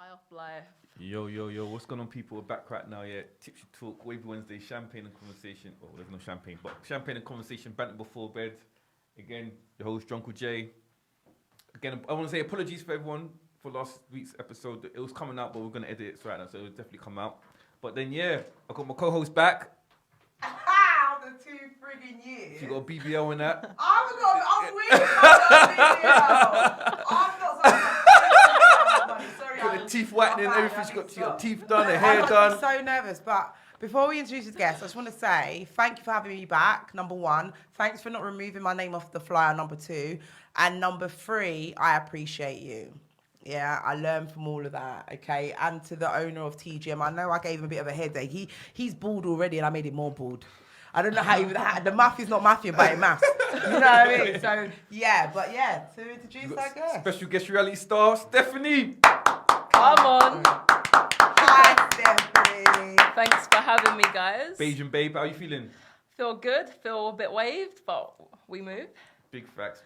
High off life. Yo, what's going on, people? We're back right now, yeah. Tipsy Talk, Wavy Wednesday, champagne and conversation. Oh, there's no champagne, but champagne and conversation, banter before bed. Again, your host, Drunkle J. Again, I want to say apologies for everyone for last week's episode. It was coming out, but we're going to edit it right now, so it'll definitely come out. But then, yeah, I got my co-host back. The 2 friggin' years. She got a BBL in that. I'm weird. I'm not sorry. Got the teeth whitening and everything. She got teeth done, her hair done. I'm so nervous, but before we introduce the guest, I just want to say thank you for having me back, number 1. Thanks for not removing my name off the flyer, number 2. And number 3, I appreciate you. Yeah, I learned from all of that, okay? And to the owner of TGM, I know I gave him a bit of a headache. He's bald already and I made him more bald. I don't know how even that. The math is not mathing, but it maths. You know what I mean? So, to introduce our guest. Special guest reality star, Stephanie. Come on. Hi, Stephanie. Thanks for having me, guys. Bajan babe, how you feeling? Feel good. Feel a bit waved, but we move. Big facts.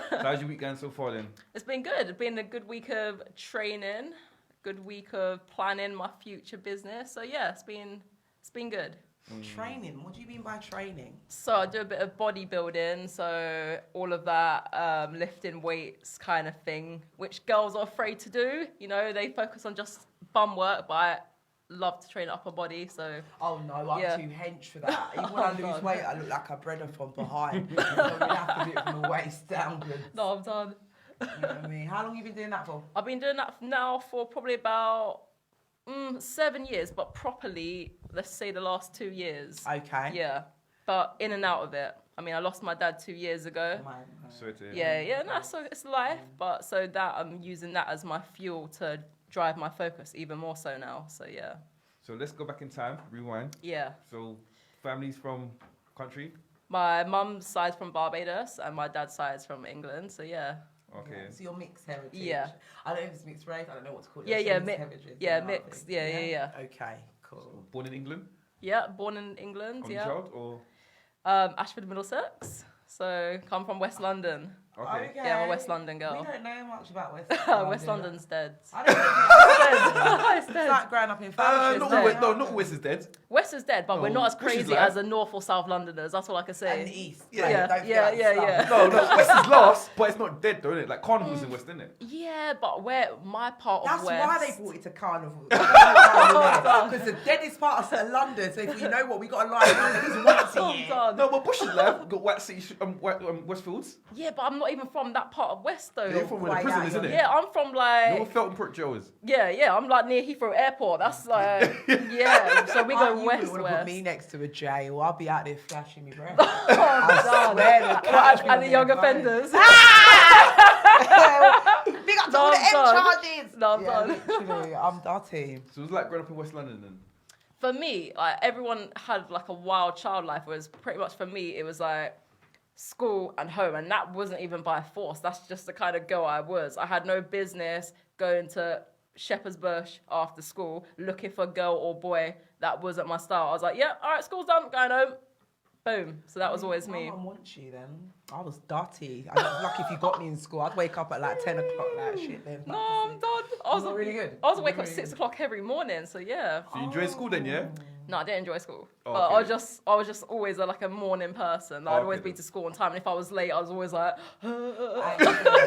How's your week going so far then? It's been good. It's been a good week of training, good week of planning my future business. So yeah, it's been good. Training? What do you mean by training? So I do a bit of bodybuilding, so all of that lifting weights kind of thing, which girls are afraid to do. You know, they focus on just bum work, but I love to train up my body, so... Oh no, I'm too hench for that. Even when I lose weight, I look like a breader from behind. So you have to do it from the waist downwards. No, I'm done. You know what I mean? How long have you been doing that for? I've been doing that now for probably about 7 years, but properly, let's say the last 2 years. Okay. Yeah, but in and out of it. I mean, I lost my dad 2 years ago. Sorry to hear. No, so it's life, but so that I'm using that as my fuel to drive my focus even more so now, so yeah. So let's go back in time, rewind. Yeah. So families from country? My mum's side's from Barbados and my dad's side's from England, so yeah. Okay. So you're mixed heritage. Yeah. I don't know if it's mixed race, I don't know what to call it. Yeah, mixed. mixed. Yeah. Okay, cool. So born in England? Yeah, born in England, Only child or? Ashford, Middlesex. So come from West London. Okay. Yeah, I'm a West London girl. We don't know much about West London. West London's dead. I don't know. It's dead. It's like growing up in Fellowship. Not West is dead. West is dead, but we're not as crazy as the North or South Londoners. That's all I can say. And the East. Yeah. No, West is last, but it's not dead though, isn't it? Like Carnival's in West, isn't it? Yeah, but where my part That's of West. why they brought it to Carnival. Because the deadest part of London, so if you know what, we got a line at least once a year. No, but Bush is left. Got White City, Westfields. Yeah, but I'm not even from that part of West though. You're from where the prison is, isn't it? Yeah, I'm from like... You know what Felton Port Jail is? Yeah, I'm like near Heathrow Airport. That's like... Yeah, so we go west. You would have put me next to a jail. I'll be out there flashing me breath. And the young offenders. Big up to all the M charges. No, I'm done. Literally, I'm our team. So it was like growing up in West London then? For me, like everyone had like a wild child life, whereas pretty much for me, it was like school and home, and that wasn't even by force. That's just the kind of girl I was. I had no business going to Shepherd's Bush after school looking for a girl or boy. That wasn't my style. I was like, yeah, all right, school's done, going home. Boom. So that was always me. I want you then. I was dirty. I was lucky if you got me in school. I'd wake up at like 10 o'clock, like shit then. No, I'm done. I was really good. I was awake at 6 o'clock every morning, so yeah. So you enjoyed school then, yeah? No, I didn't enjoy school. Oh, but okay. I was just always like a morning person. I'd always be to school on time, and if I was late, I was always like,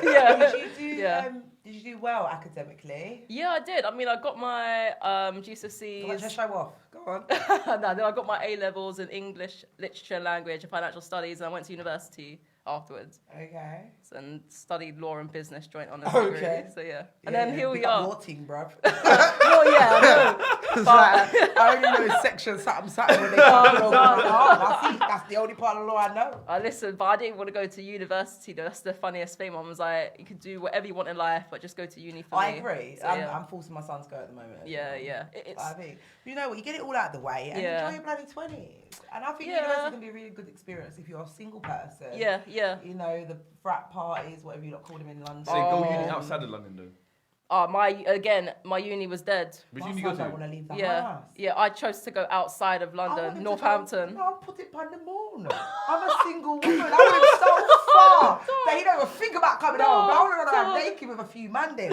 yeah. Did you do well academically? Yeah, I did. I mean, I got my GCSEs. Just show off. Go on. No, then I got my A-levels in English, Literature, Language, and Financial Studies, and I went to university afterwards. Okay. And studied law and business joint on a Okay. degree. So yeah. And then here we are. Your team, bruv. Well, yeah, I know. I only know section something when they come along. I see. That's the only part of the law I know. Listen, but I didn't want to go to university though. That's the funniest thing. Mum was like, you could do whatever you want in life, but just go to uni for me. I agree. So, I'm forcing my son to go at the moment. Yeah. I think, you know what, you get it all out of the way and enjoy your bloody 20s. And I think university can be a really good experience if you're a single person. Yeah. You know, the frat parties, whatever you lot call them in London. So go uni outside of London though? My uni was dead. Which My uni son you go don't to? want to leave the house. Yeah, I chose to go outside of London, Northampton. I'll put it by the moon. I'm a single woman. I went so far. They don't even think about coming home. But I want to go naked with a few man then.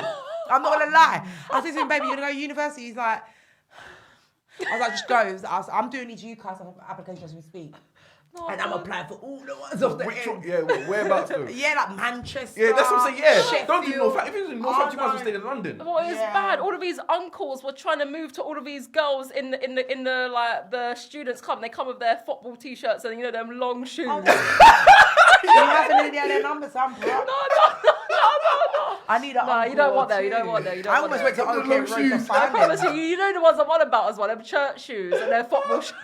I'm not gonna lie. I said to him, baby, you wanna go to university? He's like, I was like, just go. I'm doing these UCAS applications as we speak. And I'm applying for all the ones off the end. Yeah, whereabouts though? Yeah, like Manchester. Yeah, that's what I'm saying. Yeah, Sheffield. don't do Northampton. If it was in Northampton, you might as well stay in London. Well, it was Yeah. bad. All of these uncles were trying to move to all of these girls in the like the students come. They come with their football t-shirts and them long shoes. You haven't any of their numbers, I'm bro. No. I need an No, you don't want them. You don't want them. You don't I want almost them. went to OK Road to I find promise them. you know the ones I'm on about as well. Them church shoes and their football shirt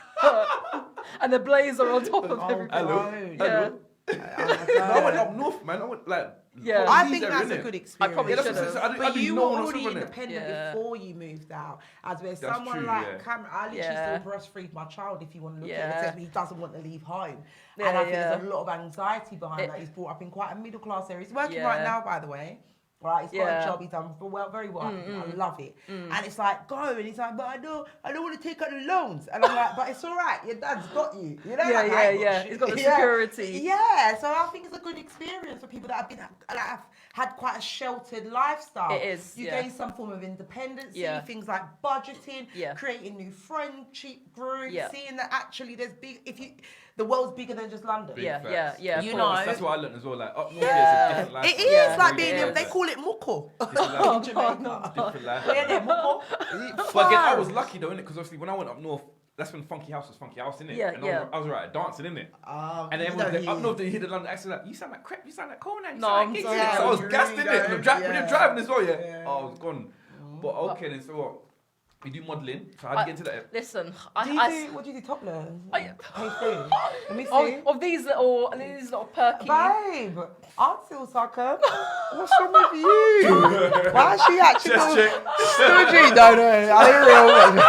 and the blazer on top of everything. Hello. Yeah. No, I went up north, man. I went like. Yeah. I think that's a good experience. I probably Yeah, that's what should've. I'm saying. But you were already it. independent Yeah. before you moved out. As where That's someone true, like yeah. Cameron, I literally Yeah. still breastfeed my child if you want to look Yeah. at it, except he doesn't want to leave home. Yeah, And I think yeah. there's a lot of anxiety behind It- that. He's brought up in quite a middle class area. He's working Yeah. right now, by the way. Right, he's got Yeah. a job, he's done very well. I love it. And it's like, go, and he's like, but I don't want to take out the loans. And I'm like, but it's all right, your dad's got you. You know, Yeah, like, yeah, I ain't yeah. shit. He's got the security. Yeah, so I think it's a good experience for people that have had quite a sheltered lifestyle. It is, You yeah. gain some form of independence, Yeah. things like budgeting, Yeah. creating new friendship groups, Yeah. seeing that actually the world's bigger than just London. Yeah, facts. yeah, yeah. You of know, course. That's what I learned as well. Like up north, Yeah. there's a different life. It is Yeah, like it being is. they call it muko Different in Jamaica. Different life. Yeah, yeah, muko. But again, I was lucky though, innit? Because obviously when I went up north, that's when Funky House was Funky House, innit? Yeah, and yeah. I was right at dancing, innit? And then you everyone don't up use- north, they hear the London accent like, you sound like crap, you sound like Conan, you No, sound I'm like gigs, sorry. innit? So I was You gassed, really innit? don't, When you're driving as well, yeah. Yeah. Oh, I was gone. But okay, then so what? We do modelling, so how do you get into that? Listen, What do you do topless? I- Pay free. Let me see. of these little perky. Babe, I'm still sucker. What's wrong with you? Why is she actually Just check. Stodgy? No, I ain't real.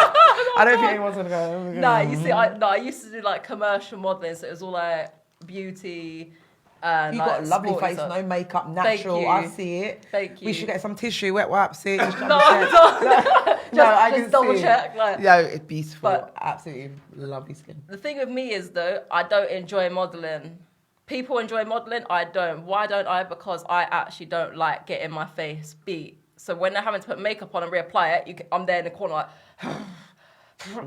I don't think anyone's gonna go. Nah, you see, I used to do like commercial modelling, so it was all like beauty and You like, got a lovely sporty face, stuff. no makeup, Thank natural. you. I see it. Thank We you. should get some tissue, wet wipes. See, just No, I just double see it. check. Like, Yeah, it's beautiful. But- Absolutely lovely skin. the thing with me is though, I don't enjoy modelling. People enjoy modelling, I don't. Why don't I? Because I actually don't like getting my face beat. So when they're having to put makeup on and reapply it, I'm there in the corner like.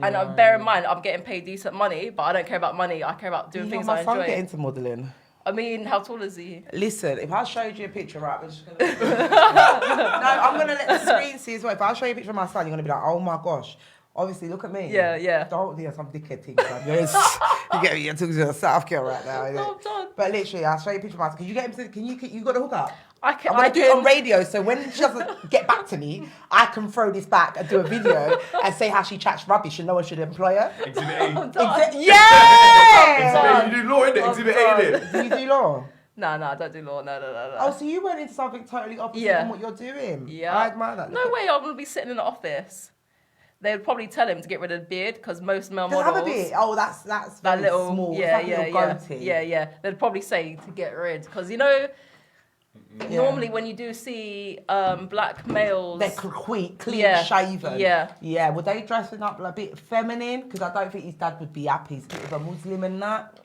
And bear in mind, I'm getting paid decent money, but I don't care about money. I care about doing things I my son enjoy. get into modelling. I mean, how tall is he? Listen, if I showed you a picture, right, we're just gonna. No, I'm gonna let the screen see as well. If I show you a picture of my son, you're gonna be like, oh my gosh. Obviously, look at me. Yeah, yeah. Don't do some dickhead thing, man. You get me? You're talking to a South girl right now. innit? No, I'm done. But literally, I'll show you a picture of my son. Can you get him to? You got the hook up? I can. I'm gonna I do it on can- radio, so when she doesn't get back to me, I can throw this back and do a video and say how she chats rubbish and no one should employ her. Exhibit A. Yeah! Exhibit A, you do law, innit? I'm Exhibit A, done. innit? Do you do law? No, I don't do law. No. Oh, so you went into something totally opposite Yeah. from what you're doing. Yeah. I admire that. No way I'm going to be sitting in the office. They would probably tell him to get rid of the beard because most male Does it models... have a bit? Oh, that's That very little... small. Yeah, it's like a little goatee. yeah. They'd probably say to get rid. Because, you know, normally when you do see black males... They're clean Yeah, shaven. yeah. Yeah, would they dressing up a bit feminine? Because I don't think his dad would be happy. He's a bit of a Muslim and that.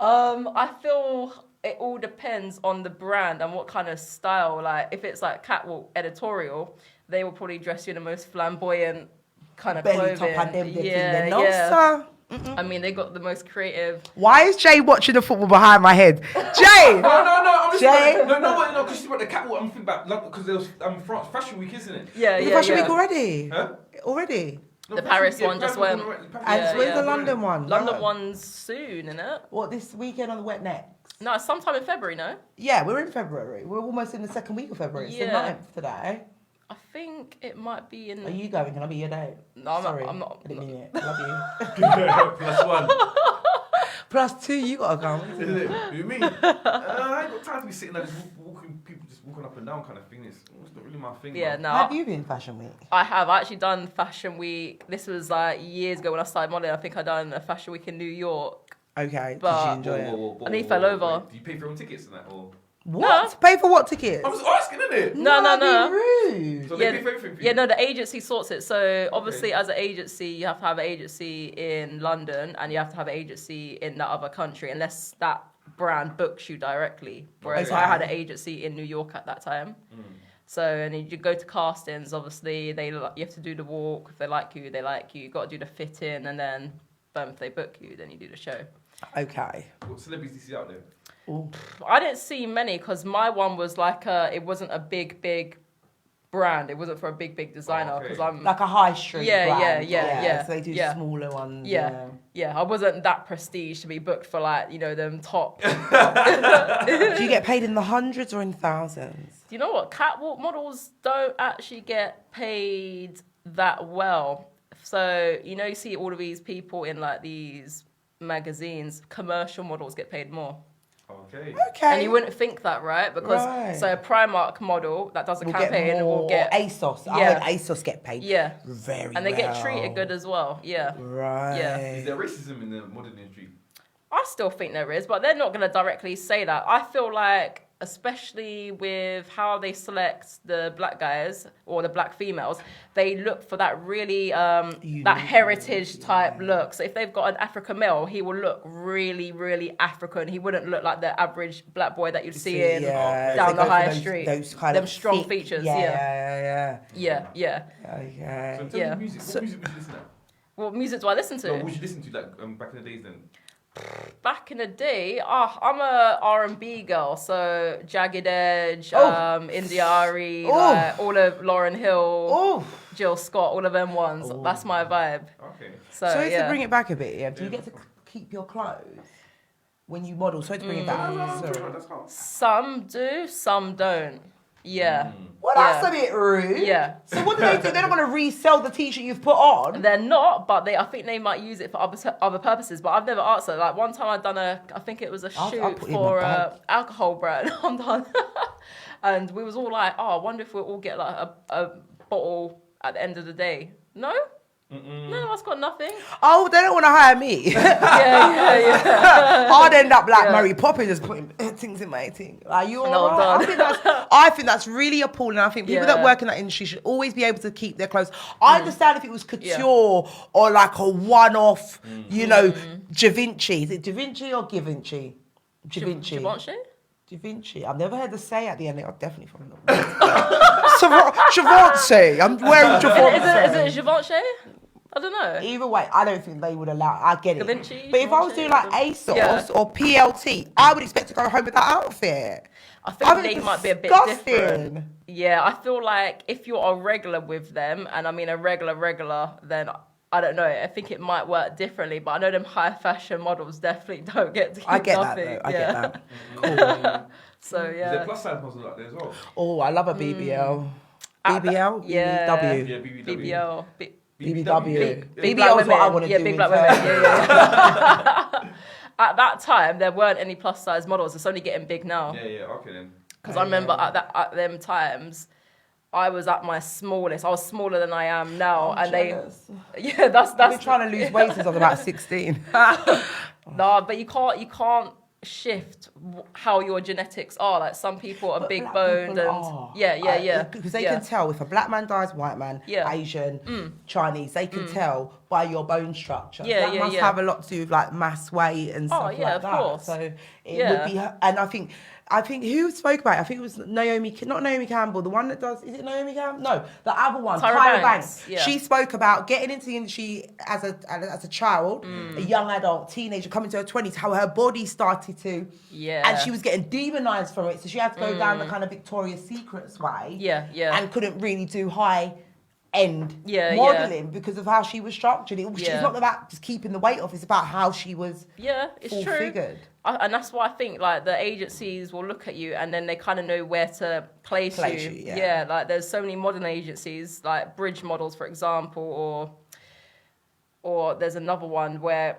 I feel it all depends on the brand and what kind of style. Like, if it's like catwalk editorial, they will probably dress you in the most flamboyant kind of Belly clothing. top and them thing. Yeah, No, yeah. sir. I mean, they got the most creative. Why is Jay watching the football behind my head? Jay! No, I'm just Jay? no, because she's about the catwalk. I'm thinking about because there was France Fashion Week, isn't it? Yeah, Is yeah, the Fashion yeah. Week already? Huh? Already? No, The Fashion Paris Week, yeah, one just Paris went. Paris And Yeah, when's yeah. the London one? London No. one's soon, isn't it? What, this weekend on the wet next? No, it's sometime in February, no? Yeah, we're in February. We're almost in the second week of February. It's the Yeah. 9th today. I think it might be in... Are you going? Can I be your date? No, I'm Sorry, not. I'm not. I didn't mean it. Love you. Plus one. Plus 2, you gotta come. Isn't it? You mean? I ain't got time to be sitting there just walking, people just walking up and down kind of thing. It's not really my thing. Yeah, man. no. Have you been Fashion Week? I have. I actually done Fashion Week. This was like years ago when I started modeling. I think I done a Fashion Week in New York. Okay, But- did you enjoy it? Whoa, And he fell over. wait, do you pay for your own tickets and that? Or? What? Pay for what tickets? I was asking, innit? No. Be rude. So Yeah, they pay for everything for you? Yeah, no, the agency sorts it. So obviously, as an agency, you have to have an agency in London and you have to have an agency in that other country, unless that brand books you directly. Whereas Okay. I had an agency in New York at that time. So, and you go to castings, obviously, you have to do the walk. If they like you, they like you. You got to do the fit in, and then, boom, if they book you, then you do the show. Okay. What celebrities do you see out there? Ooh. I didn't see many because my one was like it wasn't a big brand. It wasn't for a big designer because I'm like a high street brand. Yeah. So they do smaller ones. Yeah. I wasn't that prestige to be booked for like, them top. Do you get paid in the hundreds or in thousands? Do you know what? Catwalk models don't actually get paid that well. So, you see all of these people in like these magazines, commercial models get paid more. Okay. And you wouldn't think that, right? Because so a Primark model that does a campaign will get ASOS. Yeah. I heard ASOS get paid. Yeah. Very and they well. get treated good as well. Yeah. Right. Yeah. Is there racism in the modern industry? I still think there is, but they're not going to directly say that. I feel like, especially with how they select the black guys or the black females, they look for that really that heritage type look. So if they've got an African male, he will look really, really African. He wouldn't look like the average black boy that you'd see in down the high street. Those kind them of strong thick, features. Yeah. So Okay. in terms of music, what music would you listen to? What music do I listen to? No, what would you listen to like back in the days then? Back in the day, I'm a R&B girl, so Jagged Edge, Indiari, like, all of Lauryn Hill, Jill Scott, all of them ones. That's my vibe. Okay. So to bring it back a bit, do you get to keep your clothes when you model? Sorry to bring it back. Some do, some don't. Yeah. Well, that's a bit rude. Yeah. So what do they do? They're not going to resell the t-shirt you've put on. They're not, but I think they might use it for other purposes. But I've never asked her. Like one time I'd done I think it was a shoot for alcohol brand. I'm done. And we was all like, I wonder if we'll all get like a bottle at the end of the day. No? No, I've got nothing. Oh, they don't want to hire me. Yeah. I'd end up like Mary Poppins, just putting things in my thing. Like, you all right? I think that's really appalling. I think people that work in that industry should always be able to keep their clothes. I understand if it was couture or like a one-off, Da Vinci. Is it Da Vinci or Givenchy? Da Vinci. Da Vinci. I've never heard the say at the end. I'm definitely from the Givenchy. I'm wearing Givenchy. Is it Givenchy? I don't know. Either way, I don't think they would allow. I get it. Givenchy, but if I was doing like ASOS or PLT, I would expect to go home with that outfit. I think they might be a bit different. Yeah, I feel like if you're a regular with them, and I mean a regular, then I don't know. I think it might work differently, but I know them high fashion models definitely don't get to keep nothing. I get that. Cool. So yeah. Is there plus size models out there as well? Oh, I love a BBL. BBL? Yeah. BBW. Yeah, BBW. BBL. BBW. BBL is what I want to do. Big black women. Yeah. At that time, there weren't any plus size models. It's only getting big now. Yeah. Okay then. Because I remember at them times, I was at my smallest. I was smaller than I am now, I'm jealous. That's. I've been trying to lose weight since I was about 16. No, but you can't shift how your genetics are. Like some people are big boned and yeah. Because they can tell if a black man dies, white man, Asian, Chinese, they can tell by your bone structure. That must have a lot to do with like mass weight and stuff like that. Of course. So it would be, and I think who spoke about it? I think it was not Naomi Campbell, the one that does, is it Naomi Campbell? No, the other one, Tyra Banks. Yeah. She spoke about getting into the industry as a child, a young adult, teenager, coming to her 20s, how her body started to, and she was getting demonized from it. So she had to go down the kind of Victoria's Secrets way. And couldn't really do high-end modelling because of how she was structured. It's not about just keeping the weight off, it's about how she was full-figured. And that's why I think like the agencies will look at you and then they kind of know where to place you. Yeah, like there's so many modern agencies like Bridge Models, for example, or there's another one where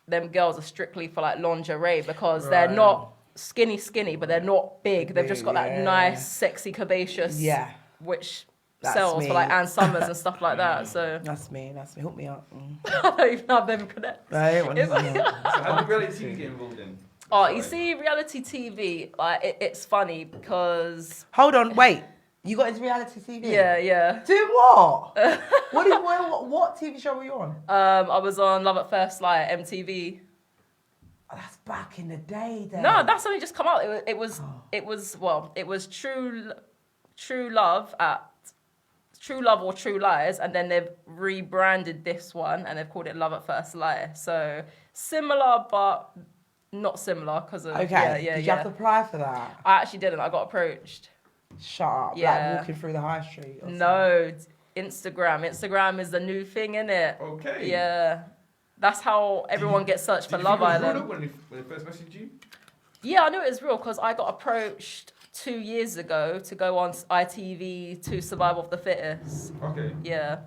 them girls are strictly for like lingerie because they're not skinny, but they're not big. They've just got that nice, sexy, curvaceous, which sells for like Ann Summers and stuff like that. So that's me. Hook me up. I don't even have them connect. So how did reality TV get involved in? Oh, you see, reality TV, like it's funny because. Hold on, wait. You got into reality TV? Yeah. Do what? What TV show were you on? I was on Love at First Sight, MTV. Oh, that's back in the day then. No, that's only just come out. It was True True Love or True Lies, and then they've rebranded this one and they've called it Love at First Lie. So similar, but not similar because of Okay. Did you have to apply for that? I actually didn't. I got approached. Shut up. Yeah. Like walking through the high street. Or No, Instagram. Instagram is the new thing, innit? Okay. Yeah. That's how everyone gets searched for Love Island. When they first messaged you? Yeah, I knew it was real because I got approached 2 years ago to go on ITV to Survival of the Fittest. Okay. Yeah.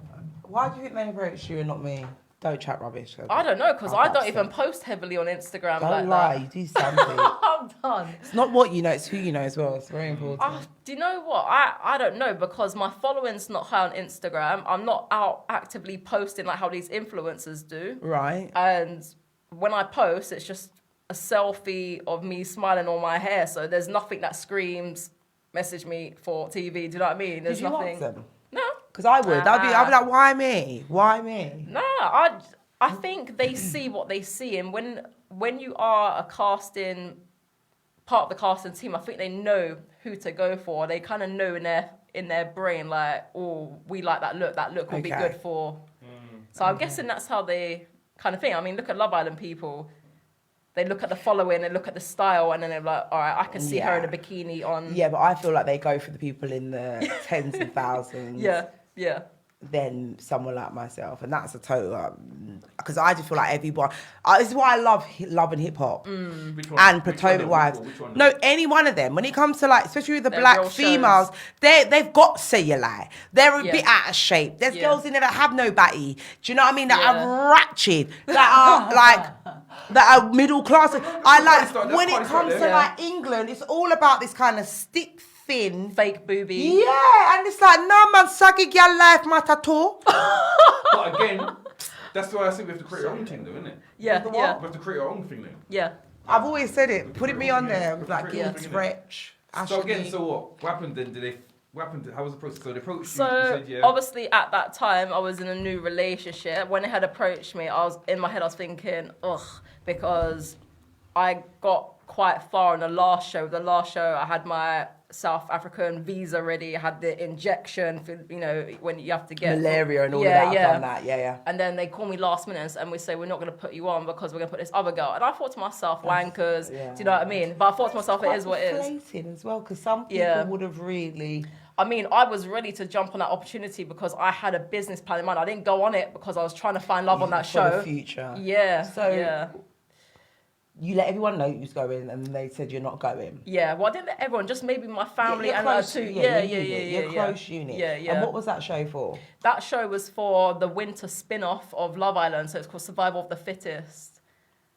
Why do you think they approached you and not me? Don't chat rubbish. I don't know because I don't even post heavily on Instagram. Don't like lie, that. you do something. I'm done. It's not what you know, it's who you know as well. It's very important. Do you know what? I don't know because my following's not high on Instagram. I'm not out actively posting like how these influencers do. Right. And when I post, it's just a selfie of me smiling on my hair. So there's nothing that screams, message me for TV. Do you know what I mean? There's Did you nothing. ask them? No. Because I would. I'd be like, why me? Why me? Nah, I think they see what they see. And when you are a part of the casting team, I think they know who to go for. They kind of know in their brain, like, oh, we like that look. That look will be good for. So I'm guessing that's how they kind of think. I mean, look at Love Island people. They look at the following, they look at the style, and then they're like, all right, I can see her in a bikini on. Yeah, but I feel like they go for the people in the tens of thousands. Yeah. Than someone like myself, and that's a total. Because I just feel like everyone. This is why I love and hip hop and Potomac Wives. No, any one of them. When it comes to like, especially with the black females, they've got cellulite. They're a bit out of shape. There's girls in there that have no batty. Do you know what I mean? That are ratchet. That are like. That are middle class. I like when it comes to like England, it's all about this kind of stick thin fake booby. Yeah, and it's like, nah man, saggy girl life matter too. But again, that's why I think we have to create our own thing though, isn't it? Yeah. We have to create our own thing then. Yeah. I've always said it. Putting me on there with like Gilbert Wretch. So again, what happened then? What happened? How was the process? So they approached you. So You said, obviously at that time I was in a new relationship. When they had approached me, I was in my head. I was thinking, ugh, because I got quite far in the last show. The last show, I had my South African visa ready. I had the injection for, when you have to get malaria and all of that. I've done that. Yeah. And then they call me last minute and we say, we're not going to put you on because we're going to put this other girl. And I thought to myself, wankers, do you know what I mean? But I thought to myself, it is what it is. As well, because some people would have really. I mean, I was ready to jump on that opportunity because I had a business plan in mind. I didn't go on it because I was trying to find love on that show. For the future. Yeah. So you let everyone know you was going and they said you're not going. Yeah, well, I didn't let everyone, just maybe my family and close, too. Your close unit. Yeah. And what was that show for? That show was for the winter spin-off of Love Island, so it's called Survival of the Fittest.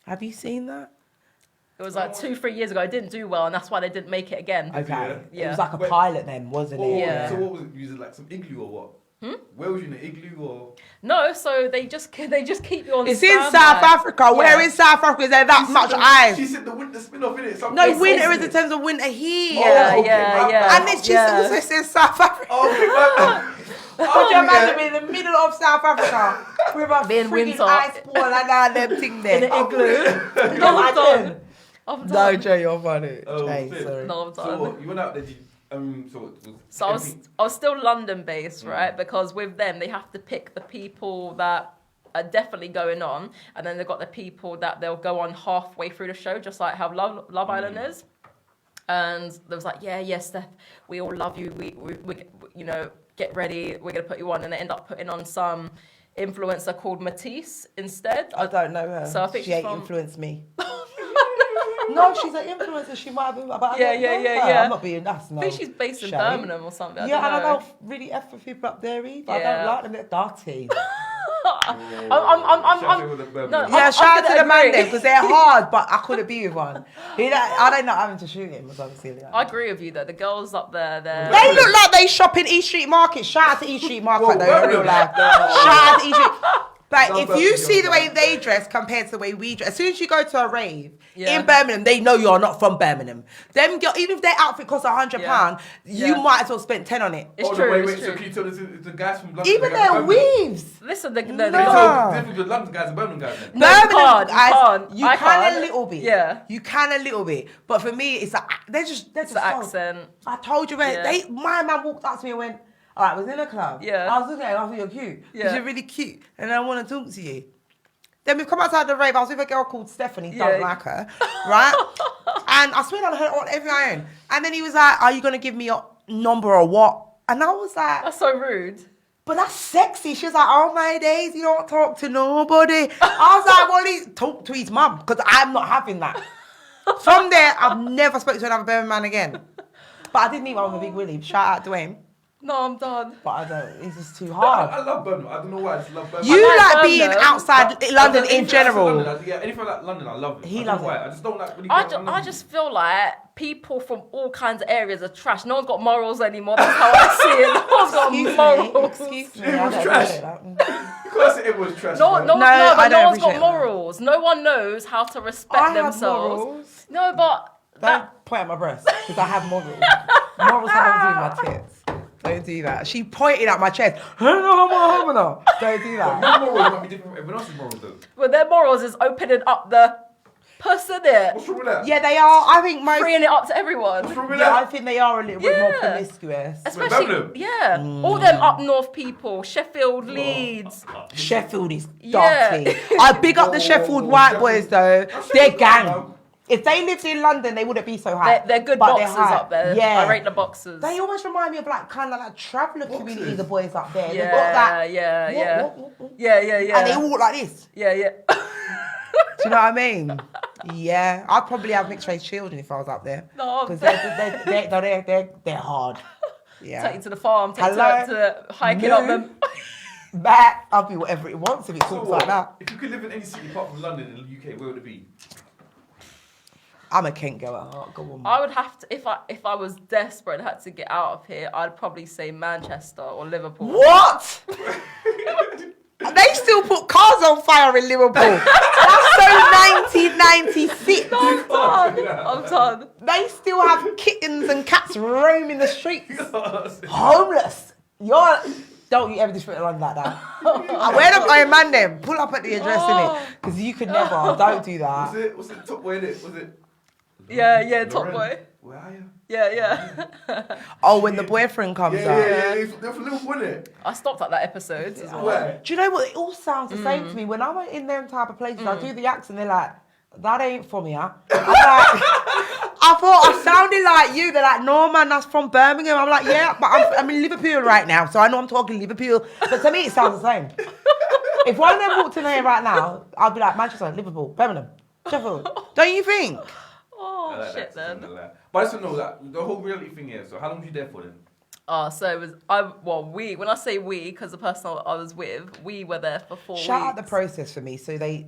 Have you seen that? It was like 2-3 years ago. It didn't do well, and that's why they didn't make it again. Okay. Yeah. It was like a pilot then, wasn't it? Yeah. So what was it? You was like some igloo or what? Where was you in the igloo or? No, so they just keep you on. It's in South Africa. Where in South Africa is there that much ice? She said the winter spin-off, innit? No, winter is in terms of winter here. Yeah. And it's just also in South Africa. Could you imagine being in the middle of South Africa with a freaking ice ball and all them things there? In an igloo. I'm done. No, Jay, you're funny. Jay, sorry. No, I'm done. So what, you went out there, So I was still London based, right? Because with them, they have to pick the people that are definitely going on, and then they've got the people that they'll go on halfway through the show, just like how Love Island is. And there was like, yeah, Steph, we all love you. We get ready. We're gonna put you on, and they end up putting on some influencer called Matisse instead. I don't know her. So I think she ain't influenced me. No, she's an influencer. She might have been. But Yeah. I'm not being that's no. I think she's based in Birmingham or something. And I don't really F for people up there either. I don't like them. They're dirty. Shout out to the man there because they're hard, but I couldn't be with one. I don't know having to shoot him. I agree with you though. The girls up there, they look like they shop in East Street Market. Shout out to East Street Market though. Shout out to East Street. Like, Love if you Birmingham, see the way man. they dress compared to the way we dress, as soon as you go to a rave Yeah. in Birmingham, they know you're not from Birmingham. Them girl, even if their outfit costs £100, you Yeah. might as well spend 10 on it. It's Oh, true. no, wait, it's wait. So true. can you tell the guys from London? Even the guys their from Birmingham? weaves. Listen, the No. So different with London guys and Birmingham guys. Then. No, you Birmingham can't, you guys, can't. you I can a can't. little bit. Yeah. You can a little bit. But for me, it's like, they're just the so- accent. I told you, man. Yeah. My man walked up to me and went, all right, I was in a club. Yeah. I was looking at you, I thought you're cute. Yeah. You're really cute. And I want to talk to you. Then we've come outside the rave. I was with a girl called Stephanie, Yeah. don't like her, right? And I swear on her on every iron. And then he was like, are you going to give me your number or what? And I was like, That's so rude. but that's sexy. She was like, oh my days, you don't talk to nobody. I was like, well, he talk to his mum, because I'm not having that. From there, I've never spoken to another Birmingham man again. But I did meet one with a big Willie. Shout out to him. No, I'm done. But I don't, it's just too I hard. love Birmingham. I don't know why. I just love Birmingham. You like like being Birmingham. outside London in Anything general. London, yeah, anything like London, I love it. He I don't know loves why. it. I just don't like. Really I just feel like people from all kinds of areas are trash. No one's got morals anymore. That's how I see it. No one's got Excuse me. morals. Excuse me. Everyone's I don't trash. appreciate that. You can't say everyone's trash. No, man. no, No, no, I but no don't one's got appreciate that. morals. No one knows how to respect I have themselves. morals. No, but Don't point at my breast, because I have morals. Morals have nothing to do with my tits. Don't do that. She pointed at my chest. Don't do that. Your morals might be different from everyone else's morals, though. well, their morals is opening up the puss in it, What's wrong with that? Yeah, they are. I think most. freeing it up to everyone. What's wrong with Yeah, I that? think they are a little bit more Yeah. promiscuous. Especially, Birmingham? yeah, all them up north people, Sheffield, Leeds. Sheffield is Yeah. dirty. I big up the Sheffield white Sheffield. boys though. That's They're Sheffield, gang. man. If they lived in London, they wouldn't be so high. They're good But boxers high. up there. Yeah. I rate the boxers. They always remind me of like kind of like traveller community. Boxers. The boys up there. They've yeah, got that. yeah, What, yeah. what? Yeah, yeah, yeah. And they walk like this. Yeah, yeah. Do you know what I mean? Yeah, I'd probably have mixed race children if I was up there. No, because I'm they're hard. Yeah. Take you to the farm, take you Hello? to hiking up No. them. Back, I'll be whatever it wants if it So talks what? like that. If you could live in any city apart from London in the UK, where would it be? I'm a Kent girl at heart. Go on. I would have to, if I was desperate and had to get out of here, I'd probably say Manchester or Liverpool. What? They still put cars on fire in Liverpool. That's so 1996. I'm done. I'm done. They still have kittens and cats roaming the streets. Homeless. Don't you ever disrespect London like that. Where the Iron Man then? Pull up at the address in it. Because you could never. Don't do that. What's it? Top boy in it? Was it? Yeah, Top Lauren? Boy. Where are you? Yeah. Oh, when the boyfriend comes Yeah, out. yeah. They're from Liverpool, isn't it? I stopped at that episode as well. Where? Do you know what? It all sounds the same to me. When I'm in them type of places, I do the accent, they're like, that ain't for me, huh? I'm like, I thought I sounded like you. They're like, no, man, that's from Birmingham. I'm like, yeah, but I'm in Liverpool right now, so I know I'm talking Liverpool. But to me, it sounds the same. If one of them walked in here right now, I'd be like, Manchester, Liverpool, Birmingham, Sheffield. Don't you think? Oh, I like shit that, then. I like that. But I just don't know that the whole reality thing here. So how long was you there for then? So it was, when I say we, because the person I was with, we were there for 4 weeks. Shout out the process for me. So they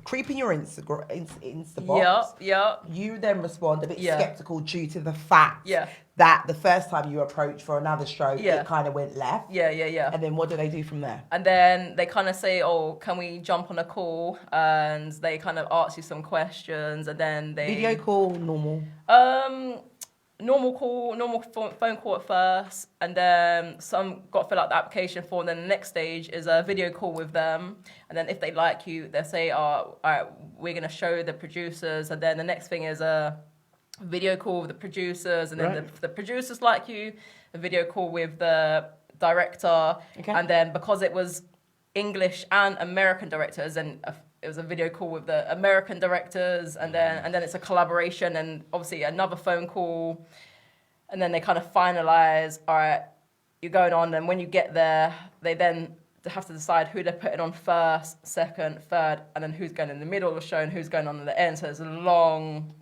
creep in your Insta box. Yeah. You then respond a bit Yeah. skeptical due to the fact Yeah. that the first time you approached for another stroke, Yeah. it kind of went left. Yeah. And then what do they do from there? And then they kind of say, oh, can we jump on a call? And they kind of ask you some questions, and then they... Video call, normal. Normal phone call at first, and then some got to fill out the application form. Then the next stage is a video call with them, and then if they like you, they say, "Oh, all right, we're gonna show the producers." And then the next thing is a video call with the producers, and then Right. the producers like you, a video call with the director, Okay. and then because it was English and American directors, and it was a video call with the American directors, and then it's a collaboration, and obviously another phone call, and then they kind of finalize. All right, you're going on, and when you get there, they then have to decide who they're putting on first, second, third, and then who's going in the middle of the show and who's going on at the end. So it's a long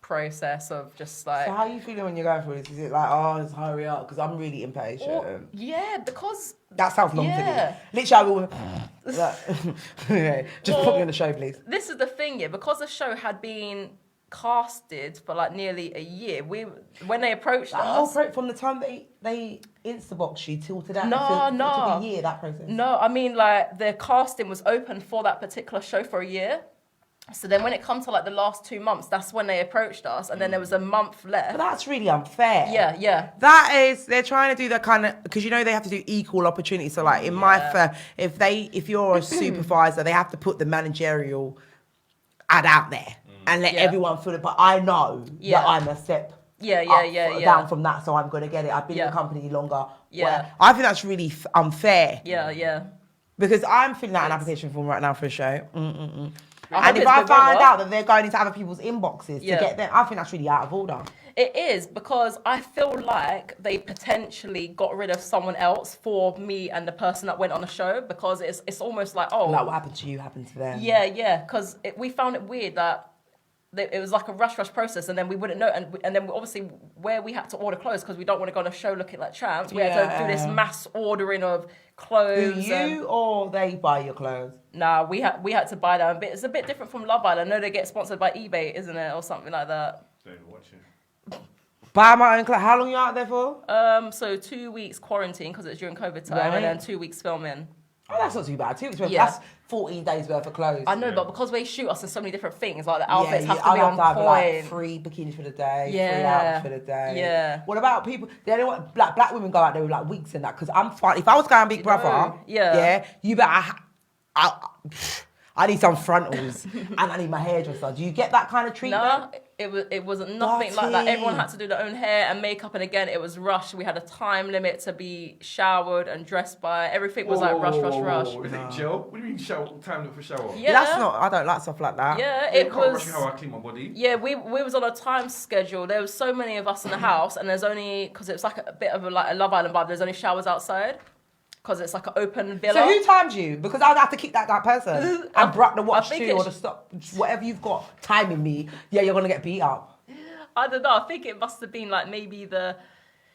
process of just like. So how are you feeling when you're going through this? Is it like, oh, let's hurry up? Because I'm really impatient. Yeah, because That sounds long Yeah. to me. Literally, I will... yeah, just put me on the show, please. this is the thing, yeah, because the show had been casted for like nearly a year. When they approached That whole us. from the time they Instabox you till to that. No. It took a year, that process. No, I mean like the casting was open for that particular show for a year. So then when it comes to like the last 2 months, that's when they approached us, and then there was a month left. But that's really unfair. Yeah. That is, they're trying to do that kind of, because you know they have to do equal opportunity. So like in my firm, if you're a supervisor, they have to put the managerial ad out there and let everyone feel it. But I know that I'm a step down from that, so I'm going to get it. I've been in the company longer. Yeah. I think that's really unfair. Yeah. Because I'm filling out an application form right now for a show. I And if I find out that they're going into other people's inboxes to get them, I think that's really out of order. It is, because I feel like they potentially got rid of someone else for me and the person that went on the show, because it's almost like, oh. Like what happened to you happened to them. Yeah, because we found it weird that it was like a rush process, and then we wouldn't know, and then obviously where we had to order clothes because we don't want to go on a show looking like tramps, we had to do this mass ordering of clothes. Do you or they buy your clothes? Nah, we had to buy them. But it's a bit different from Love Island. I know they get sponsored by eBay, isn't it, or something like that. Don't even watch it. Buy my own clothes. How long you out there for? So 2 weeks quarantine because it's during COVID time, and then 2 weeks filming. Oh, that's not too bad. 2 weeks worth. Yeah. That's 14 days worth of clothes. I know, but because they shoot us in so many different things, like the outfits have to I'll be on have point. like 3 bikinis for the day, 3 outfits for the day. Yeah. What about people? They don't want black women go out there with like wigs and that, because I'm fine. If I was going Big Brother, you better. I need some frontals and I need my hairdresser. Do you get that kind of treatment? No, it wasn't nothing like that. Everyone had to do their own hair and makeup, and again, it was rushed. We had a time limit to be showered and dressed by. Everything was like rush. Is it gel? What do you mean shower? Time limit for shower? Yeah, That's not. I don't like stuff like that. Yeah, You it can't was. rush how I clean my body. Yeah, we was on a time schedule. There was so many of us in the house, and there's only, because it's like a bit of a Love Island vibe. There's only showers outside. Because it's like an open villa. So who timed you? Because I'd have to kick that person and brought the watch think too, or the stop, whatever you've got timing me. Yeah, you're gonna get beat up. I don't know. I think it must have been like maybe the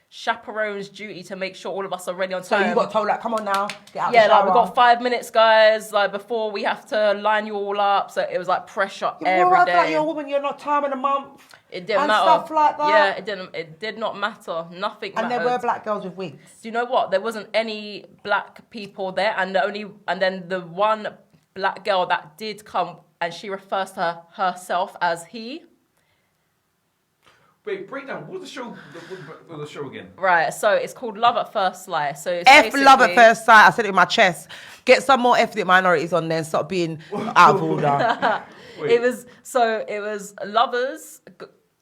chaperone's duty to make sure all of us are ready on time. So you got told like, come on now, get out yeah, the shower. like we got 5 minutes, guys. Like before we have to line you all up. So it was like pressure every day. Like you're a woman, you're not timing a month. It didn't and matter. Stuff like that. Yeah, it didn't. It did not matter. Nothing. And mattered. there were black girls with wigs. Do you know what? There wasn't any black people there, and then the one black girl that did come, and she refers to herself as he. Wait, break down. What's the show? What's the show again? Right. So it's called Love at First Sight. So it's F love at basically- first sight. I said it in my chest. Get some more ethnic minorities on there and stop being out of order. It was lovers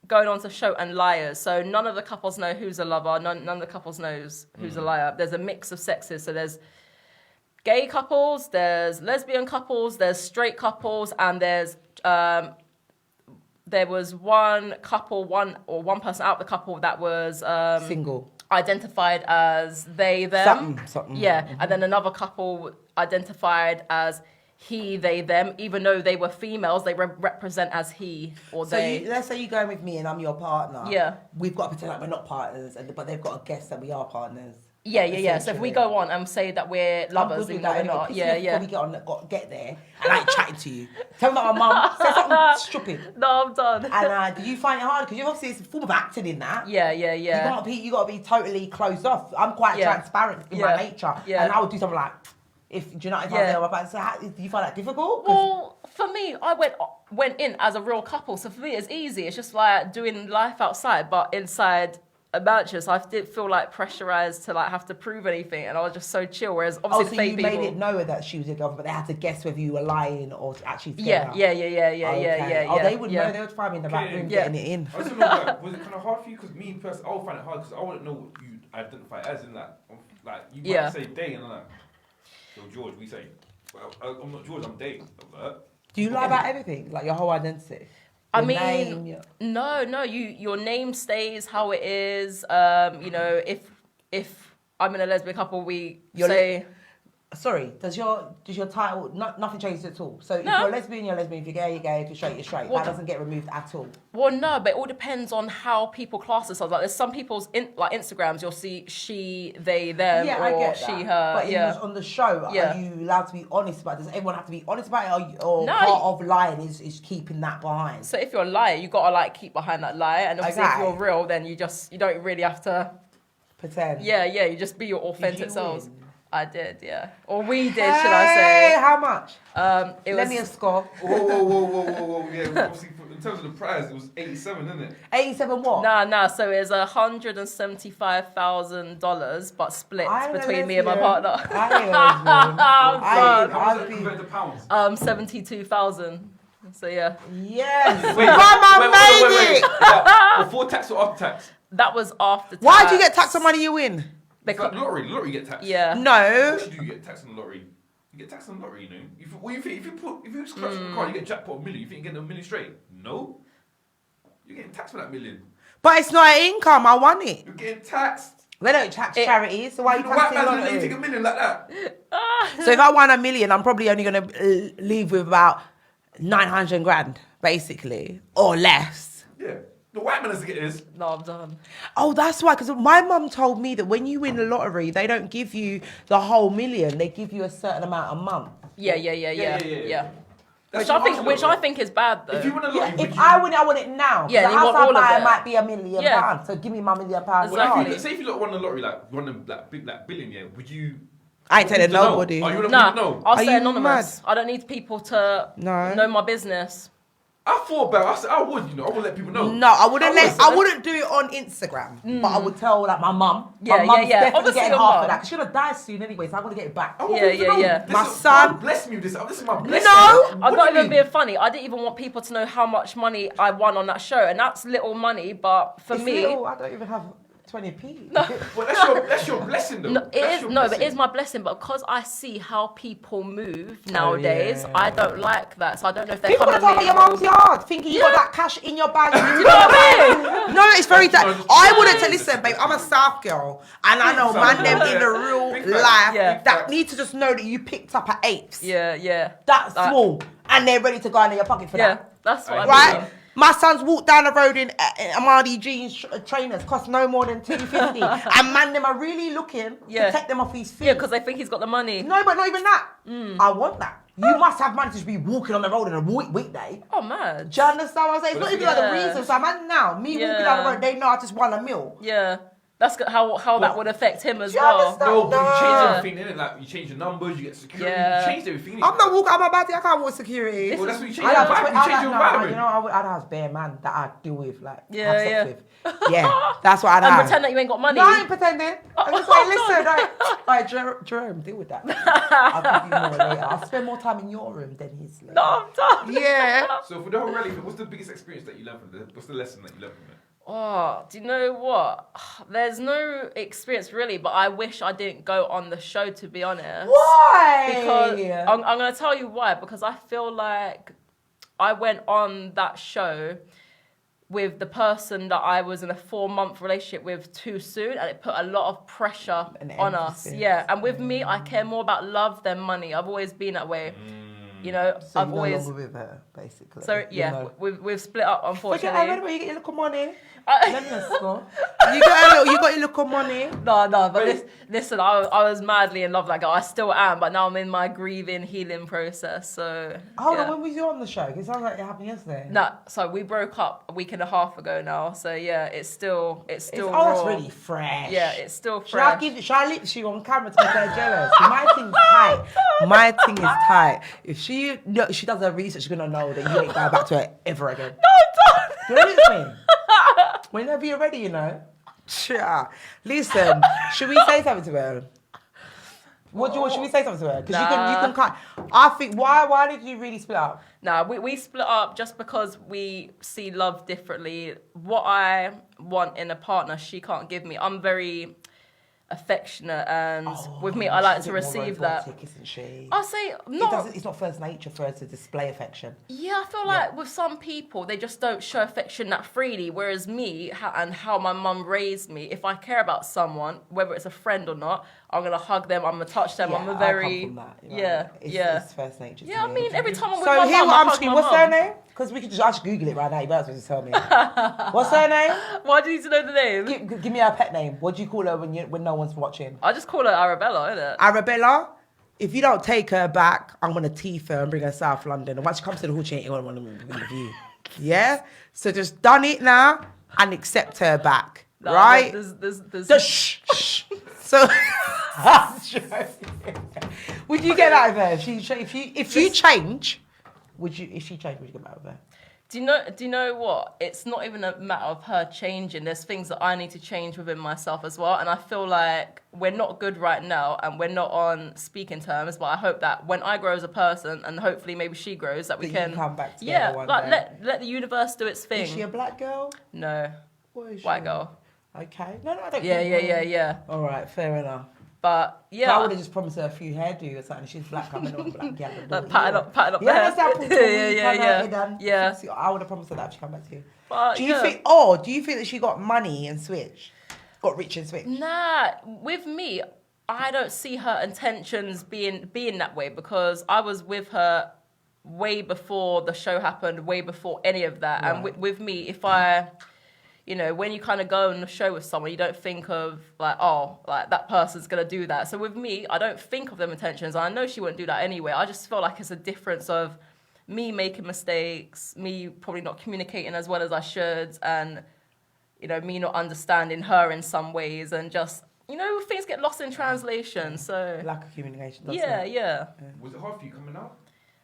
going on to show and liars. So none of the couples know who's a lover. None of the couples knows who's a liar. There's a mix of sexes. So there's gay couples, there's lesbian couples, there's straight couples, and there was one person out the couple that was Single. identified as they, them. Something. Yeah, and then another couple identified as he, they, them. Even though they were females, they represent as he or So they. let's say you're going with me and I'm your partner. Yeah. We've got to pretend like we're not partners, but they've got to guess that we are partners. Yeah. So if we go on and say that we're lovers, even though we're not. Before we get there, and I ain't chatting to you. Tell me about my mum. Say something stupid. No, I'm done. And do you find it hard? Because obviously it's a form of acting in that. Yeah. You got to be totally closed off. I'm quite transparent in my nature, and I would do something like, do you know if I was there about? So do you find that difficult? Well, for me, I went in as a real couple, so for me it's easy. It's just like doing life outside, but inside a mattress, I did feel like pressurized to like have to prove anything, and I was just so chill. Whereas obviously so fake you people made it know that she was your girlfriend, but they had to guess whether you were lying or actually Yeah. Oh, they would know. They would find me in the back room getting it in. I was like, was it kind of hard for you? Because me personally, I would find it hard because I wouldn't know what you identify as in that. Like you might say they, and I'm like, so George, we say, well, I'm not George, I'm Dave. Do you lie about everything, like your whole identity? I Your mean, name, no. Your name stays how it is. You know, if I'm in a lesbian couple, we say Sorry, does your title nothing changes at all? So if No. you're lesbian, you're lesbian. If you're gay, you're gay. If you're straight, you're straight. Well, that doesn't get removed at all. Well, no, but it all depends on how people class themselves. Like, there's some people's Instagrams, you'll see she, they, them, Yeah, or I get that. she, her. But Yeah. on the show, Yeah. are you allowed to be honest about it? Does everyone have to be honest about it? Or No, part of lying is keeping that behind? So if you're a liar, you gotta like keep behind that lie, and obviously Okay. if you're real, then you don't really have to. Pretend. Yeah, you just be your authentic you selves. win? I did, yeah, or we did, should I Hey, say? how much? It Let was me a score. Whoa. Yeah, obviously, in terms of the prize, it was 87, isn't it? 87 what? nah. So it was $175,000, but split I ain't a between me and my lesbian. partner. I ain't a lesbian. How was I've that been. compared to pounds? 72,000. So yeah, Yes. Wait, Mama made it. Before tax or after tax? that was after tax. Why do you get taxed on money you win? Because lottery you get taxed. Yeah. No. Of course you do get taxed on the lottery. You get taxed on the lottery, you know. If you scratch the car, you get jackpot $1 million. You think you get $1 million straight? No. You're getting taxed for that $1 million. But it's not an income. I want it. You're getting taxed. They don't tax charities, so why are you The white taxing man's gonna let you take lottery? $1 million like that. So if I won $1 million, I'm probably only going to leave with about 900 grand, basically, or less. Yeah. The white man has to get his. No, I'm done. Oh, that's why, because my mum told me that when you win the lottery, they don't give you the whole $1 million. They give you a certain amount a month. Yeah. That's Which I what think is bad though. If you win a lottery, If I win it, I want it now. Yeah, the you house want I all of buy it. might be £1 million. Yeah. So give me my £1 million. Exactly. say if you won the lottery, like one of them, like big, like billion, yeah, would you? I ain't telling No. nobody. Oh, you wouldn't Nah, know. I'll Are stay you anonymous. mad? I don't need people to No. know my business. I thought about. I said I would. You know, I would let people know. No, I wouldn't. would. I wouldn't do it on Instagram, but I would tell like my mum. Yeah, my mum's yeah. definitely Obviously getting your half mum. of that. 'Cause she's gonna die soon anyway, so I'm gonna get it back. I want Yeah, people to know. yeah. This My is- son- God bless me with this. This is my blessing. No. I'm What not do you even mean? being funny. I didn't even want people to know how much money I won on that show, and that's little money. But for It's me, little, I don't even have 20p. Well, that's your blessing, though. no, That's it is your no, but blessing. it is my blessing. But because I see how people move nowadays, yeah. I don't like that. So I don't know if they're People coming gonna talk to about me. your mum's yard, thinking you got Yeah. that cash in your bag. You know what I mean? No, it's very. No, it's I true. wouldn't tell. Listen, babe, I'm a South girl, and I know man them in the real Big facts. life Yeah. that Facts. need to just know that you picked up at eighths. Yeah. That's Like- small, and they're ready to go into your pocket for Yeah, that. that's what I Right? mean. My son's walked down the road in Amadi jeans trainers, cost no more than $250, and man, them are really looking Yeah. to take them off his feet. Yeah, because they think he's got the money. No, but not even that. I want that. You must have money to just be walking on the road on a weekday. Oh man. Do you understand what I'm saying? It's not even like the Yeah. reason. So man, now me walking Yeah. down the road, they know I just won a meal. Yeah, that's how that would affect him as Do you well. understand? No, but you change No. everything, innit? Like you change your numbers, you get security, Yeah. you change everything. I'm not walking out my body. I can't walk security. Well, that's what you change I'd your have, environment. You change your environment. you know, I'd have bare man that I deal with, like Yeah, have sex yeah. with. Yeah, that's what I'd And have. pretend that you ain't got money. No, I ain't pretending. I'm just like, listen, right, Jerome, deal with that. I'll give you more later. I'll spend more time in your room than his. Later. No, I'm done. Yeah. So for the whole rally, what's the biggest experience that you learned from it? What's the lesson that you learned from it? Oh, do you know what? There's no experience really, but I wish I didn't go on the show, to be honest. Why? Because I'm going to tell you why. Because I feel like I went on that show with the person that I was in a 4-month relationship with too soon, and it put a lot of pressure An on us. emphasis. Yeah, and with me, I care more about love than money. I've always been that way. You know, So I've you're no always. longer with her, basically. So yeah, You know. we've split up, Forget unfortunately. I read where you get your little money. I- Let me go. You got your little money. No, but listen, I was madly in love with that girl. I still am, but now I'm in my grieving, healing process. So Hold yeah. on, when was you on the show? 'Cause it sounds like it happened yesterday. No, so we broke up a week and a half ago now. So yeah, it's still It's raw. that's really fresh. Yeah, it's still Should I fresh. should I lips you on camera to make her jealous? My thing's tight. My thing is tight. If she does her research, she's gonna know that you ain't going back to her ever again. No, don't. You know what I mean? Whenever you're ready, you know. Sure. Listen, should we say something to her? Should we say something to her? Because you can cut. I think why did you really split up? Nah, we split up just because we see love differently. What I want in a partner, she can't give me. I'm very affectionate, and with me, I like she's to a bit more receive that. robotic, isn't she? I'll say not. It's not first nature for her to display affection. Yeah, I feel like with some people, they just don't show affection that freely. Whereas me, and how my mum raised me, if I care about someone, whether it's a friend or not, I'm gonna hug them, I'm gonna touch them. I'm a very I come from that, It's first nature. Yeah, I mean, every time I'm with So my here, mum, I I'm hug asking, my what's mum. her name? Because I should Google it right now. You better supposed to tell me. What's her name? Why do you need to know the name? Give me her pet name. What do you call her when no one's watching? I just call her Arabella, innit? Arabella. If you don't take her back, I'm gonna teeth her and bring her to South London. And once she comes to the hall, she ain't gonna want to with you. Yeah. So just done it now and accept her back, No, right? There's Shh. So, would you get out of her? If you change, would you get out of her? Do you know what? It's not even a matter of her changing. There's things that I need to change within myself as well. And I feel like we're not good right now and we're not on speaking terms. But I hope that when I grow as a person and hopefully maybe she grows, that we That can you come back together one like day. let the universe do its thing. Is she a black girl? No, What is she? white girl. Okay. No, I don't. Yeah. All right, fair enough. But I yeah, would have just promised her a few hairdo or something. She's black, I'm not black. like patting up the Yeah, hair. that's that Puerto Rican, Yeah. I would have promised her that if she come back to you. But, Do you yeah. think that she got money and switched? Got rich and switched? Nah, with me, I don't see her intentions being that way because I was with her way before the show happened, way before any of that. Right. And with me, if I, when you kind of go on the show with someone, you don't think of like, oh, like that person's gonna do that. So with me, I don't think of them intentions. I know she wouldn't do that anyway. I just feel like it's a difference of me making mistakes, me probably not communicating as well as I should, and me not understanding her in some ways, and just things get lost in translation. So Lack of communication. Doesn't yeah. it? Was it hard for you coming out?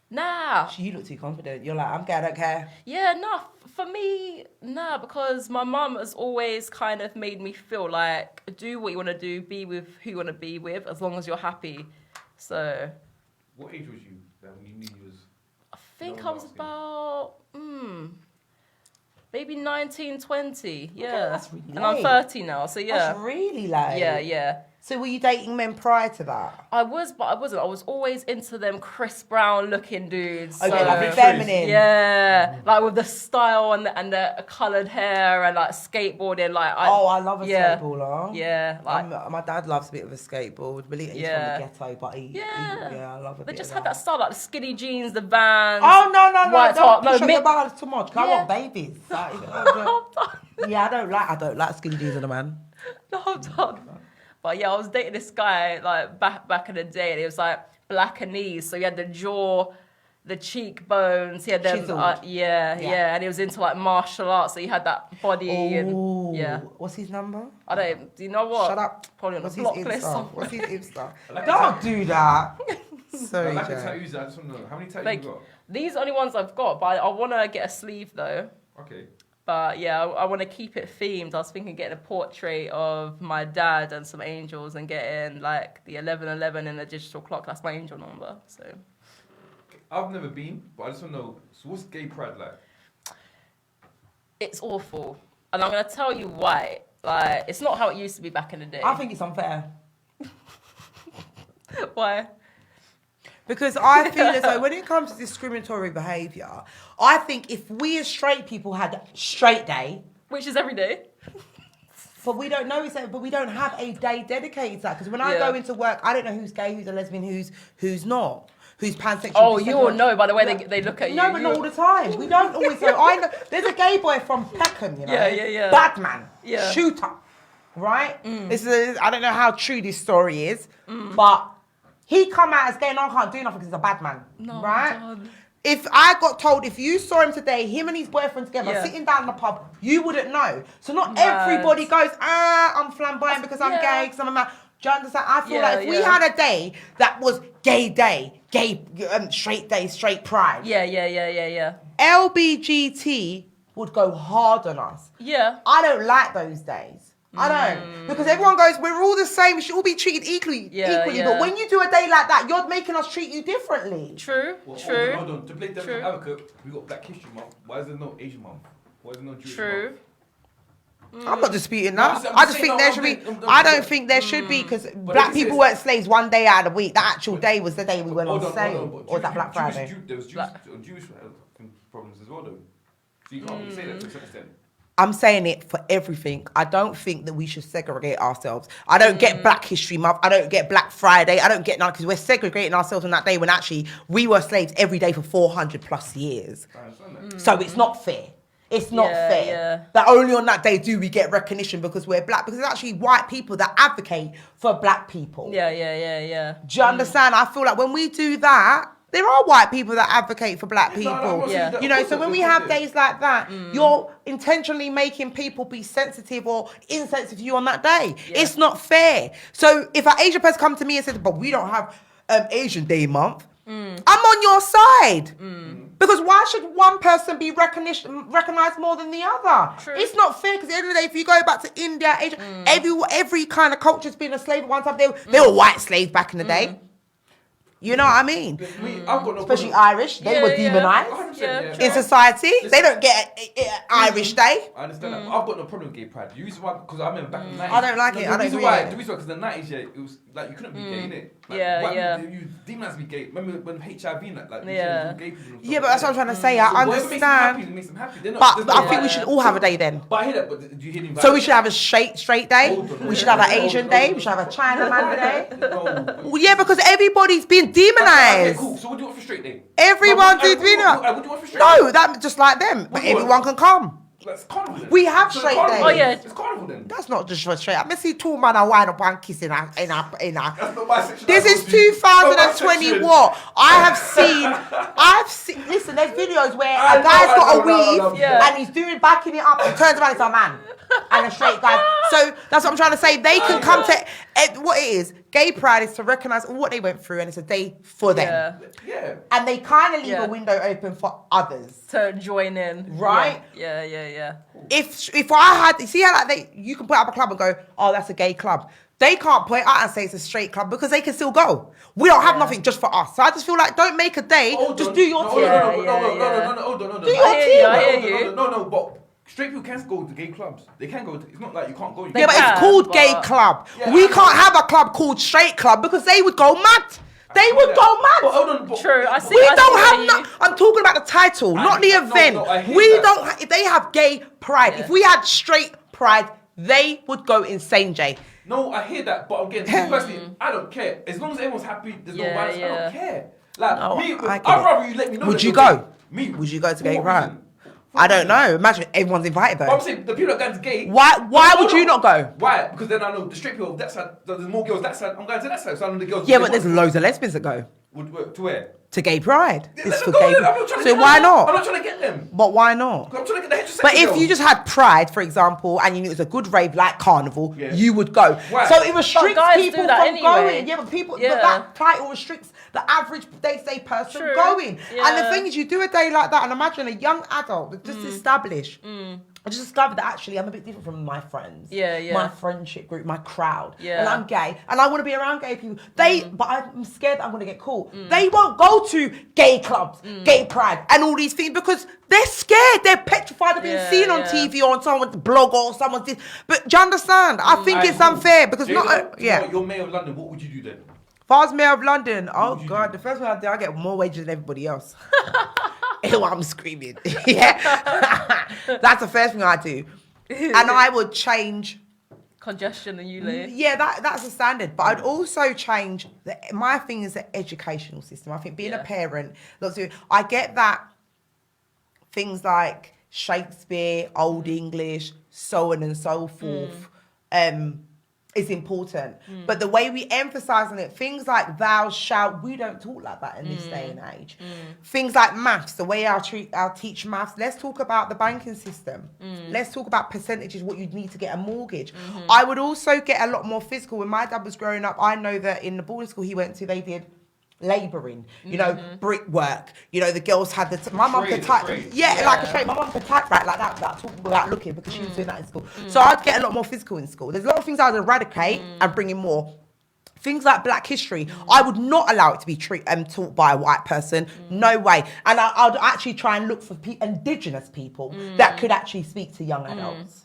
Nah. You look too confident. You're like, I'm gay, I don't care. Yeah, nah. For me, nah, because my mum has always kind of made me feel like do what you want to do, be with who you want to be with, as long as you're happy. So What age was you when you knew you was? I think No, I was last about maybe 19, 20. Yeah. that's really and I'm late. 30 now, so yeah. That's really late. Yeah. So were you dating men prior to that? I was, but I wasn't. I was always into them Chris Brown looking dudes. Okay, so- like feminine. Yeah, like with the style and the coloured hair and like skateboarding. Like I love a skateboarder. Yeah, like My dad loves a bit of a skateboard. Believe it, he's from the ghetto, but yeah, I love a they bit just of had that. that style, like the skinny jeans, the Vans. Oh no! white Don't top. push No, up your balance too much. 'Cause I Yeah. want babies. Yeah, I don't like skinny jeans on a man. No, I'm done. But yeah, I was dating this guy like back in the day, and he was like black and knees, so he had the jaw, the cheekbones, he had them. Chiseled. Yeah, and he was into like martial arts, so he had that body. Ooh. And yeah, What's his number? I don't. Do you know what? Shut up. Probably on What's the his block list. Insta? What's his Insta? like Don't do that. I Sorry, like the Joe. tattoos. I just want to know how many tattoos Like you got. these are only ones I've got, but I want to get a sleeve though. Okay. But yeah, I want to keep it themed. I was thinking of getting a portrait of my dad and some angels and getting like the 1111 in the digital clock. That's my angel number. So I've never been, but I just want to know. So what's gay pride like? it's awful, and I'm gonna tell you why. Like it's not how it used to be back in the day. I think it's unfair. Why? Because I feel as though when it comes to discriminatory behaviour, I think if we as straight people had straight day, Which is every day. but we don't know it's but we don't have a day dedicated to that. Because when I go into work, I don't know who's gay, who's a lesbian, who's not, who's pansexual. Oh, bisexual. you all know by the way they look at you. No, but not all the time. We don't always know. I know there's a gay boy from Peckham, you know. Yeah. Bad man. Yeah. Shooter. Right? This is I don't know how true this story is, but he come out as gay and I can't do nothing because he's a bad man. No, right? God. If I got told, if you saw him today, him and his boyfriend together, Yeah. sitting down in the pub, you wouldn't know. So not Mad. everybody goes, I'm flamboyant because I'm Yeah. gay, because I'm a man. Do you understand? I feel Yeah, like if we yeah. had a day that was gay day, straight day, straight pride, Yeah. LBGT would go hard on us. Yeah. I don't like those days. I don't. Because everyone goes, we're all the same, we should all be treated equally. Yeah. But when you do a day like that, you're making us treat you differently. True. Well, True. Hold on. To play devil's True. advocate, we got Black History Month. Why is there no Asian Month? Why is there no Jewish True. Month? I'm not disputing No, that. I'm I just saying, think no, there should be. I'm- I don't think there should be because black this people is- weren't slaves one day out of the week. The actual day was the day we went on Hold sale, but or that Black Friday. There was Jewish problems as well, though. So you can't really say that to a certain extent. I'm saying it for everything. I don't think that we should segregate ourselves. I don't get Black History Month. I don't get Black Friday. I don't get none because we're segregating ourselves on that day when actually we were slaves every day for 400 plus years. I understand that. So it's not fair. It's not fair Yeah. that only on that day do we get recognition because we're black. Because it's actually white people that advocate for black people. Yeah. Do you understand? I feel like when we do that, there are white people that advocate for black people. I'm not saying that. You know, Of so course when we there- have days like that, you're intentionally making people be sensitive or insensitive to you on that day. Yeah. It's not fair. So if an Asian person come to me and says, but we don't have Asian Day Month, I'm on your side. Because why should one person be recognized more than the other? True. It's not fair because at the end of the day, if you go back to India, Asia, every kind of culture's been a slave at one time. They were white slaves back in the day. You know what I mean? I've got no Especially problem. Irish, they were demonized 100%, Yeah, in society. They don't get Irish Day. I understand that. But I've got no problem with gay pride. The reason why, because I remember back in the 90s. I don't like it. The I don't reason agree why, with it. the reason why, because in the 90s, yeah, it was like you couldn't be gay, innit? Like, Yeah, white yeah. people, you demonized to be gay. Remember when HIV and that, like, Yeah. gay people and Yeah, stuff but that's what I'm like trying to say. I that. So whatever makes them happy, understand. it makes them happy. They're not- But there's I no- think we should all have a day then. But I hear that, but do you hear the So we should have a straight day. Hold on, We should have an hold on, Asian hold day. on. We should have a Chinaman day. No. Well, yeah, because everybody's been Okay, demonized. cool. So what do you want for straight day? Everyone's What do you demonized. want for straight No, day? that's just like them. But do you everyone want? can come. That's carnival then. We have So straight carnival days. Oh, yeah. It's carnival then. That's not just for straight. I see two men are wind up and kissing in a. That's not my section. This is 2020 what? I've seen, listen, there's videos where I a guy's know, got a I know. weave Yeah. and he's backing it up and turns around, it's a man. And a straight guy. So that's what I'm trying to say. They can come to, what it is, gay pride is to recognise what they went through and it's a day for them. Yeah. Yeah. And they kind of leave Yeah. a window open for others. To join in. Right? Yeah. If I had, see how like you can put up a club and go, oh, that's a gay club. They can't point out and say it's a straight club because they can still go. We don't have nothing just for us. So I just feel like don't make a day. Hold Just on. do your No, thing. No, hold on. Do your I hear you, thing. I hear you. No, but straight people can go to gay clubs. They can go. It's not like you can't go. You They Yeah, but can, it's called gay but- club. Yeah, We I can't know. have a club called straight club because they would go mad. They would go But mad. hold on. But, True, I see. We I don't see have what no. you- I'm talking about the title, not the no, event. I hear We that. don't. If they have gay pride, Yeah. if we had straight pride, they would go insane, Jay. No, I hear that. But again, me personally, I don't care. As long as everyone's happy, there's no Yeah, violence. I yeah. don't care. Like No, me, I get I'd it. rather you let me know. Would that you you're go? gay. Me? Would you go to For gay what pride? reason? For I what don't reason? know. Imagine everyone's invited But though. I'm saying the people that are gay. Why Hold would you on. not go? Why? Because then I know the straight people that side. There's more girls that side. I'm going to that side. So I know the girls. Yeah, but there's loads of lesbians that go to where? to gay pride. Yeah, It's let for them go gay. then. I'm not trying to So get why them. not? I'm not trying to get them. But why not? I'm trying to get the heterosexual But if girls. you just had Pride, for example, and you knew it was a good rave like Carnival, Yeah. you would go. Why? So it restricts guys people do that from anyway. going. Yeah, but people, Yeah. but that title restricts the average day-to-day person True. going. And the Yeah. thing is, you do a day like that, and imagine a young adult that just established. I just discovered that actually I'm a bit different from my friends. Yeah, yeah. My friendship group, my crowd. Yeah. And I'm gay. And I want to be around gay people. But I'm scared that I'm going to get caught. They won't go to gay clubs, gay pride, and all these things because they're scared. They're petrified of being Yeah, seen on yeah. TV or on someone's blog or someone's this. But do you understand? I think Alright, it's cool. unfair because Jay, not. you know Yeah. what, you're mayor of London. What would you do then? If I was mayor of London, oh would you God, do? the first thing I do, I get more wages than everybody else. Ew, I'm screaming. Yeah. That's the first thing I do. And I would change. Congestion and you live. Yeah, that's a standard. But I'd also change. My thing is the educational system. I think being a Yeah. parent, I get that things like Shakespeare, Old English, so on and so forth, is important. But the way we emphasize on it, things like thou shalt, we don't talk like that in this day and age. Things like maths, the way I'll teach maths. Let's talk about the banking system. Let's talk about percentages, what you'd need to get a mortgage. I would also get a lot more physical. When my dad was growing up, I know that in the boarding school he went to, they did labouring, you know, brickwork. You know, the girls had my mum could type, trade. like a trade. My mum could type right like that talking without looking because she was doing that in school. So I'd get a lot more physical in school. There's a lot of things I'd eradicate and bring in more Things like Black history, I would not allow it to be taught by a white person. No way. And I'd actually try and look for indigenous people that could actually speak to young adults.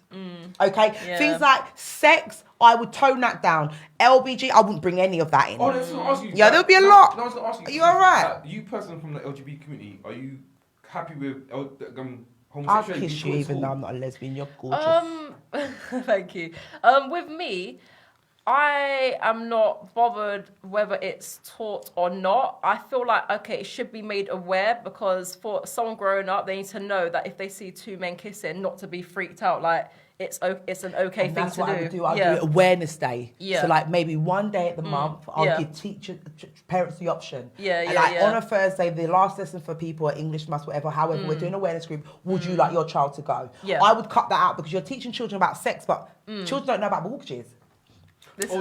Okay? Yeah. Things like sex, I would tone that down. LBG, I wouldn't bring any of that in. Oh, I was gonna ask you. Yeah, there'll be a lot. No, I was gonna ask you. Are you alright? You person from the LGBT community, are you happy with I'll homosexuality? kiss you even though I'm not a lesbian. You're gorgeous. Thank you. With me, I am not bothered whether it's taught or not. I feel like, okay, it should be made aware, because for someone growing up, they need to know that if they see two men kissing, not to be freaked out. Like, it's an okay And thing that's to what do. I would do. I'll do awareness day. Yeah. So like maybe one day at the month, I'll Yeah. give parents the option. Yeah, and yeah, like yeah. on a Thursday, the last lesson for people at English, maths, whatever. However, we're doing awareness group. Would you like your child to go? Yeah. I would cut that out, because you're teaching children about sex, but children don't know about mortgages.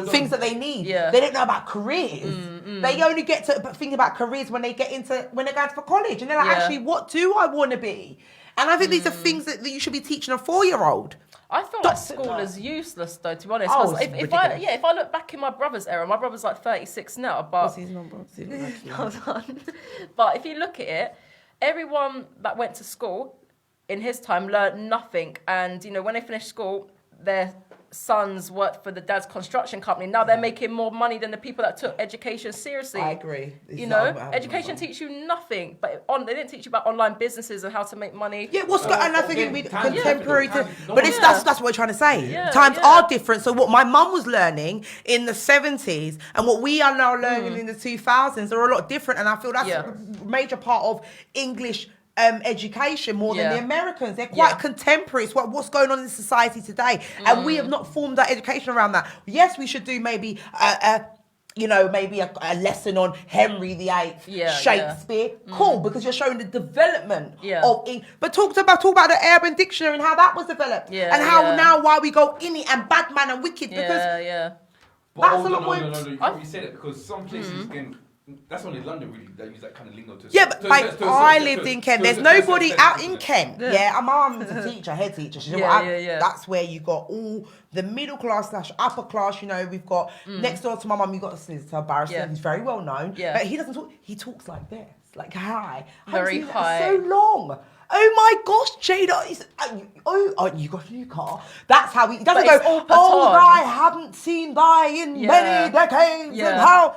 Things that they need. Yeah. They don't know about careers. They only get to think about careers when they're going for college, and they're like, Yeah. actually, what do I want to be? And I think these are things that you should be teaching a 4-year-old. I feel like Don't- school is useless, though, to be honest. Oh, 'Cause it's if I ridiculous. look back in my brother's era, my brother's like 36 now, but What's his number? Hold on. But if you look at it, everyone that went to school in his time learned nothing. And, you know, when they finished school, their sons worked for the dad's construction company. Now they're making more money than the people that took education seriously. I agree. You know, education teaches you nothing, but they didn't teach you about online businesses and how to make money. Yeah, what's got? And I think it'd be contemporary to, but it's, Yeah. that's what we're trying to say. Yeah, Times yeah. are different. So what my mum was learning in the 70s and what we are now learning in the 2000s are a lot different. And I feel that's Yeah. a major part of English education more than Yeah. the Americans. They're quite Yeah. contemporary. It's what's going on in society today, and we have not formed our education around that. Yes, we should do maybe maybe a lesson on Henry VIII, Yeah, Shakespeare. Cool, because you're showing the development Yeah. of but talk about the Urban Dictionary and how that was developed, Yeah, and how yeah. now why we go in it and bad man and wicked, because Yeah. But That's hold a on, lot no, more- you probably said it because some places again, that's only London really that use that kind of lingo to. yeah, but like I lived in Kent. There's nobody out in Kent. Yeah, and my mum's a teacher, head teacher. She's That's where you got all the middle class / upper class. You know, we've got next door to my mum. You got a solicitor, barrister. Yeah. He's very well known. Yeah. But he doesn't talk. He talks like this, like hi. I haven't Very seen that high. So long. Oh my gosh, Jada! You got a new car. That's how he doesn't But go. it's all Oh, baton. I haven't seen thy in Yeah. many decades. Yeah. And how.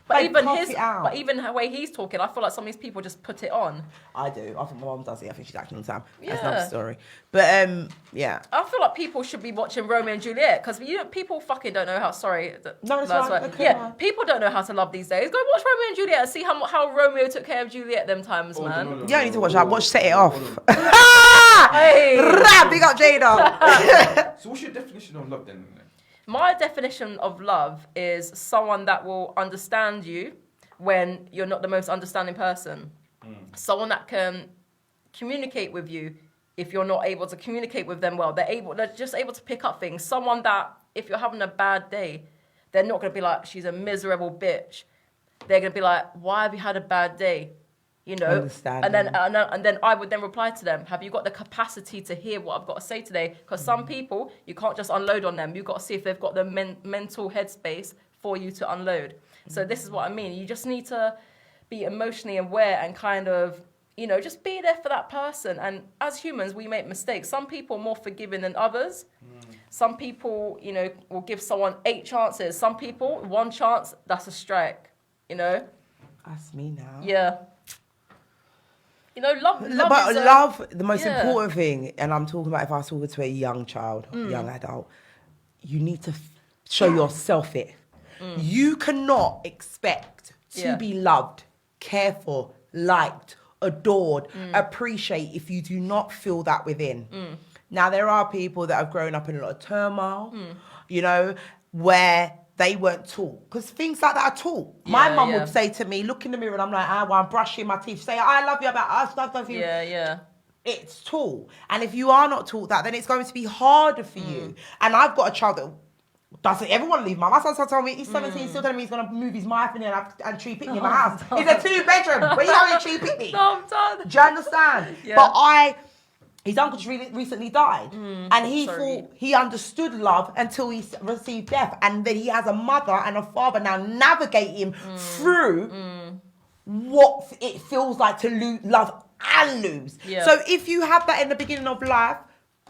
But Like, cut it out. even the way he's talking, I feel like some of these people just put it on. I do. I think my mum does it. I think she's acting all the time. That's Yeah. another story. But yeah. I feel like people should be watching Romeo and Juliet, because people fucking don't know how. No, it's fine. right. Okay, Yeah, fine. people don't know how to love these days. Go watch Romeo and Juliet and see how Romeo took care of Juliet them times, man. Yeah, you need to watch that. Watch Set It Off. Hey. Rah, big up Jada. So what's your definition of love then? My definition of love is someone that will understand you when you're not the most understanding person. Someone that can communicate with you if you're not able to communicate with them well. They're just able to pick up things. Someone that, if you're having a bad day, they're not going to be like, she's a miserable bitch. They're going to be like, why have you had a bad day? You know, Understanding. and then I would then reply to them, have you got the capacity to hear what I've got to say today? Because some people, you can't just unload on them. You've got to see if they've got the mental headspace for you to unload. So this is what I mean. You just need to be emotionally aware and kind of, you know, just be there for that person. And as humans, we make mistakes. Some people are more forgiving than others. Some people, you know, will give someone 8 chances. Some people, 1 chance, that's a strike, you know? That's me now. Yeah. You know, love But is love, the most yeah. important thing, and I'm talking about if I was talking to a young child, young adult, you need to show yourself it. You cannot expect to Yeah. be loved, cared for, liked, adored, appreciate if you do not feel that within. Now, there are people that have grown up in a lot of turmoil, you know, where they weren't taught. Because things like that are taught. My mum would say to me, look in the mirror, and I'm like, I'm brushing my teeth. Say, I love you, about us, love you. Yeah. It's taught. And if you are not taught that, then it's going to be harder for you. And I've got a child that doesn't ever want to leave. My son told me, he's 17, he's still telling me he's going to move his wife in there and tree picnic in my house. It's a 2-bedroom. Where you having a tree picnic? No, I'm done. Do you understand? Yeah. But his uncle just recently died, and he thought he understood love until he received death, and then he has a mother and a father now navigate him through what it feels like to love and lose. Yeah. So if you have that in the beginning of life,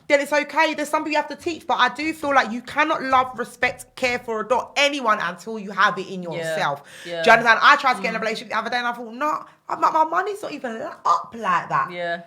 then it's okay. There's something you have to teach, but I do feel like you cannot love, respect, care for, adore anyone until you have it in yourself. Yeah. Do you understand? I tried to get in a relationship the other day and I thought, no, my money's not even up like that. Yeah.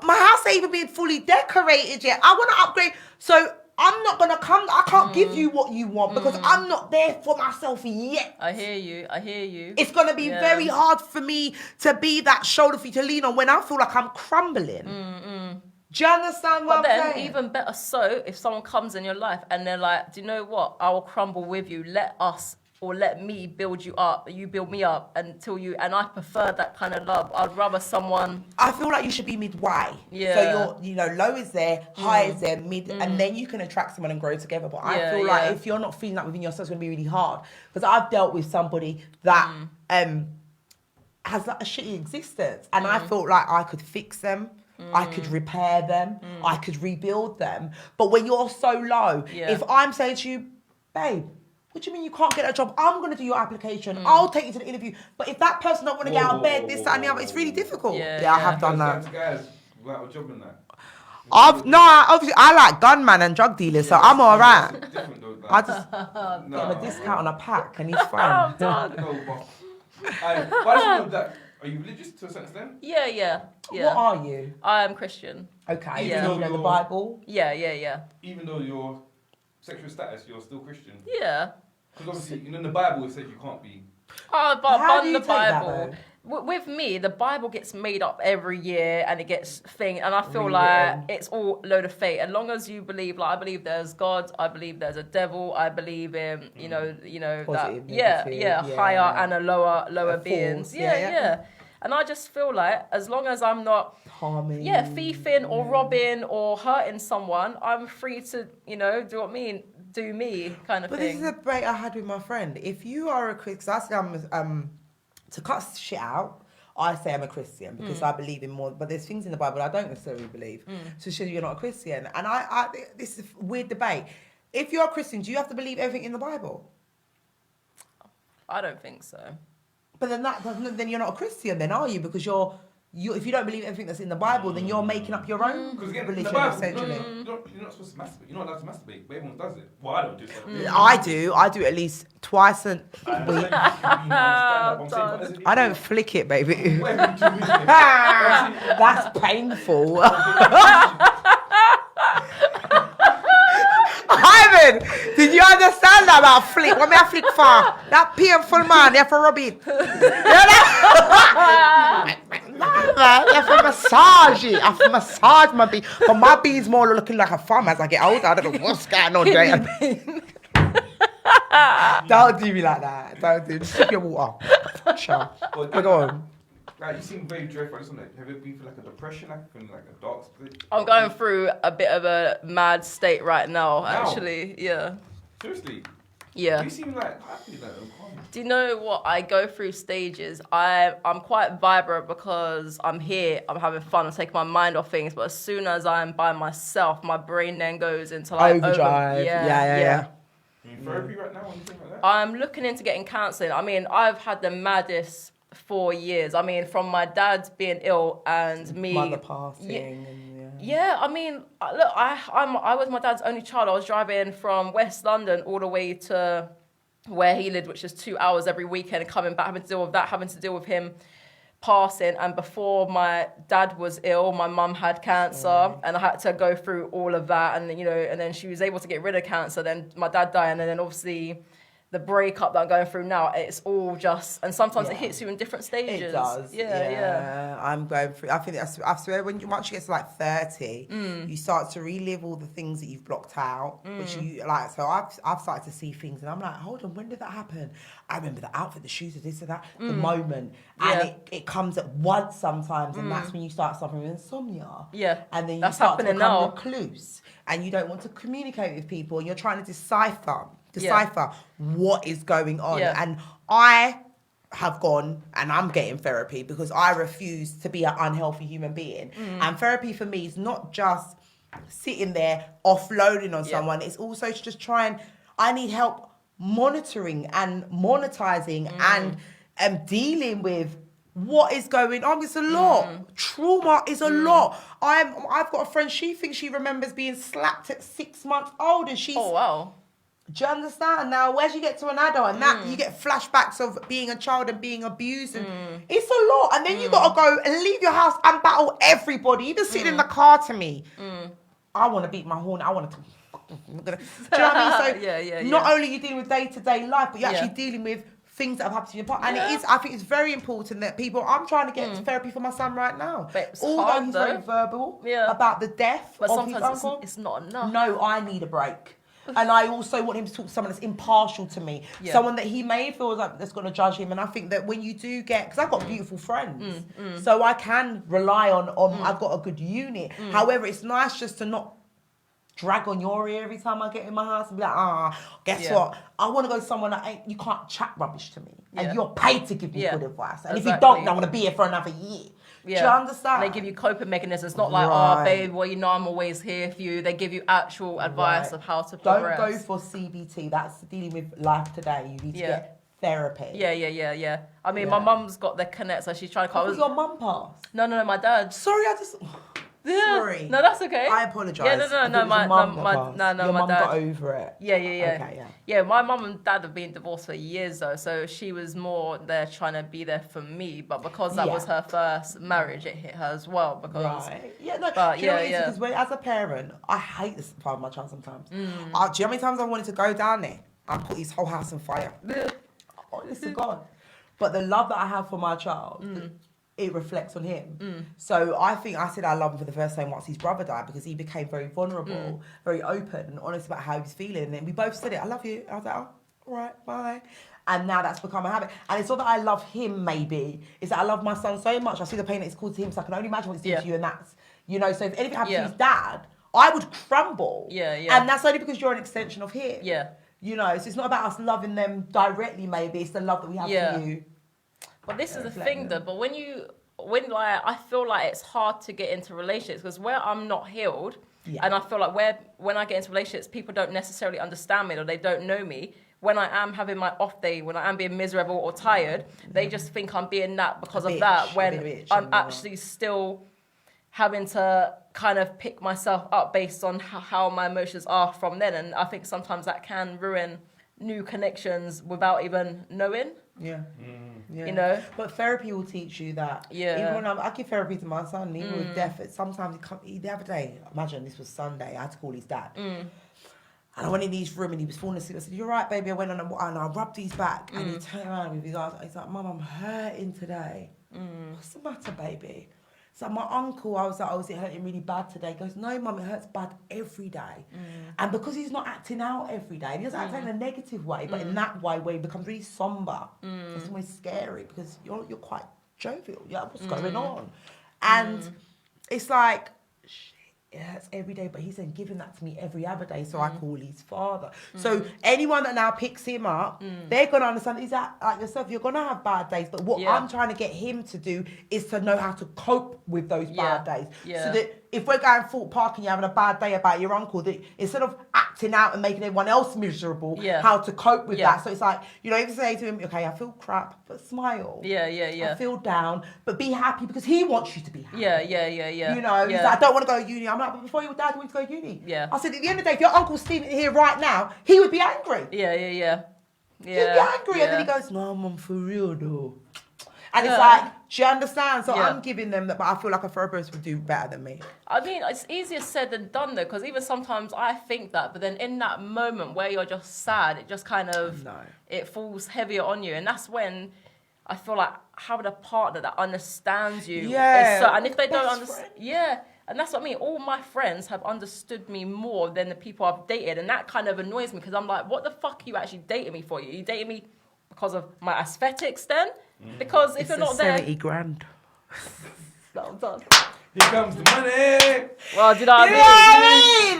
My house ain't even being fully decorated yet. I want to upgrade. So I'm not going to I can't give you what you want because I'm not there for myself yet. I hear you. It's going to be very hard for me to be that shoulder for you to lean on when I feel like I'm crumbling. Do you understand what I'm saying? Even better so, if someone comes in your life and they're like, do you know what? I will crumble with you. Let me build you up. You build me up until you... And I prefer that kind of love. I'd rather someone... I feel like you should be midway. Yeah. So low is there, high is there, mid, and then you can attract someone and grow together. But I feel like if you're not feeling that within yourself, it's going to be really hard. Because I've dealt with somebody that has like a shitty existence. And I felt like I could fix them. I could repair them. I could rebuild them. But when you're so low, if I'm saying to you, babe, what do you mean you can't get a job? I'm going to do your application. I'll take you to the interview. But if that person don't want to get out of bed, this, that, and the other, it's really difficult. Yeah, I have done that. Guys without a job in that. Obviously, I like gunman and drug dealers, so I'm all right. Different though, like, I just get him a discount on a pack and he's fine. no, but I just know that. Are you religious to a certain extent? Yeah. What are you? I am Christian. Okay, Yeah. you know the Bible? Yeah. Even though your sexual status, you're still Christian. Yeah. Because obviously, in the Bible it says you can't be. But How do you the take that, Bible. though? With me, the Bible gets made up every year and it gets and I feel Rewritten. like it's all load of fate. As long as you believe, like I believe there's God, I believe there's a devil, I believe in, Positive, that negative, higher and a lower A beings. force, Yeah. And I just feel like as long as I'm not Harming. thiefing or robbing or hurting someone, I'm free to, do what I mean, do me kind of But thing. this is a debate I had with my friend. If you are a Christian, because I say I'm, to cut shit out, I say I'm a Christian because I believe in more, but there's things in the Bible I don't necessarily believe. So she says you're not a Christian. And this is a weird debate. If you're a Christian, do you have to believe everything in the Bible? I don't think so. But then you're not a Christian, then are you? Because if you don't believe everything that's in the Bible, then you're making up your own Because again, religion, the Bible, essentially. you're not supposed to masturbate. You're not allowed to masturbate, but everyone does it. Well, I don't do so. I do at least twice a week. I I don't flick it, baby. Whatever you do with it. That's painful. Ivan, did you understand that about flick? What me I flick for? That painful man, you have to rub it. You have to massage it. I have to massage my bee. But my bee's more looking like a farm as I get older. I don't know what's going on there. Don't do me like that. Don't do. Just sip your water. Sure. Go on. Like, you seem very joyful. Have you been for like a depression, like a dark split? I'm going through a bit of a mad state right now, actually. Yeah. Seriously? Yeah. You seem like happy though. Do you know what? I go through stages. I'm quite vibrant because I'm here, I'm having fun, I'm taking my mind off things. But as soon as I'm by myself, my brain then goes into like overdrive. Yeah. Are you in therapy right now or anything like that? I'm looking into getting counselling. I mean, I've had the maddest 4 years. I mean, from my dad being ill and me... Mother passing. Yeah, I mean, look, I was my dad's only child. I was driving from West London all the way to where he lived, which is 2 hours every weekend, and coming back, having to deal with that, having to deal with him passing. And before my dad was ill, my mum had cancer, and I had to go through all of that. And, and then she was able to get rid of cancer. Then my dad died, and then obviously... the breakup that I'm going through now, it's all just, and sometimes it hits you in different stages. It does. Yeah. I'm going through, I swear, once you get to like 30, you start to relive all the things that you've blocked out, which you like. So I've started to see things and I'm like, hold on, when did that happen? I remember the outfit, the shoes, this and that, the moment. And it comes at once sometimes, and that's when you start suffering with insomnia. Yeah. And then you That's start to happening become now. recluse, and you don't want to communicate with people, and you're trying to decipher what is going on. Yeah. And I have gone and I'm getting therapy because I refuse to be an unhealthy human being. And therapy for me is not just sitting there offloading on someone. It's also to just I need help monitoring and monetizing and dealing with what is going on. It's a lot. Trauma is a lot. I've got a friend, she thinks she remembers being slapped at 6 months old and she's... Oh, wow. Do you understand? Now, as you get to an adult and that, you get flashbacks of being a child and being abused. And it's a lot. And then you got to go and leave your house and battle everybody. Even sitting in the car to me. I want to beat my horn. I want to... Do you know what I mean? So, not only are you dealing with day-to-day life, but you're actually dealing with things that have happened to you. And I think it's very important that people... I'm trying to get into therapy for my son right now. But it's although hard, he's though. very verbal about the death but of his sometimes uncle. it's not enough. No, I need a break. And I also want him to talk to someone that's impartial to me. Someone that he may feel like that's going to judge him. And I think that when you do get... Because I've got beautiful friends. So I can rely on I've got a good unit. However, it's nice just to not drag on your ear every time I get in my house and be like, guess what? I want to go somewhere that you can't chat rubbish to me. And you're paid to give me good advice. And if you don't, I want to be here for another year. Do you understand? They give you coping mechanisms, not like, oh, babe, well, you know I'm always here for you. They give you actual advice of how to progress. Don't go for CBT. That's dealing with life today. You need to get therapy. Yeah. I mean, my mum's got the connect, so she's trying to... your mum passed? No, my dad. Sorry, I just... Sorry. No, that's okay. I apologise. Yeah, no, my Your dad mum got over it. Yeah. Okay, Yeah, my mum and dad have been divorced for years though, so she was more there trying to be there for me, but because that was her first marriage, it hit her as well because... Right. Yeah, no, but because as a parent, I hate this part of my child sometimes. Do you know how many times I wanted to go down there and put his whole house on fire? Honest to God. But the love that I have for my child... it reflects on him. So I think I said I love him for the first time once his brother died because he became very vulnerable, very open and honest about how he was feeling. And we both said it, I love you. I was like, oh, all right, bye. And now that's become a habit. And it's not that I love him, maybe. It's that I love my son so much. I see the pain that it's caused to him, so I can only imagine what it's doing to you. And that's, so if anything happened to his dad, I would crumble. And that's only because you're an extension of him. So it's not about us loving them directly, maybe. It's the love that we have for you. But this is the thing though, but when I feel like it's hard to get into relationships because where I'm not healed, and I feel like when I get into relationships, people don't necessarily understand me or they don't know me. When I am having my off day, when I am being miserable or tired, they just think I'm being that because of that when I'm actually still having to kind of pick myself up based on how my emotions are from then. And I think sometimes that can ruin new connections without even knowing. But therapy will teach you that. Even when I give therapy to my son, even with death, sometimes the other day, imagine this was Sunday, I had to call his dad. And I went in his room and he was falling asleep. I said, "You're right, baby." I went on and I rubbed his back and he turned around with his eyes. He's like, "Mum, I'm hurting today." What's the matter, baby? So my uncle, I was like, "Oh, is it hurting really bad today?" He goes, "No, Mum, it hurts bad every day." And because he's not acting out every day, he doesn't act in a negative way, but in that way where he becomes really somber, it's always scary because you're quite jovial. Yeah, what's going on? And it's like, shit, it hurts every day, but he's then giving that to me every other day, so I call his father. So anyone that now picks him up, they're going to understand, is that like yourself, you're going to have bad days, but what I'm trying to get him to do is to know how to cope with those bad days. So that if we're going Fort Park and you're having a bad day about your uncle, that instead of acting out and making everyone else miserable, how to cope with that. So it's like, if you say to him, okay, I feel crap, but smile. I feel down, but be happy because he wants you to be happy. He's like, I don't want to go to uni. I'm like, but before your dad went to go to uni. I said, at the end of the day, if your uncle's standing here right now, he would be angry. He'd be angry. And then he goes, "No, Mum, for real though." And it's like, do you understand? So I'm giving them that, but I feel like a therapist would do better than me. I mean, it's easier said than done though, because even sometimes I think that, but then in that moment where you're just sad, it just kind of, it falls heavier on you. And that's when I feel like having a partner that understands you. And if they don't understand, and that's what I mean. All my friends have understood me more than the people I've dated. And that kind of annoys me because I'm like, what the fuck are you actually dating me for? You dating me because of my aesthetics then? Because if you're not there... $70 grand. No, I'm done. Here comes the money. Well, did I You know what I mean?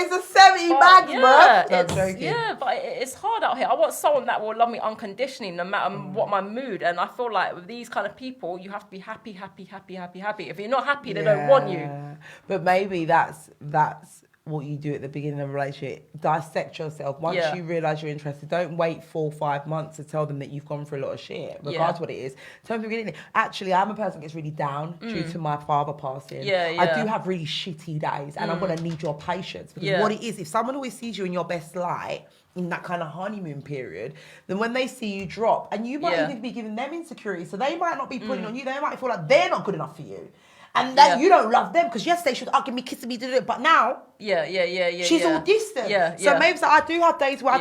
It's a 70 bag, bro. No, I'm joking. Yeah, but it's hard out here. I want someone that will love me unconditionally, no matter what my mood. And I feel like with these kind of people, you have to be happy, happy, happy, happy, happy. If you're not happy, they don't want you. But maybe that's what you do at the beginning of a relationship. Dissect yourself. Once you realise you're interested, don't wait 4 or 5 months to tell them that you've gone through a lot of shit, regardless what it is. Tell them at the beginning. Actually, I'm a person that gets really down due to my father passing. I do have really shitty days, and I'm going to need your patience. Because what it is, if someone always sees you in your best light, in that kind of honeymoon period, then when they see you drop, and you might even be giving them insecurity, so they might not be putting on you, they might feel like they're not good enough for you. And that you don't love them, because yes, they should give me, kissing me, but now she's all distant. So maybe I do have days where I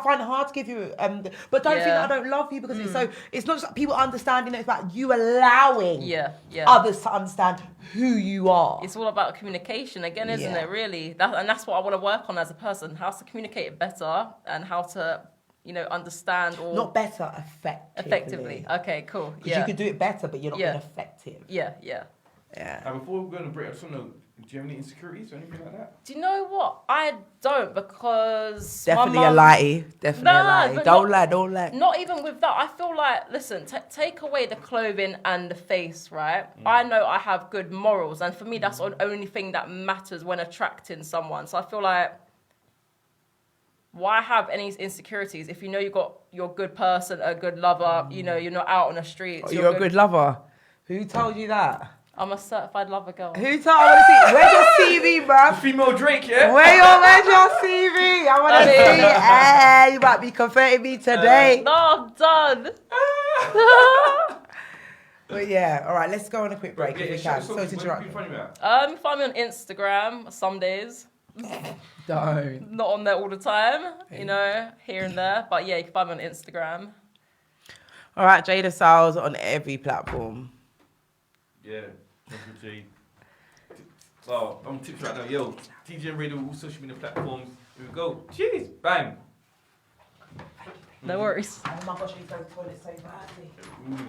find it hard to give you, but don't think that I don't love you, because it's not just like people understanding, it's about you allowing others to understand who you are. It's all about communication again, isn't it? Really, that's what I want to work on as a person: how to communicate better and how to, understand or not better, effectively. Okay, cool. Because you could do it better, but you're not being effective. Yeah. And before we go on a break, I just want to know, do you have any insecurities or anything like that? Do you know what? I don't, because definitely a lie. Definitely a lie. Don't lie. Not even with that. I feel like, listen, take away the clothing and the face, right? I know I have good morals, and for me, that's the only thing that matters when attracting someone. So I feel like, why have any insecurities if you know you're a good person, a good lover, you're not out on the streets. You're a good lover. Who told you that? I'm a certified lover girl. Who told? I want to see. Where's your CV, bruv? Female Drake, yeah? Where's your CV? I want to see. Hey, you might be converting me today. No, I'm done. But yeah, all right, let's go on a quick break if we can. So to interrupt. You find me on Instagram some days. Don't. Not on there all the time, here and there. But yeah, you can find me on Instagram. All right, Jada Styles on every platform. Yeah, Uncle J. So I'm Tips right now. Yo, TGM Radio, all social media platforms. Here we go. Cheers. Bang. No worries. Oh my gosh, you go to the toilet so badly.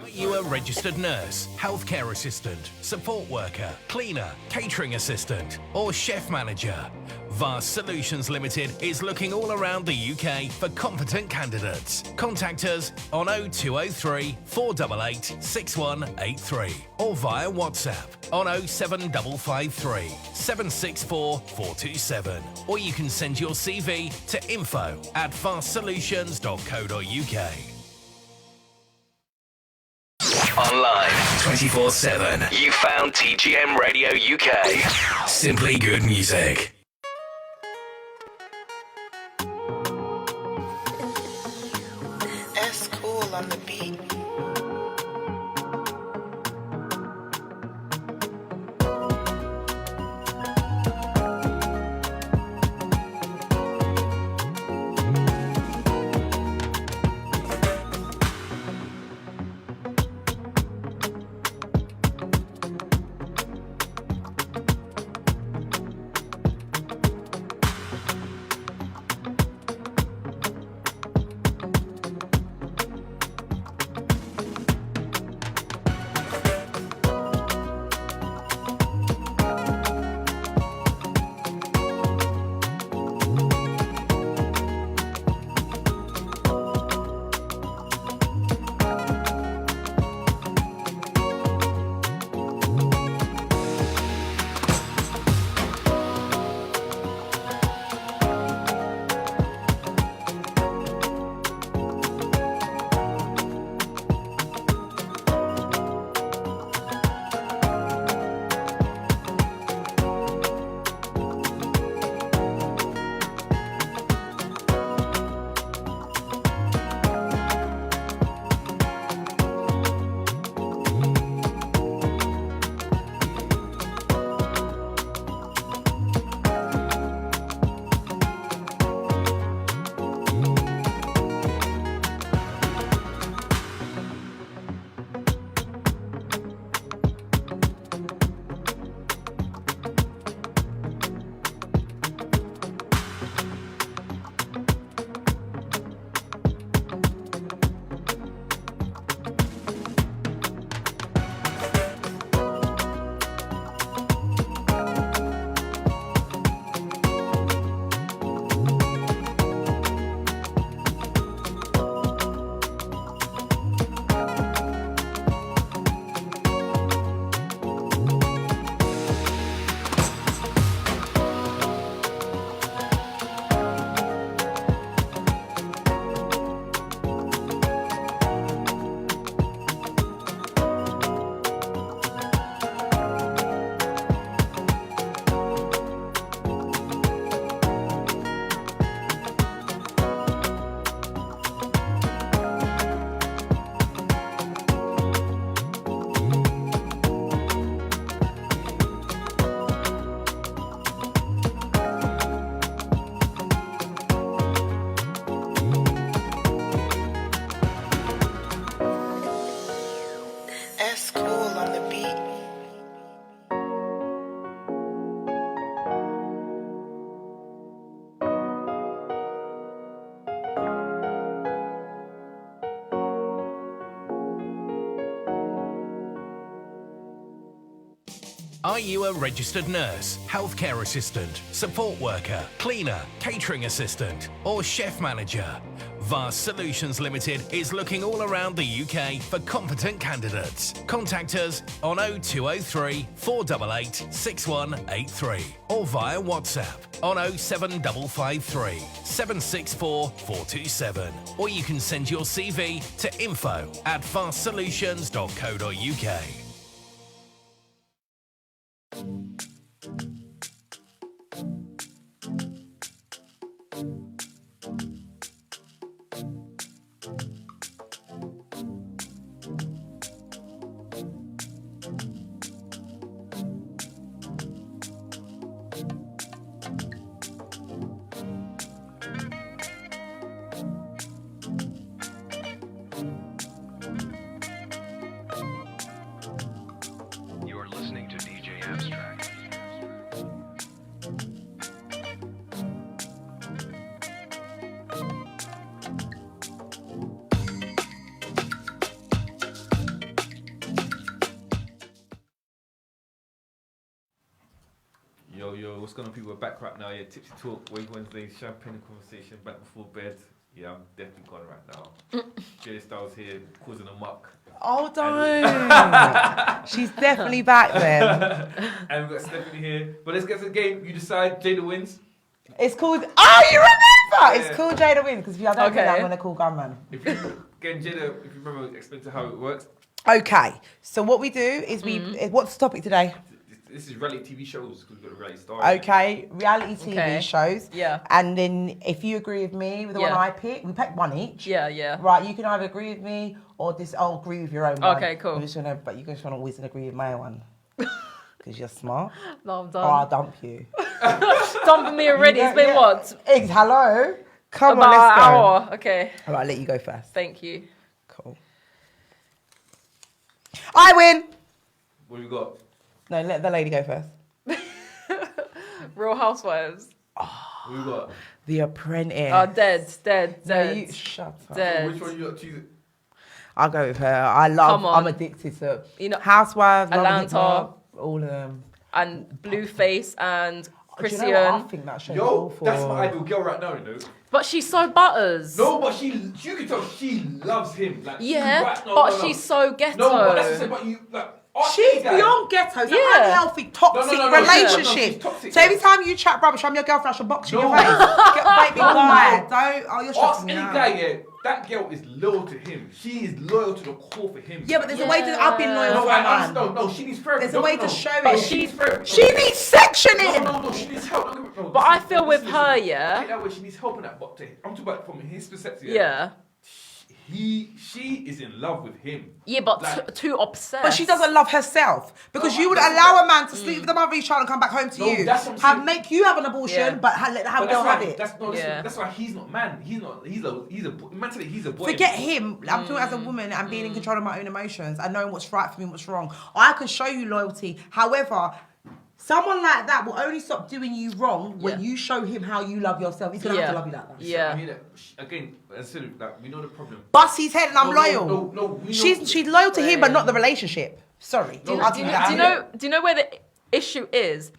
Are you a registered nurse, healthcare assistant, support worker, cleaner, catering assistant, or chef manager? Vast Solutions Limited is looking all around the UK for competent candidates. Contact us on 0203 488 6183 or via WhatsApp on 07553 764 427, or you can send your CV to info@fastsolutions.co.uk. Online 24/7. You found TGM Radio UK. Simply good music. That's cool on the beat. Are you a registered nurse, healthcare assistant, support worker, cleaner, catering assistant, or chef manager? Vast Solutions Limited is looking all around the UK for competent candidates. Contact us on 0203 488 6183 or via WhatsApp on 07553 764 427, or you can send your CV to info@vastsolutions.co.uk. You're listening to DJ Abstract. Yo, what's going on, people? We're back right now. Yeah, Tipsy Talk, Wave Wednesday, champagne and conversation, back before bed. Yeah, I'm definitely gone right now. Jay Styles here, causing a muck. Oh, don't. She's definitely back then. And we've got Stephanie here. But let's get to the game. You decide, Jada wins. It's called... Oh, you remember? Yeah. It's called Jada Wins, because if I don't think that, I'm going to call Gunman. If you, again, Jada, if you remember, explain to how it works. Okay, so what we do is what's the topic today? This is reality TV shows, because we've got a reality star. Okay, reality TV shows. Yeah. And then if you agree with me with the one Yeah. I pick, we pick one each. Yeah. Right, you can either agree with me or I'll agree with your own one. Okay, cool. But you just want to always agree with my one. Because you're smart. No, I'm Or I'll done. dump you. Dumping me already. It's been what? Hello? Come About on, an let's go. hour. Okay. All right, I'll let you go first. Thank you. Cool. I win! What have you got? No, let the lady go first. Real Housewives. What have you got? The Apprentice. Oh, dead. No, you shut up. Dead. Which one you got? Choose. I'll go with her. Come on. I'm addicted to Housewives, Love and Hip Atlanta. Hop, all of them. And Blueface and Do Christian. you know what? I think that show's Yo, awful. that's my ideal girl right now, you know. But she's so butters. No, but you can tell she loves him. Like, Yeah, she's but she's so ghetto. No, but that's the same. But you like. She's beyond ghetto. It's an Yeah. unhealthy, toxic No, relationship. she's toxic, So every time you chat rubbish, I'm your girlfriend, I shall box you in No. your face. Baby, No. guy. Don't. Oh, you're Ask stressing me any out. guy, yeah, that girl is loyal to him. She is loyal to the core for him. Yeah, but there's a way to. I've been loyal No, to I my man. understand. No, she needs therapy. There's a way to show But it. She needs therapy. She needs sectioning. No, she needs help. No, But I feel with listen, her, Take yeah. that way, she needs help in that. But I'm talking about from his perspective. Yeah. She is in love with him. Yeah, but Like- too obsessed. But she doesn't love herself because you would allow a man to sleep with the mother of his child and come back home to No, you, that's what I'm saying. make you have an abortion, Yeah. but let the But girl have why, it. that's why he's not man. He's a mentally he's a boy. Forget him. I'm talking as a woman and being in control of my own emotions and knowing what's right for me and what's wrong. I can show you loyalty. However, someone like that will only stop doing you wrong when Yeah. you show him how you love yourself. He's gonna have to love you like that. Yeah. I mean, again, as I said, like, we know the problem. Bust his head and I'm loyal. No, we know. She's loyal to him, but not the relationship. Sorry. No, I'll Do give you, you that. do you know where the issue is?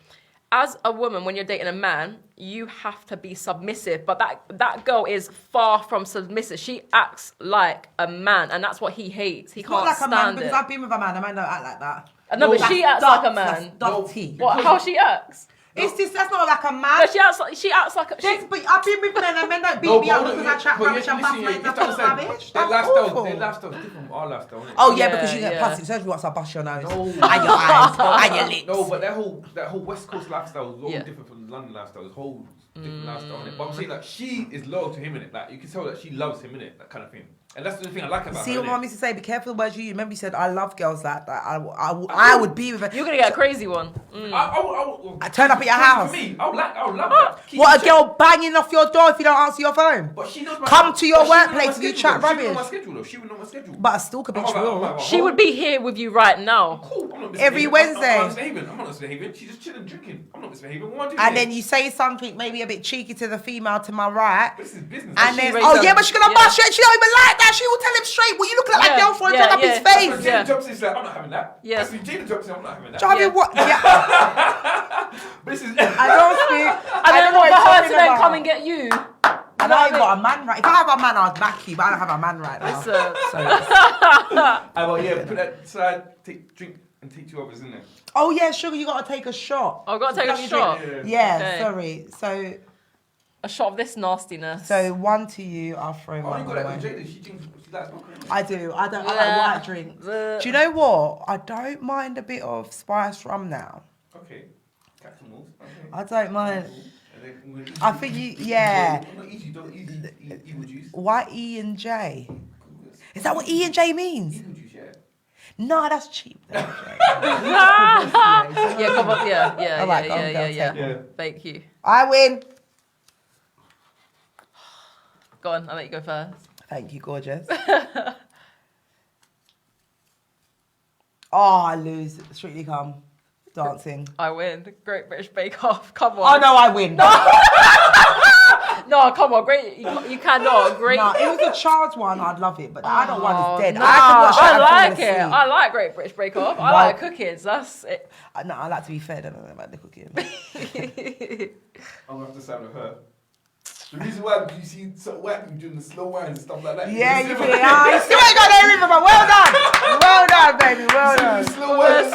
As a woman, when you're dating a man, you have to be submissive. But that girl is far from submissive. She acts like a man, and that's what he hates. He Not can't like a man stand because it. I've been with a man. A man don't act like that. No, but she acts like a That's man. dirty. What? How she acts? It's just that's not like a man. No, she acts like a. But I've been with men and men don't beat me up because I chat rubbish and bust my that's not rubbish. Their That's lifestyle awful. is different from our lifestyle, isn't it? Oh yeah, Yeah, because you get yeah. plastic surgery once I bust your nose No. and your eyes and your lips. No, but that whole West Coast lifestyle is all Yeah. different from the London lifestyle. It's a whole different lifestyle, innit? But I'm saying that she is loyal to him, innit? Like you can tell that she loves him, innit? That kind of thing. And that's the thing I like about See her. what innit? mom used to say? Be careful the words you use. Remember you said I love girls like that. I would be with her. You're gonna get a crazy one. I I turn up at your house. For me, I would love that. Keep What, a check. girl banging off your door if you don't answer your phone? But she knows my Come to your but she would know workplace my if you schedule, chat though. She would know rubbish. my schedule, though. She would know my schedule. But a stalker bitch will. She would be here with you right now. Cool. I'm not Every misbehaving. Wednesday. I'm not misbehaving. I'm not misbehaving. She's just chilling, drinking. I'm not misbehaving. What am I doing? And here? then you say something maybe a bit cheeky to the female to my right. This is business. And then, raised oh up- yeah, but she's gonna yeah. bust you and she don't even like that. She will tell him straight, what you looking like Yeah, my girlfriend, yeah, drag up his yeah. That's when face. Yeah. Jada Johnson said, I'm not having that. Yeah. That's when Jada Johnson said, I'm not having that. Do you know what I mean? What? Yeah. But this is. I don't speak. And I then don't know for what her you're to talking then about. come and get you. And I ain't got a man right. If I have a man, I'd back you, but I don't have a man right now. So, Well, yeah, put that aside, drink and take 2 others in there. Oh yeah, sugar, you gotta take a shot. I've got to take Let a me shot. drink. Yeah, Okay. sorry. So A shot of this nastiness. one to you, I'll throw Oh, one you got that away. with Jada. She drinks. She likes alcohol. I do. I don't. I Yeah. like white drinks. Do you know what? I don't mind a bit of spiced rum now. Okay. Captain Wolf. Okay. I don't mind. And then we'll eat I you. think you. Yeah. I'm not easy. Don't eat evil juice. Why E and J? Is that what E and J means? Evil juice, yeah. No, that's cheap. Though, J. Yeah, come on. Yeah. All right, go on, girl, take Yeah. Thank you. I win. Go on, I'll let you go first. Thank you, gorgeous. Oh, I lose. Strictly Come. Dancing. I win. Great British Bake Off. Come Oh on. no, I win. No, come on. Great. You cannot. Great. No, it was a child's one. I'd love it, but the adult one is dead. No, I can watch it. I and like fall it. asleep. I like Great British Bake Off. I Right. like cookies. That's it. No, I like to be fed. I don't know about the cooking. I'm gonna have to side with her. The reason why, because you see certain white people doing the slow wines and stuff like that. Yeah, you see see, I still ain't got that river, but well done. Well done, baby. Well done. slow wines.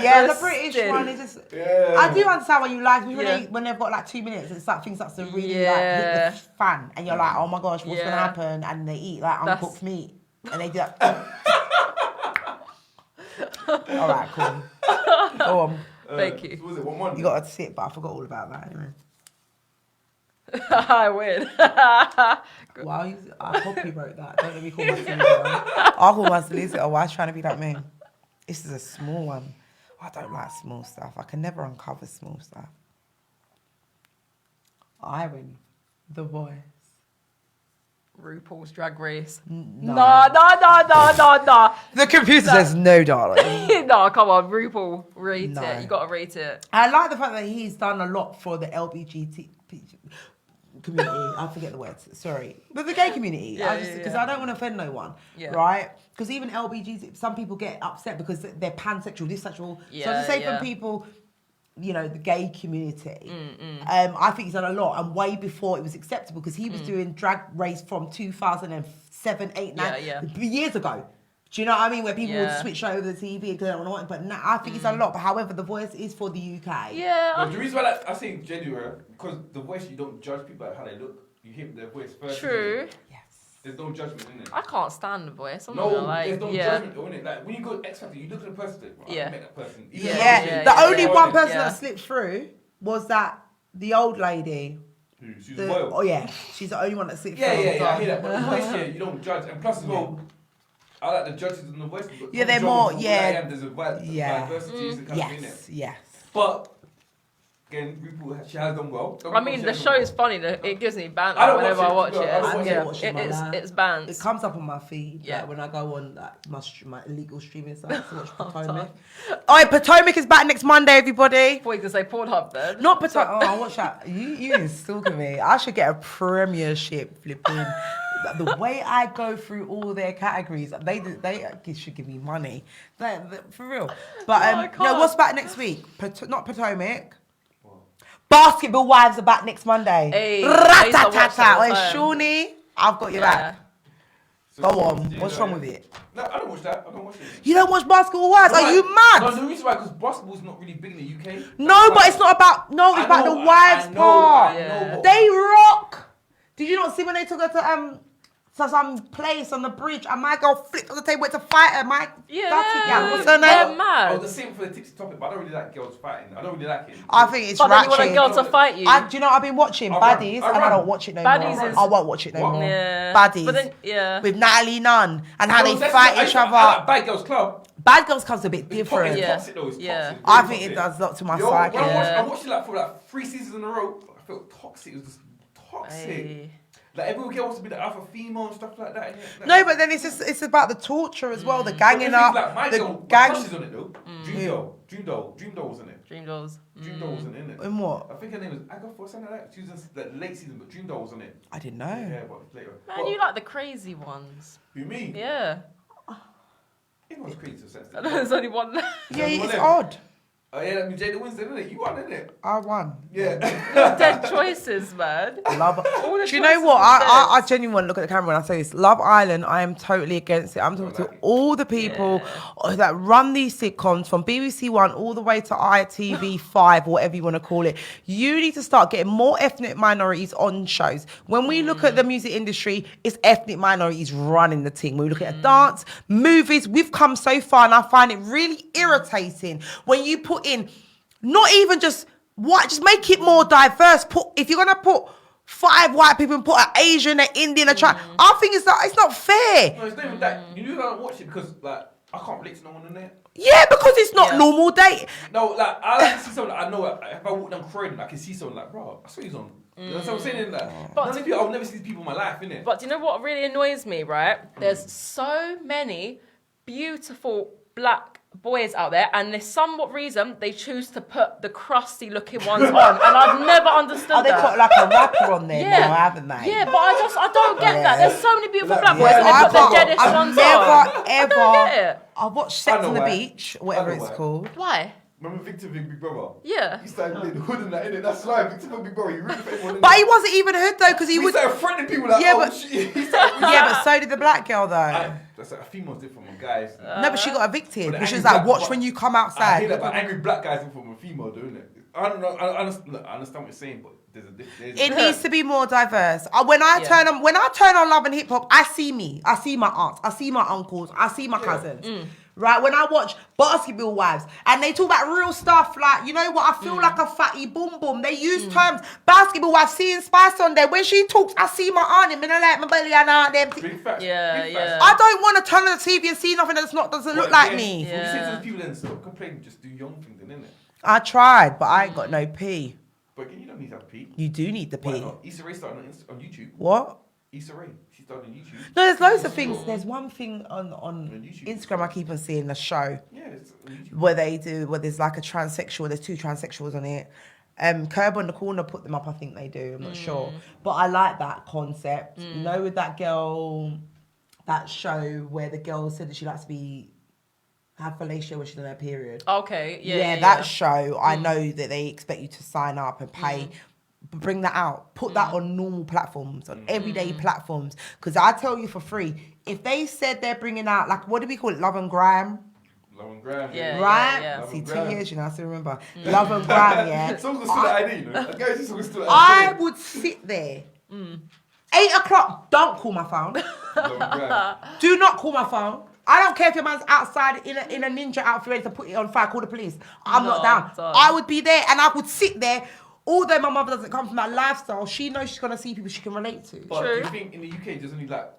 Yeah, the British one is just. Yeah. I do understand why you like it Yeah. when they've got like 2 minutes. It's like things that's to really Yeah. like hit the fan, and you're like, oh my gosh, what's Yeah. gonna happen? And they eat like That's- uncooked meat, and they do that. All right, cool. Go on. Thank you. So was it 1-1? You got to sit, but I forgot all about that anyway. I win. Wow, I hope you wrote that. Don't let me call my solicitor. I'll call my solicitor. Why are you trying to be like me? This is a small one. I don't like small stuff. I can never uncover small stuff. I win. The Voice. RuPaul's Drag Race. No. No. The computer says no, darling. No, come on. RuPaul. Rate No. it. You got to rate it. I like the fact that he's done a lot for the LGBT community. I forget the words. Sorry, but the gay community. Yeah, Because yeah. I don't want to offend no one, Yeah. right? Because even LGBT, some people get upset because they're pansexual, bisexual. So Yeah, to say yeah. for people, you know, the gay community, I think he's done a lot, and way before it was acceptable, because he was doing Drag Race from 2007, 8, 9, Yeah. years ago. Do you know what I mean? Where people would Yeah. switch over the TV because they don't want to watch. But now I think he's done a lot. But however, The Voice is for the UK. Yeah. No, the reason why I say genuine, because the voice, you don't judge people at how they look. You hear their voice first. True. Yes. There's no judgment in it. I can't stand The Voice. I'm not No, gonna lie. there's no Yeah. judgment in it. Like when you go X Factor, you look at the person. Right, Yeah. I met that person. Even Yeah, though Yeah, yeah, the yeah, only yeah. one person Yeah. that slipped through was that the old lady. She's The, royal. oh yeah, she's the only one that slipped Yeah, through. yeah, I hear that. But the voice here, you don't judge. And plus as well, I like the judges in the voice. But Yeah, they're Tom more- Jones, yeah. who I am, there's a Yeah. diversity is the kind of in Yes, there. yes. But again, RuPaul, she has done well. I mean, the show is funny. It gives me banter I don't whenever watch I it, watch no, it. I don't watch it, Yeah, watch it, it's man. it's bands. It comes up on my feed Yeah. like, when I go on like my illegal streaming sites to watch Potomac. Oh, Potomac is back next Monday, everybody. Before you can say Pornhub, then. Not Potomac. Oh, watch that. You stalking me. I should get a premiership flipping. The way I go through all their categories, they should give me money. For real. But No, I no, can't. what's back next week? Not Potomac. Basketball Wives are back next Monday. Hey, I used to watch that all Rat-tat-tat. the Oh, time. Shawnee, I've got your back. Go on. What's wrong with it? No, I don't watch that. I don't watch it. You don't watch Basketball Wives? Are Why? you mad? No, the reason why, because basketball's not really big in the UK. No, but it's not about. No, it's I about know, the wives I know, part. I know, Yeah. but- They rock. Did you not see when they took her to to some place on the bridge, and my girl flipped on the table, went to fight her. My Yeah. dirty gal, what's her They're name? mad. Oh, the same for the tipsy topic, but I don't really like girls fighting. I don't really like it. I think it's But then you want a ratchet. girl to fight you. Do you know what I've been watching? I Baddies, run. and I don't watch it no Baddies more. is- I won't watch it no What? more. Yeah. Baddies. But then, yeah. With Natalie Nunn, and how No, they that's fight not- each I other. like Bad Girls Club. Bad Girls Club's a bit It's different. Yeah. toxic though. It's Yeah. toxic. I Very think it toxic. does a lot to my Yo, psyche. when Yeah. I watched it like for like 3 seasons in a row. I felt toxic. It was just toxic. Hey. Like every girl wants to be the alpha female and stuff like that. Like, No, but then it's about the torture as well, the ganging but up, like my the girl, my gang. crush is on it though. Dream Doll was in it. Dream Dolls. Dream Doll was in it. In what? I think her name was Agatha or something like that. She was in the late season, but Dream Doll was on it. I didn't know. Yeah, but later. Man, But- you like the crazy ones. You mean? Yeah. Everyone's crazy to a sense. There's only one. Yeah, one it's of them. odd. Oh yeah, that means Jada Winston, isn't it? You won, isn't it? I won. Yeah. Dead choices, man. Love. All the Do you know choices what? are I dead. genuinely look at the camera when I say this. Love Island, I am totally against it. I'm talking to like it. all the people that run these sitcoms from BBC One all the way to ITV5, whatever you want to call it. You need to start getting more ethnic minorities on shows. When we look at the music industry, it's ethnic minorities running the thing. When we look at dance, movies, we've come so far, and I find it really irritating when you put in not even just white, just make it more diverse. If you're gonna put 5 white people and put an Asian, an Indian, a Chinese, I think it's not fair. No, it's not even that. You know I don't watch it because like I can't relate to no one in there. Yeah, because it's not Yeah. normal date. No, like I like to see someone that I know. Like, if I walk down Croydon, I can see someone like, bro, I saw he's on. You know what I'm saying? Like, But none of you, I've never seen these people in my life, innit? But do you know what really annoys me, right? There's so many beautiful black boys out there, and there's somewhat reason they choose to put the crusty looking ones on, and I've never understood Oh, they that. put like a rapper on there now, haven't they? Yeah, but I don't get that. There's so many beautiful black boys, Yeah, and they put the deadest I've ones never, on. I don't get ever. it. I watched I Sex know on the why. Beach, whatever I know it's why. called. Why? Remember Victor Big Brother? Yeah. He started in the hood and that, innit? That's why Victor Big Brother, he really for everyone. But he wasn't even hood though, because he we would. started threatening people like, Yeah, oh but- shit. He started, Yeah, but so did the black girl though. that's like a female's different from guys. No, but she got evicted. But But she was angry like, black- watch when you come I outside. hear that, but angry black guys different from a female, don't it? I don't know. I understand what you're saying, but there's a difference. It needs to be more diverse. When I Yeah. turn on Love and Hip Hop, I see me. I see my aunts. I see my uncles. I see my cousins. Right? When I watch Basketball Wives and they talk about real stuff, like, you know what? I feel like a fatty boom boom. They use terms. Basketball Wives, seeing Spice on there. When she talks, I see my aunt in. I like my belly and aunt them. Big facts. Yeah, big yeah. facts. I don't want to turn on the TV and see nothing doesn't look like Again, me. When you say to Yeah. those people then stop complaining, just do young things then, innit? I tried, but I ain't got no P. But again, you don't need to have P. You do need the Why P. not? Issa Rae started on YouTube. What? Issa Rae, she started on YouTube. No, there's loads of things. There's one thing on YouTube. Instagram I keep on seeing, the show Yeah, it's on YouTube. where there's like a transsexual, there's 2 transsexuals on it. Curb on the Corner put them up, I think they do, I'm not sure. But I like that concept. You know, with that girl, that show where the girl said that she likes to have fellatio when she's on her period. Okay. Yeah. Yeah, that show, I know that they expect you to sign up and pay. Bring that out. Put that on normal platforms, on everyday platforms. Because I tell you for free, if they said they're bringing out, like, what do we call it? Love and Grime? Love and Graham. Yeah. Right? yeah. See, and 2 Grime. years, you know, I still remember. Love and Grime, yeah. Someone's still at ID, you know. A guy's just still at I ID. would sit there. 8 o'clock, don't call my phone. Love and Graham. Do not call my phone. I don't care if your man's outside in a ninja outfit ready to put it on fire, call the police. I'm not No, down. don't. I would be there and I would sit there. Although my mother doesn't come from that lifestyle, she knows she's gonna see people she can relate to. But do True. you think in the UK there's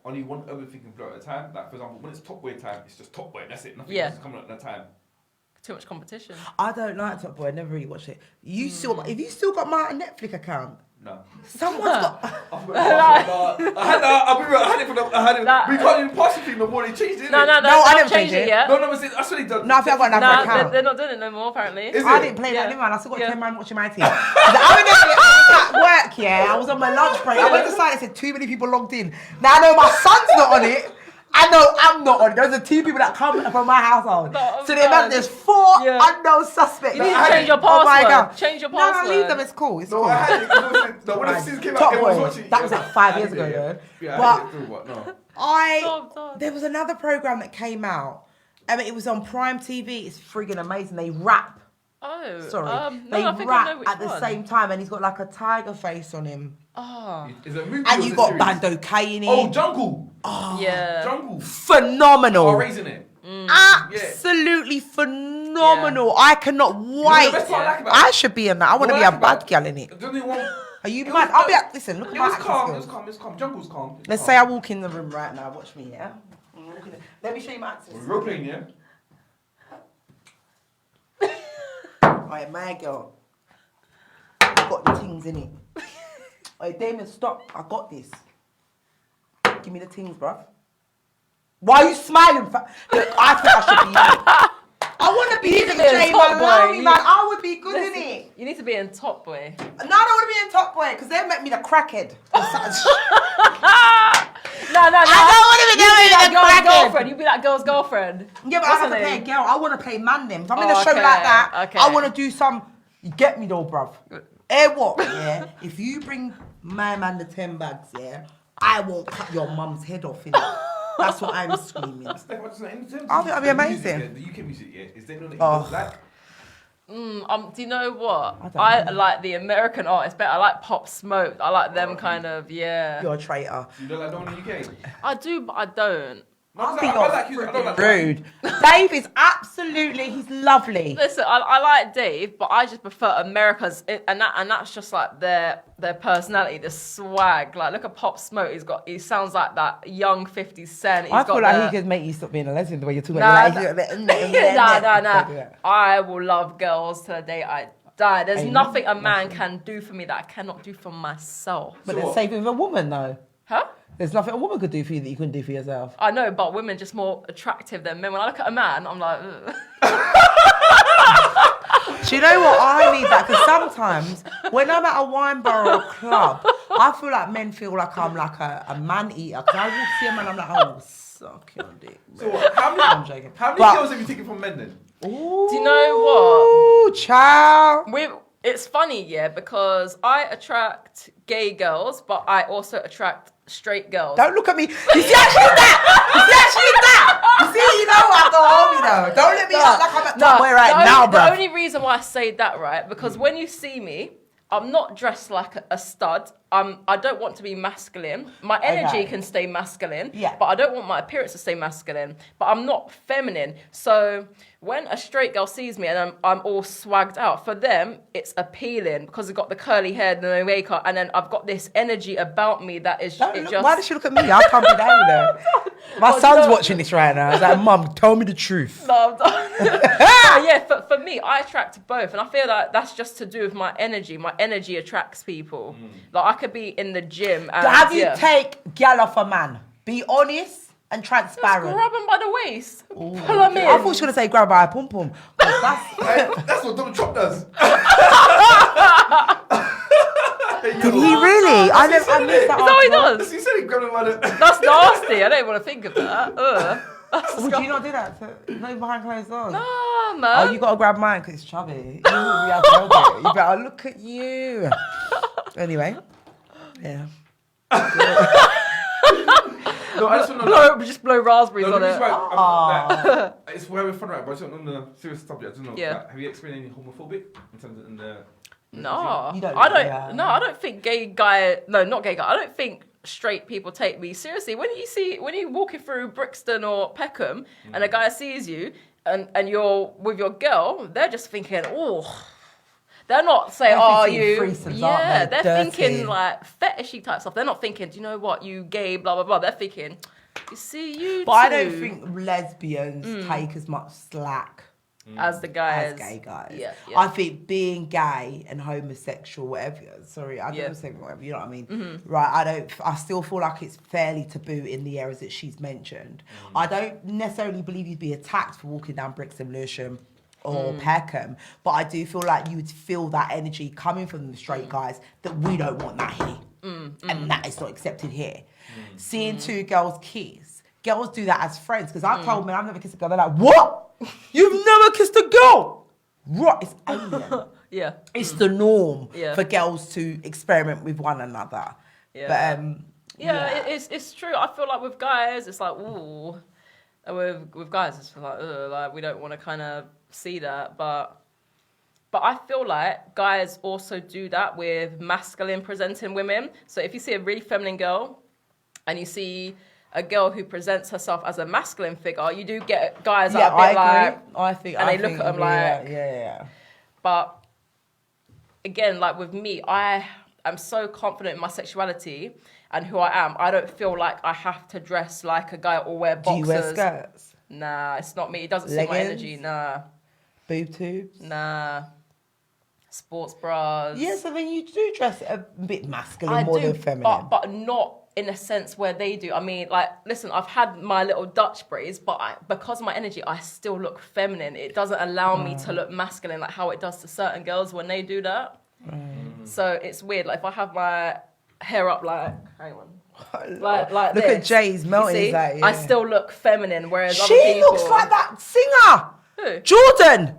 only one urban thing can blow at a time? Like for example, when it's Top Boy time, it's just Top Boy. That's it. Nothing Yeah. else is coming at that time. Too much competition. I don't like Top Boy. I never really watched it. If you still got my Netflix account, No. someone's got. I had it for the. We can't even pass the thing no more. They changed it. No, I they've didn't changed change it it. yet. No, I swear they done. No, I think I got another Nah, account. they're not doing it no more apparently. Is I it? didn't play that Yeah. anymore. I still got Yeah. 10 man watching my team. I was at work, I was on my lunch break. I went to the site and said too many people logged in. Now I know my son's not on it. I know I'm not on it. Those are 2 people that come from my household. No, So they meant there's 4 Yeah. unknown suspects. You need to I change your oh my password. God. Change your No, leave password. them. It's cool. It's No, cool. I had it. No, when the season came out, Top everyone was Boy. watching. That was like 5 years I ago, did, though. Yeah, But- I did too, but no. Stop. There was another program that came out. I mean, it was on Prime TV. It's friggin' amazing. They rap. Oh. Sorry. No, They I think I know rap which at the one. same time, and he's got like a tiger face on him. Oh. Is it a movie And or you is it got series? Bando K in it. Oh, Jungle. Yeah. Jungle. Phenomenal. Oh, raising it. Absolutely phenomenal. I cannot wait. best part I like about I it? should be in that. I want to What be I a like about bad gal in it. The only one. Are you It mad? was- I'll be like, listen, look at It my was acting calm. It skills. was calm. It was calm. Jungle's calm. Let's say I walk in the room right now. Watch me, yeah? Let me show you my acting We're skills. role playing, yeah. Alright, my girl. I got the things in it. Alright, Damien, stop. I got this. Give me the things, bruv. Why are you smiling? Look, I think I should be in it. I want to be in to the be in J Top Man Boy. Lowry, You- man. I would be good in it. You need to be in Top Boy. No, I don't want to be in Top Boy because they make me the crackhead. No. I don't want to be You be that the girl's crackhead. girlfriend. You be that girl's girlfriend. Yeah, but What's I have her to play a name? girl. I want to play man them. If I'm in a Oh, show okay, like that, okay. I want to do some. You get me though, bruv. What? Yeah. If you bring my man the 10 bags, yeah, I won't cut your mum's head off. Innit? That's what I'm screaming. Steph, I just know, in terms of I think that'd be the amazing. music, the UK music, yeah, is there no that you Oh. don't like? Do you know what? I don't I know. like the American artists better. I like Pop Smoke. I like them kind of, yeah. You're a traitor. You don't like the one in the UK? I do, but I don't. I I think like you're you. I don't like rude. Dave is absolutely, he's lovely. Listen, I like Dave, but I just prefer America's, and that's just like their personality, the swag. Like, look at Pop Smoke. He sounds like that young 50 Cent. He's I feel got like the- he could make you stop being a lesbian the way you're talking Nah, about nah. I will love girls till the day I die. There's Amen. nothing a man can do for me that I cannot do for myself. But So it's what? safe with a woman though. Huh? There's nothing a woman could do for you that you couldn't do for yourself. I know, but women just more attractive than men. When I look at a man, I'm like, ugh. Do you know what? I need that because sometimes when I'm at a wine bar or a club, I feel like men feel like I'm like a man eater. Because I walk see a man, I'm like, oh, suck your dick. So what, how many, I'm joking. how many But- girls have you taken from men then? Do you know what? Ooh, child. It's funny, yeah, because I attract gay girls, but I also attract straight girls. Don't look at me. You see actually that? You see, you know I go home, you know. Don't let me act like I'm at top boy right now, bro. The only reason why I say that, right, because when you see me, I'm not dressed like a stud. I don't want to be masculine. My energy Okay. can stay masculine, Yeah. but I don't want my appearance to stay masculine. But I'm not feminine. So when a straight girl sees me and I'm all swagged out, for them, it's appealing because I've got the curly hair and the makeup, and then I've got this energy about me that is Don't it look- just... why does she look at me? I can't be that, you know. My Well, son's you know- watching this right now. He's like, Mum, tell me the truth. No, I'm done. Yeah, for me, I attract both, and I feel like that's just to do with my energy. My energy attracts people. Like I could be in the gym and Have you yeah. take gal off a man? Be honest and Just transparent. grab him by the waist, pull him in. I thought she was going to say grab by a pum pum. That's... That's what Donald Trump does. Did he really? I missed that. Is that what he article. does? He said he grabbed him by the... That's nasty. I don't even want to think of that. Ugh. That's Would you not do that? Not even behind closed doors? Nah, man. Oh, you got to grab mine because it's chubby. You wouldn't be able to help it. You better look at you. Anyway. Yeah. No, I just want to know... just blow raspberries No, on the it. reason why like, it's where we're fun, right? But I just on the serious subject. I don't know. Yeah. Like, have you experienced any homophobic in terms of in the? No, You don't I know, don't. yeah. No, I don't think gay guy. No, not gay guy. I don't think straight people take me seriously. When you're walking through Brixton or Peckham and a guy sees you and you're with your girl, they're just thinking, oh. They're not saying, They're "Oh, thinking you." threesomes, Yeah, aren't they? they're Dirty. thinking like fetishy type stuff. They're not thinking, "Do you know what? You gay, blah blah blah." They're thinking, "You see, you." But I too," don't think lesbians take as much slack as the guys, as gay guys. Yeah, yeah. I think being gay and homosexual, whatever. Sorry, I don't Yeah. say whatever. You know what I mean? Right? I still feel like it's fairly taboo in the areas that she's mentioned. I don't necessarily believe you'd be attacked for walking down Brixton, Lewisham, or Peckham, but I do feel like you would feel that energy coming from the straight guys that we don't want that here, and that is not accepted here. Seeing two girls kiss, girls do that as friends because I've told men I've never kissed a girl. They're like, what? You've never kissed a girl? Right? It's alien. Yeah. It's the norm Yeah. for girls to experiment with one another. Yeah. But Yeah, it's true. I feel like with guys, it's like, ooh. And with guys, it's like, ugh, like we don't want to kind of see that. But But I feel like guys also do that with masculine presenting women. So if you see a really feminine girl and you see a girl who presents herself as a masculine figure, you do get guys that are a bit like... And they look at them like... Yeah. But again, like with me, I am so confident in my sexuality and who I am. I don't feel like I have to dress like a guy or wear boxers. Do you wear skirts? Nah, it's not me. It doesn't suit my energy. Nah. Boob tubes? Nah. Sports bras. Yeah, so then you do dress a bit masculine more than feminine. But not in a sense where they do. I mean, like, listen, I've had my little Dutch braids, but because of my energy, I still look feminine. It doesn't allow me to look masculine like how it does to certain girls when they do that. So it's weird. Like, if I have my hair up like, hang on. Like look this, at Jay's melting. see, Like, I still look feminine, whereas other she people... looks like that singer. Who? Jordan.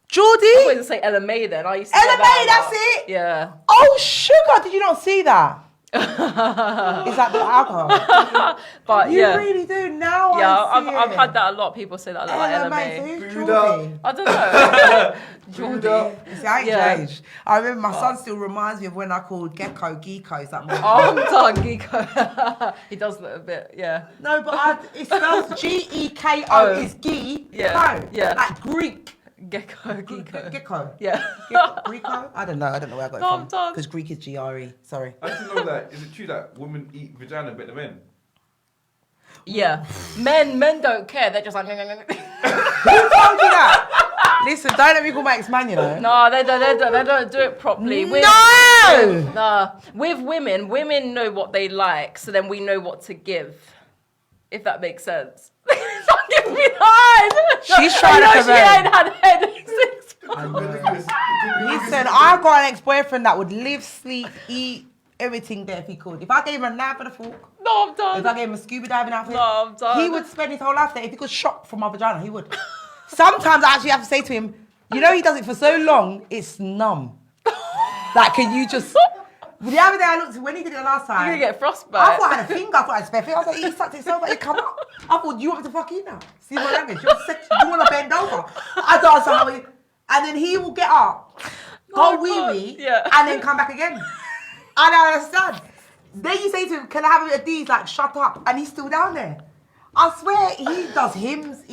Geordie. I was going to say Ella May then. I used to Ella get May, that that's a lot. it. Yeah. Oh, sugar. Did you not see that? Is that the alcohol? But You yeah. really do now. Yeah, I see I've it. had that a lot. People say that I look like Ella May. So who's Booed Geordie? I don't know. Geordie. See, I ain't Yeah. changed. I remember my son still reminds me of when I called Gecko Geeko. Is that more? Oh, I'm done, Geeko. He does look a bit, yeah. No, but it spells G-E-K-O is Ge. Yeah, yeah. Like Greek. Gecko, Geeko. Gecko. Yeah. Greeko? I don't know where I got it No, from. I'm done. Because Greek is G-R-E. Sorry. I just know that. Is it true that women eat vagina better than men? Yeah. Men don't care. They're just like... Who told you that? Listen, don't let me call my ex-man, you know. No, they don't do it properly. No! Nah. With women know what they like, so then we know what to give. If that makes sense. Don't give me the eyes. She's trying to she convert. ain't had head in 6 months. Listen, I got an ex-boyfriend that would live, sleep, eat, everything there if he could. If I gave him a knife and a fork, No, I'm done. if I gave him a scuba diving outfit, No, I'm done. he would spend his whole life there. If he could shop from my vagina, he would. Sometimes I actually have to say to him, you know, he does it for so long, it's numb. Like, can you just... The other day I looked, when he did it last time... You're going to get frostbite. I thought I had a finger, I thought I had a spare finger. I was like, he sucked himself, like, it come up. I thought, do you want me to fuck you now? See my language? You want to bend over? I don't know how he... And then he will get up, go Oh, wee-wee, God. Yeah. and then come back again. I don't understand. Then you say to him, can I have a bit of these? Like, shut up. And he's still down there. I swear, he does hymns.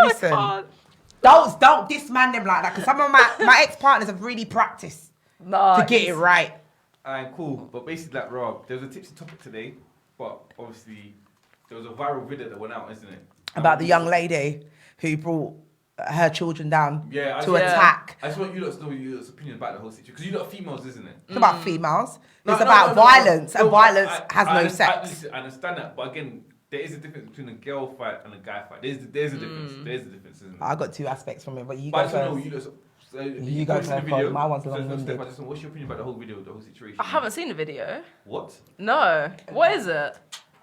Listen, don't disman them like that, because some of my ex-partners have really practiced to get it right. Alright, cool. But basically, like, Rob, there was a tipsy topic today, but obviously there was a viral video that went out, isn't it? About the young lady who brought her children down Yeah, to attack. I just want you to know your opinion about the whole situation, because you lot are females, isn't it? It's about females. No, It's no, about no, no, violence, no, and but violence has I no sex. listen, I understand that, but again, there is a difference between a girl fight and a guy fight. There's a difference. There's a difference, isn't there? I got two aspects from it, but you But I go just want to first. know, you lot, You go watched the first, video. my one's So long-winded. Steph, I just want, what's your opinion about the whole video, the whole situation? I haven't seen the video. What? No. What is it?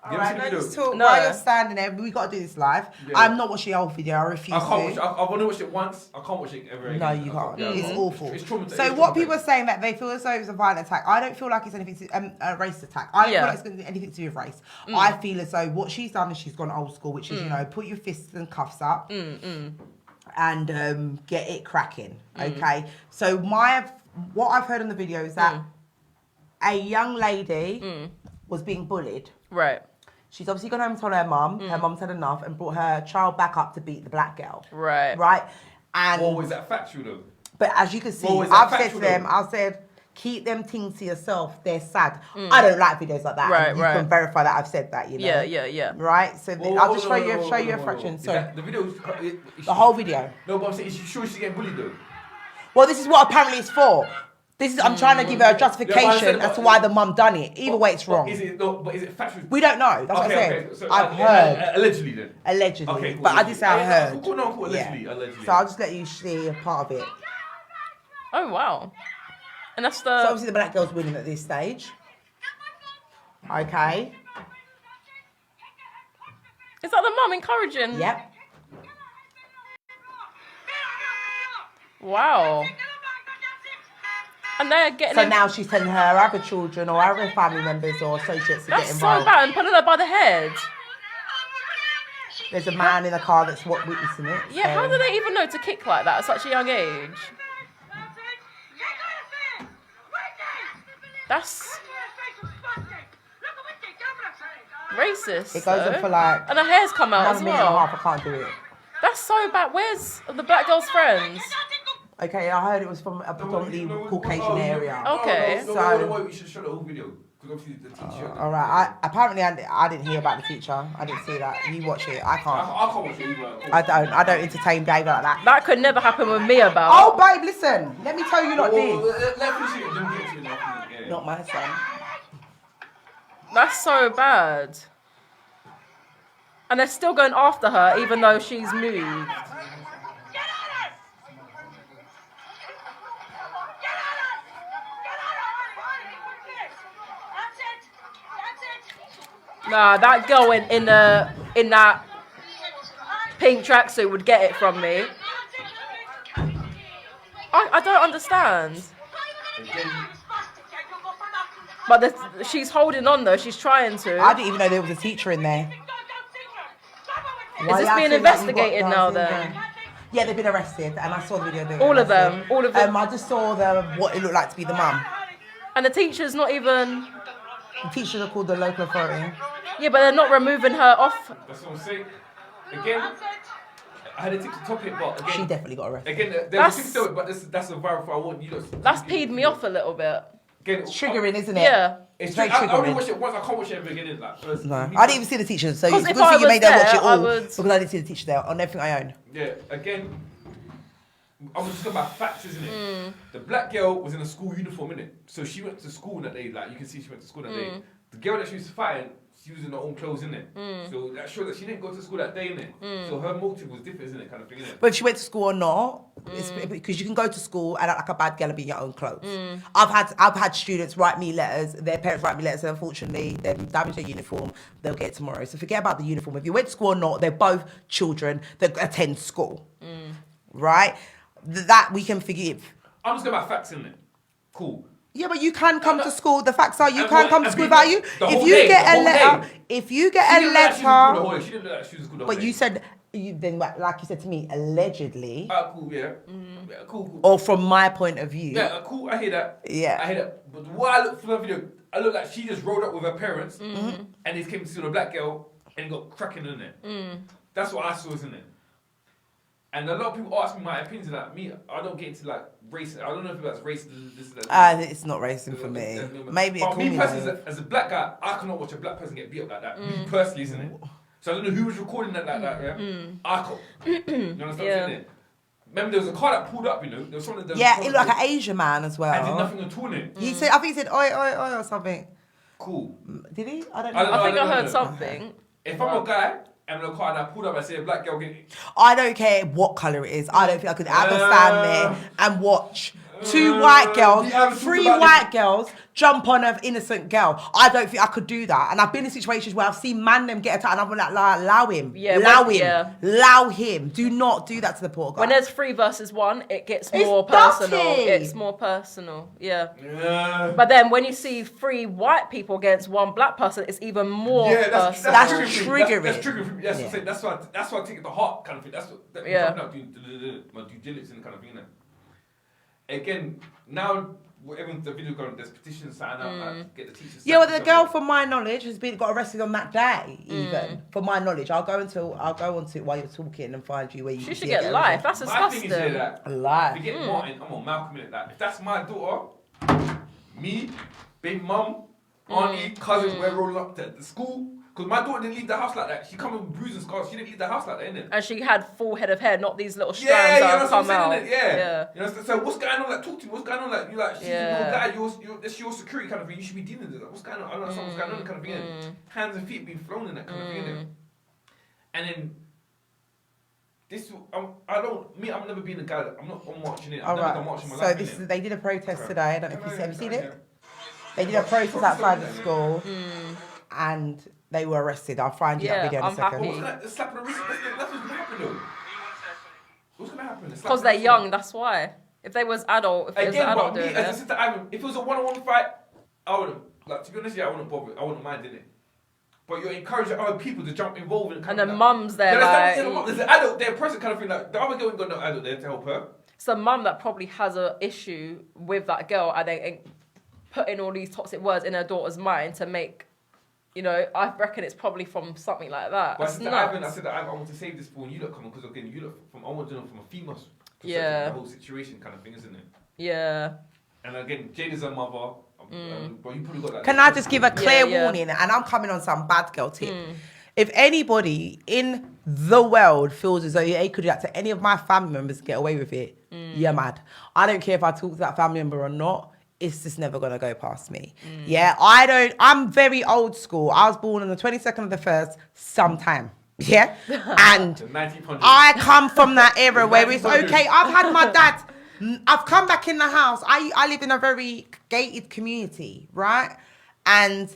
You haven't seen the Let's video? talk. No. While you're standing there, we got to do this live. Yeah. I'm not watching the whole video. I refuse I can't watch it. to. I've only watched it once. I can't watch it ever again. No, you can't. Yeah, It's awful. It's traumatizing. So what people are saying that they feel as though it was a violent attack. I don't feel like it's anything to a racist attack. I don't feel like it's going to anything to do with race. I feel as though what she's done is she's gone old school, which is you know put your fists and cuffs up and get it cracking. Okay. So what I've heard in the video is that a young lady was being bullied. Right. She's obviously gone home and told her mum. Her mum's had enough and brought her child back up to beat the black girl. Right. Right. And Or was that factual though? but as you can see, Well, is that I've said to factual them, though? I said, keep them things to yourself. They're sad. I don't like videos like that. Right, and you right. can verify that I've said that, you know. Yeah. Right? So Whoa, I'll whoa, just whoa, show whoa, you a whoa, fraction. whoa. Is Sorry. that the video? The whole video. No, but I'm saying, is she sure she's getting bullied though? Well, this is what apparently it's for. This is I'm trying to give her a justification as to why the mum done it. Either way, it's wrong. Is it? No, but is it factual? We don't know. That's what I'm saying. So, I've heard. Allegedly then. Allegedly. Okay, cool. But I did say I heard. Cool, no, cool. Yeah. Allegedly. So I'll just let you see a part of it. Oh, wow. And that's So the... obviously the black girl's winning at this stage. Okay. Is that the mum encouraging? Yep. Wow. And they're getting... So in- now she's telling her other children or other family members or associates to That's get so involved. bad. And pulling her by the head. There's a man in the car that's witnessing it. Yeah, how so- do they even know to kick like that at such a young age? That's racist. It goes on though. for like And her hair's come out 1 as minute and a well. half. I can't do it. That's so bad. Where's the black girl's friends? Okay, I heard it was from a predominantly Caucasian area. Okay. So, you should show the whole video. Because obviously the teacher. All right. Apparently I didn't hear about the teacher. I didn't see that. You watch it. I can't. I can't watch it either. I don't entertain David like that. That could never happen with me about. Oh, babe, listen. Let me tell you not this. Let me see it. Then get to it now. Yeah. Not my son. That's so bad. And they're still going after her even though she's moved. Nah, that girl in that pink tracksuit would get it from me. I don't understand. But she's holding on though. She's trying to. I didn't even know there was a teacher in there. Is this being investigated now then? Yeah, they've been arrested, and I saw the video. All of them. I just saw what it looked like to be the mum. And the teacher's not even. The teachers are called the local authority. Yeah, but they're not removing her off. That's what I'm saying. Again, I had a Tipsy topic, but again, She definitely got arrested. again, there was a Tipsy topic, but that's a viral. I want you to. That's peed me off a little bit. Again, It's triggering, isn't it? Yeah. It's very I only triggering. watched it once. I can't watch it ever again. Like, first, No, me- I didn't even see the teachers, so 'Cause it's a if good I thing you was made her watch there, it I all would- because I didn't see the teacher there on everything I own. Yeah. Again, I'm just talking about facts, isn't it? Mm. The black girl was in a school uniform, innit? So she went to school that day. Like you can see, she went to school that day. The girl that she was fighting, she was in her own clothes, innit? So that shows that she didn't go to school that day, innit? So her motive was different, isn't it? Kind of thing, innit? But if she went to school or not, it's because you can go to school and act like a bad girl and be in your own clothes. I've had students write me letters, their parents write me letters, and unfortunately they've damaged their uniform, they'll get it tomorrow. So forget about the uniform. If you went to school or not, they're both children that attend school. Right? That we can forgive. I'm just going about facts, innit? Cool. Yeah, but you can come to school. The facts are you And can what- come to and school people- without you. the If whole you day, get the a whole letter, day. if you get She a didn't look like she was good the letter, whole day. She didn't look like she was good the whole but day. you said then like you said to me, allegedly, Cool, yeah. Yeah, cool. or from my point of view. Yeah, cool. I hear that. Yeah. I hear that. But what I looked for the video, I looked like she just rolled up with her parents, and they came to see the black girl and got cracking in it. That's what I saw, isn't it? And a lot of people ask me my opinions. Like me, I don't get into like race. I don't know if that's race. This, It's not racing for me. Maybe Maybe it but can me be. personally, as a black guy, I cannot watch a black person get beat up like that. Me personally, isn't it? So I don't know who was recording that like that. Yeah, I can't. You understand what I'm saying? Remember, there was a car that pulled up. You know, there was someone. Yeah, it looked like an Asian man as well. And did nothing at all in it. He said, I think he said, oi, oi, oi, or something. Cool. Did he? I don't know. I don't know. I think I don't heard know. something. If I'm a guy and I'm in a car and I pulled up, I see a black girl getting. I don't care what colour it is. I don't think I could ever stand there and watch two white girls, we haven't three talked about white girls jump on an innocent girl. I don't think I could do that. And I've been in situations where I've seen man them get attacked and I'm like, allow him. Yeah, Allow him. Do not do that to the poor guy. When there's 3 versus 1, it gets It's more personal. dirty. It's more personal. Yeah. Yeah. But then when you see 3 white people against 1 black person, it's even more that's personal. That's triggering. triggering. That's triggering for me. That's what I'm saying. That's why I take it to heart, kind of thing. That's what. That, Yeah. My due diligence and kind of thing. Innit? Again, now everyone's the video going. There's petitions signed up. Like, get the teachers. Yeah, well, signed the up, girl, innit? from my knowledge, got arrested on that day. Even from my knowledge, I'll go onto it while you're talking and find you where you. She can should see get it. life. That's My thing disgusting. is here that Life. forget Martin. I'm on Malcolm in it. Like, if that's my daughter, me, big mum, auntie, cousins, we're rolling up to the school. Because my daughter didn't leave the house like that. She come with bruising scars. She didn't leave the house like that, innit? And she had full head of hair, not these little strands Yeah, you know that what come I'm out. saying, innit? Yeah. Yeah. You know, so what's going on? Like, talk to me. What's going on? Like, you like, she's your guy. That's your security kind of thing. You should be dealing with it. Like, what's going on? I don't know what's going on, kind of thing. innit? Hands and feet being thrown in that kind of thing, innit? And then this, I've never been a guy. I'm watching it. I've All never right. done much in my So life. this innit? is, they did a protest today. I don't know if have you seen it? Yeah. They did a protest outside the school, and they were arrested. I'll find you that Yeah, video in a I'm second. happy. What's gonna slap on the wrist? That's what's gonna happen though. What's gonna happen? Because they're young, that's why. If they was adult, if it was an Again, adult but me, doing as I it. said to Ivan, if it was a one-on-one fight, I wouldn't. Like, to be honest, I wouldn't bother. I wouldn't mind in it. But you're encouraging other people to jump involved in. And the mum's there, there's an adult there, present kind of thing. Like the other girl ain't got no adult there to help her. It's the mum that probably has an issue with that girl, and they putting all these toxic words in her daughter's mind to make, you know, I reckon it's probably from something like that. But I said that I want to save this for when you look coming, because again, you look from, I want to know from a female perspective, the whole situation kind of thing, isn't it? Yeah. And again, Jade is her mother, but you probably got that. Can I just give a clear warning? And I'm coming on some bad girl tip. If anybody in the world feels as though they could do that to any of my family members and get away with it, you're mad. I don't care if I talk to that family member or not. It's just never going to go past me. Yeah, I'm very old school. I was born on the 22nd of the 1st sometime. Yeah? And I come from that era where it's okay. I've had my dad, I've come back in the house. I live in a very gated community, right? And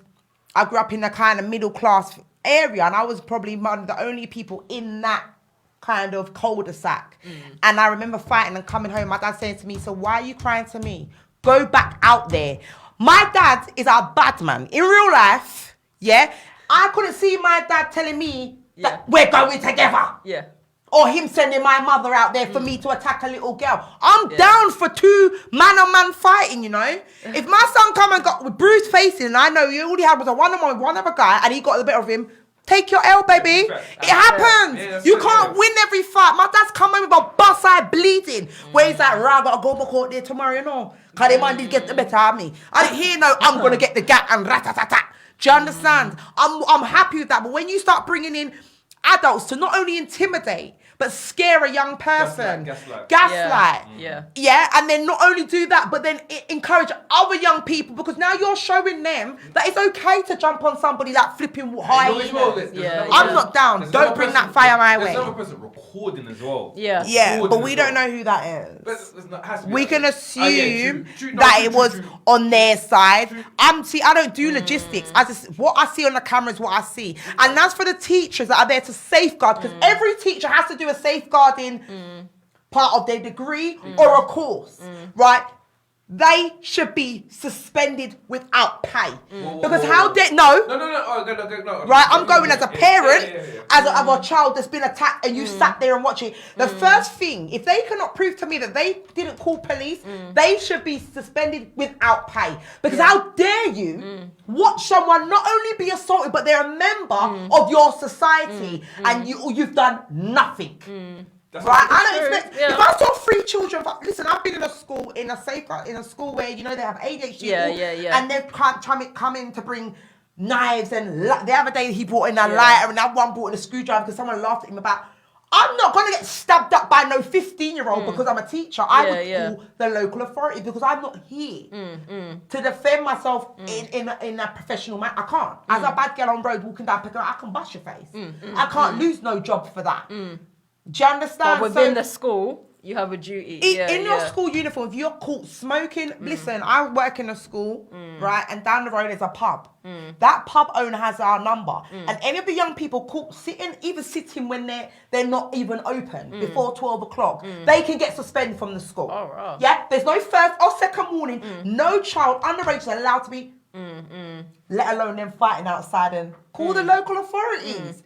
I grew up in a kind of middle class area, and I was probably one of the only people in that kind of cul-de-sac. And I remember fighting and coming home, my dad saying to me, so why are you crying to me? Go back out there. My dad is a bad man. In real life, yeah, I couldn't see my dad telling me that we're going together. Yeah. Or him sending my mother out there for me to attack a little girl. I'm down for two man-on-man fighting, you know? If my son come and got with bruised faces, and I know all he had was a one-on-one with one other guy, and he got the better of him, take your L, baby. It happens. Yeah, you can't win every fight. My dad's come home with a bust eye bleeding. Where he's like, right, I gotta go back out there tomorrow, you know? Cause they man did get the better of me. I didn't hear no, I'm gonna get the gat and rat-a-tat-tat. Do you understand? I'm happy with that. But when you start bringing in adults to not only intimidate, but scare a young person. Gaslight. Yeah, and then not only do that, but then encourage other young people, because now you're showing them that it's okay to jump on somebody like flipping high. I'm not down. Don't bring that fire my way. There's another person recording as well. Yeah, but we don't know who that is. We can assume that it was on their side. I don't do logistics. What I see on the camera is what I see. And that's for the teachers that are there to safeguard, because every teacher has to do a safeguarding part of their degree or a course, right? They should be suspended without pay. Because how dare... No. Right, I'm going as a parent, as a child that's been attacked, and you sat there and watch it. The first thing, if they cannot prove to me that they didn't call police, they should be suspended without pay. Because how dare you watch someone not only be assaulted, but they're a member of your society, and you've done nothing. Right, I don't expect. If I saw 3 children, listen, I've been in a school in a school where you know they have ADHD, and they've come in to bring knives, and the other day he brought in a lighter, and that one brought in a screwdriver because someone laughed at him about. I'm not gonna get stabbed up by no 15-year-old because I'm a teacher. I would call the local authority, because I'm not here to defend myself in a professional manner. I can't. As a bad girl on road walking down, I can bust your face. I can't lose no job for that. Do you understand? But within the school, you have a duty. In your school uniform, if you're caught smoking, listen, I work in a school, right? And down the road is a pub. That pub owner has our number. And any of the young people caught sitting when they're not even open before 12 o'clock, they can get suspended from the school. Oh, right. Yeah? There's no first or second warning. No child underage is allowed to be, let alone them fighting outside, and call the local authorities.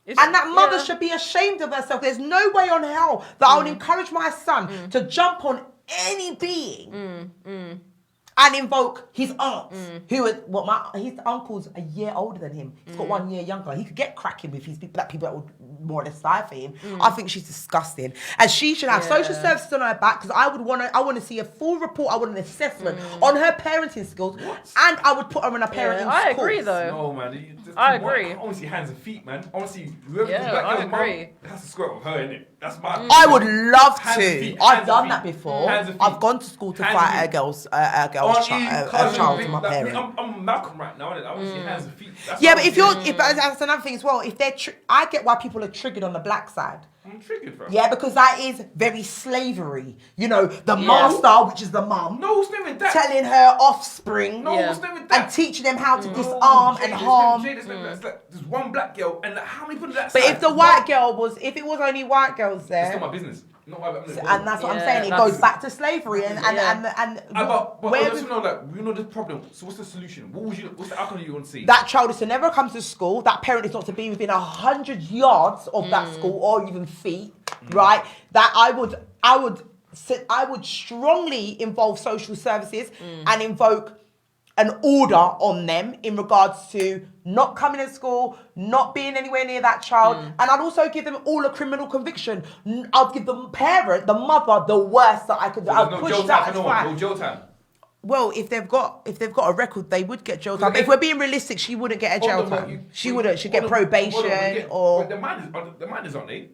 And that mother should be ashamed of herself. There's no way on hell that I would encourage my son to jump on any being and invoke his aunts, who is his uncle's a year older than him. He's got 1 year younger. He could get cracking with his black people that would more or less die for him. I think she's disgusting, and she should have social services on her back, because I want to see a full report. I want an assessment on her parenting skills, and I would put her in a parenting school. I agree, though. No, man. I agree. I want to see hands and feet, man. I want to see whoever the black girl's mum has to squirt with her, innit? That's my... I would love to. I've done that before. I've gone to school to fight a child to my parent. I'm Malcolm right now, innit? I want to see hands and feet. That's another thing as well. If they're, I get why people are triggered on the black side. I'm triggered, bro. Yeah, because that is very slavery. You know, the master, which is the mum. No, what's with that? Telling her offspring. No, what's with that? And teaching them how to disarm and harm. There's one black girl, and how many people that But if the white girl if it was only white girls there. It's not my business. And that's what I'm saying. It goes back to slavery and but let's know, like, we know this problem. So what's the solution? What's the outcome you want to see? That child is to never come to school. That parent is not to be within 100 yards of that school or even feet, right? That I would I would strongly involve social services and invoke an order on them in regards to not coming to school, not being anywhere near that child, and I'd also give them all a criminal conviction. I'd give the parent, the mother, the worst that I could do. So I'd there's no push jail that time as for no one. far. No jail time. Well, if they've got a record, they would get jail time. But if we're being realistic, she wouldn't get a jail time. She wouldn't. She'd get probation or. But the minors aren't they?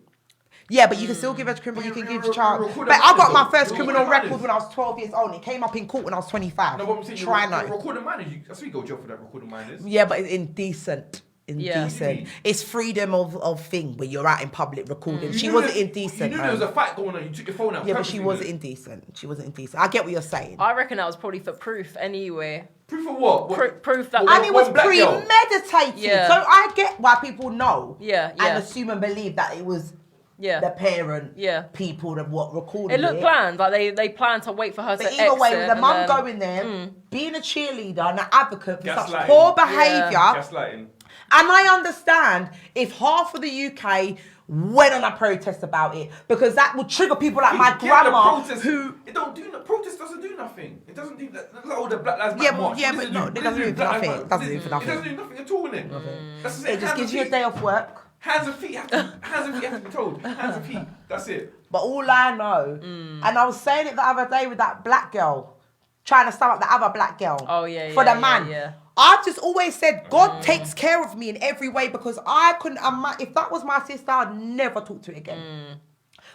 Yeah, but you can still give a criminal. You can give You're child. recording But I got my minors, first though. criminal You're record recording when I was 12 years old. It came up in court when I was 25. No, but I'm saying Try you're now. recording minors. That's why you go to jail for that recording minors. Yeah, but it's indecent. Yeah. Indecent. It's freedom of thing when you're out in public recording. She You knew wasn't there- indecent. You knew there was man. a fight going on. You took your phone out. Yeah, but she purposely, wasn't innit? indecent. She wasn't indecent. I get what you're saying. I reckon that was probably for proof anyway. Proof of what? Proof that. And it was one black girl. premeditated. Yeah. So I get why people know. Yeah, yeah. And assume and believe that it was Yeah. the parent, Yeah. people that what recorded It looked planned. Like they planned to wait for her to But exit. either way, with the and mum then- going there, being a cheerleader and an advocate for such Gaslighting. poor behaviour, Gaslighting. and I understand if half of the UK went on a protest about it, because that would trigger people like my Yeah, the grandma protest, who. it don't do protest doesn't do nothing. It doesn't do that. Look at all the Black Lives Matter Yeah, but- march. yeah, What but does no, do? it What doesn't does do it Black nothing. Lives Matter? It doesn't do for nothing. It doesn't do nothing at all, innit? That's the same. It just Hands gives and you a feet. day off work. Hands and feet have to be told. Hands and feet. That's it. But all I know, and I was saying it the other day with that black girl, trying to stab up the other black girl. Oh, yeah, For yeah, the man. yeah. I've just always said God takes care of me in every way, because I couldn't. If that was my sister, I'd never talk to her again.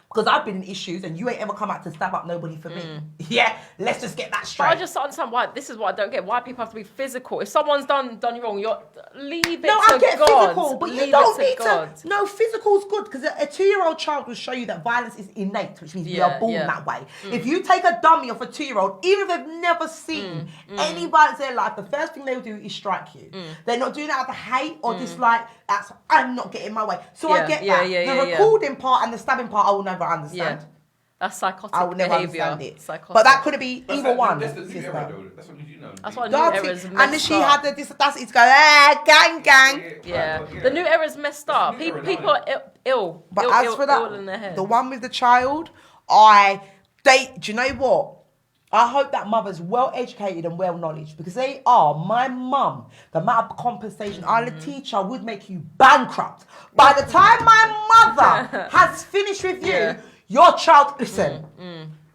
Because I've been in issues and you ain't ever come out to stab up nobody for me. Yeah, let's just get that But straight. I just don't understand why. This is what I don't get. Why people have to be physical. If someone's done you wrong, leave it No, to I get God. physical, but leave you don't it need God. to. No, physical's good, because a 2-year-old child will show you that violence is innate, which means we Yeah, are born yeah. that way. If you take a dummy off a 2-year-old, even if they've never seen any violence in their life, the first thing they'll do is strike you. They're not doing it out of hate or dislike. That's I'm not getting my way. So I Yeah, get yeah, that. yeah, The yeah. recording part and the stabbing part, I will never understand. Yeah. That's psychotic I will never behavior. understand it. Psychotic. But that could be That's either like- one. That's the new sister. era, though. That's what you know. That's what Dark new thing- era's and messed then she up. had it's going, gang, gang. Yeah, the new era's messed up. new era, People are ill. But ill, as ill, for ill in their that, head. the one with the child, do you know what? I hope that mother's well educated and well knowledge, because they are. My mum, the amount of compensation, our teacher would make you bankrupt. By the time my mother has finished with you, Yeah. your child, listen,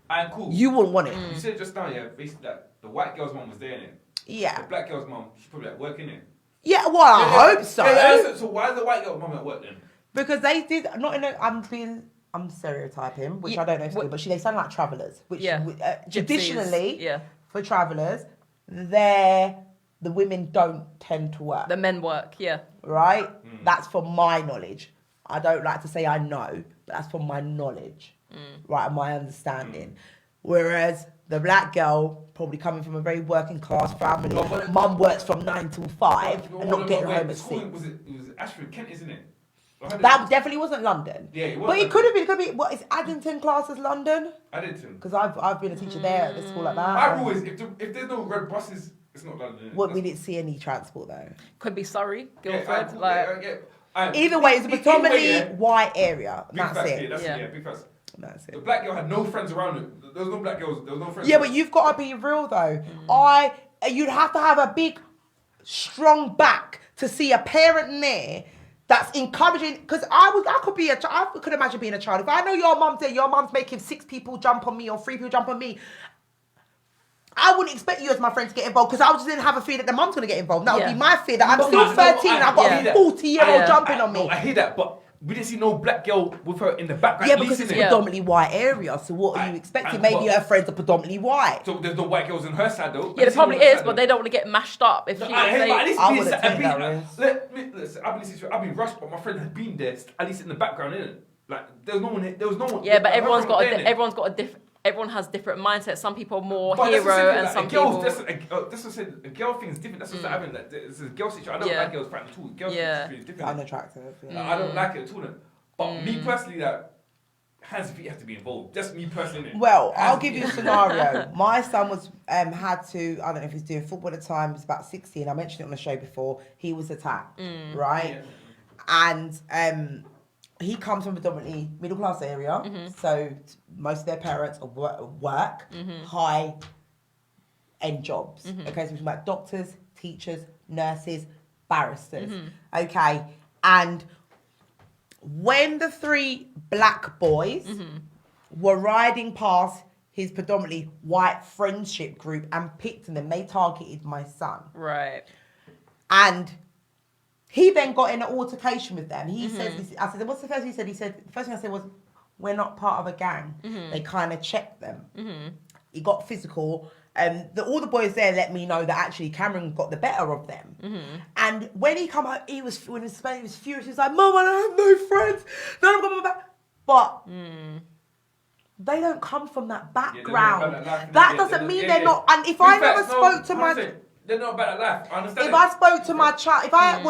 And cool. you wouldn't want it. You said just now, yeah, basically that the white girl's mum was there, innit? Yeah. The black girl's mum, she's probably at work, innit? Yeah, well, I hope so. So why is the white girl's mum at work then? Because they did, not in a, I'm stereotyping, which Yeah, I don't know if it's wh- good, but they sound like travellers, which Yeah. traditionally, Gypsies, yeah. for travellers, the women don't tend to work, The men work, yeah. right? That's from my knowledge. I don't like to say I know, but that's from my knowledge, right, and my understanding. Whereas the black girl, probably coming from a very working class family, mum works from 9 till 5 and not getting home at 6. It was Ashford, Kent, isn't it? That definitely wasn't London. Yeah, it was But it London. could have been. It could be. What is Addington class as London? Addington. Because I've been a teacher there at a school like that. I've always, if there's no red buses, it's not London. What, we didn't see any transport though. Could be Surrey, Yeah, Guildford. cool, like, Either way, it's a predominantly Either way, yeah. white area. Big That's facts, it. yeah, that's Yeah. it, yeah, big facts. That's The it. black girl had no friends around her. There was no black girls. There was no friends. Yeah, but you've got to be real though. You'd have to have a big, strong back to see a parent there that's encouraging. Because I could imagine being a child. If I know your mum's there, your mum's making 6 people jump on me or 3 people jump on me, I wouldn't expect you as my friend to get involved, because I just didn't have a fear that the mum's going to get involved. That would Yeah. be my fear, that I'm No, still no, 13 and I've got I a hear that. 40-year-old Yeah. jumping on me. No, I hear that, but we didn't see no black girl with her in the background. Yeah, because it's leasing Yeah. it. predominantly white area. So what are you expecting? Maybe her friends are predominantly white. So there's no white girls on her side though. yeah, there probably is, but they don't want to get mashed up. If No, she, I if hear, but at they, least I being wouldn't take that risk. listen, I've been rushed, but my friend had been there, at least in the background, innit? Like there was no one. There was no one. yeah, but everyone's got there, innit? everyone's got a different. Everyone has different mindsets. Some people are more But that's what I hero, said, and like, some a girl's, people. that's what I said. A girl thing is different. That's what I mean. Like, it's a girl situation. I don't Yeah. like girls fighting at all. Girls Yeah. thing is different. Unattractive. Like, I don't like it at all. But me personally, that hands and feet have to be involved. Just me personally. innit? Well, Hands I'll and give you a feet. scenario. My son was had to, I don't know if he's doing football at the time, he was about 16. I mentioned it on the show before. He was attacked, right? Yeah. And he comes from a predominantly middle class area, so most of their parents are work high end jobs. Okay, so we're talking about doctors, teachers, nurses, barristers. Okay, and when the 3 black boys were riding past his predominantly white friendship group and picked them, they targeted my son. Right. And he then got in an altercation with them. He says, I said, what's the first thing he said? He said, the first thing I said was, we're not part of a gang. They kind of checked them. He got physical. All the boys there let me know that actually Cameron got the better of them. And when he come home, he was furious. He was like, Mum, I don't have no friends. None of them are back. But they don't come from that background. That doesn't mean they're not. And if I never spoke to my... They're not about that life. I understand. If I spoke to my child, if I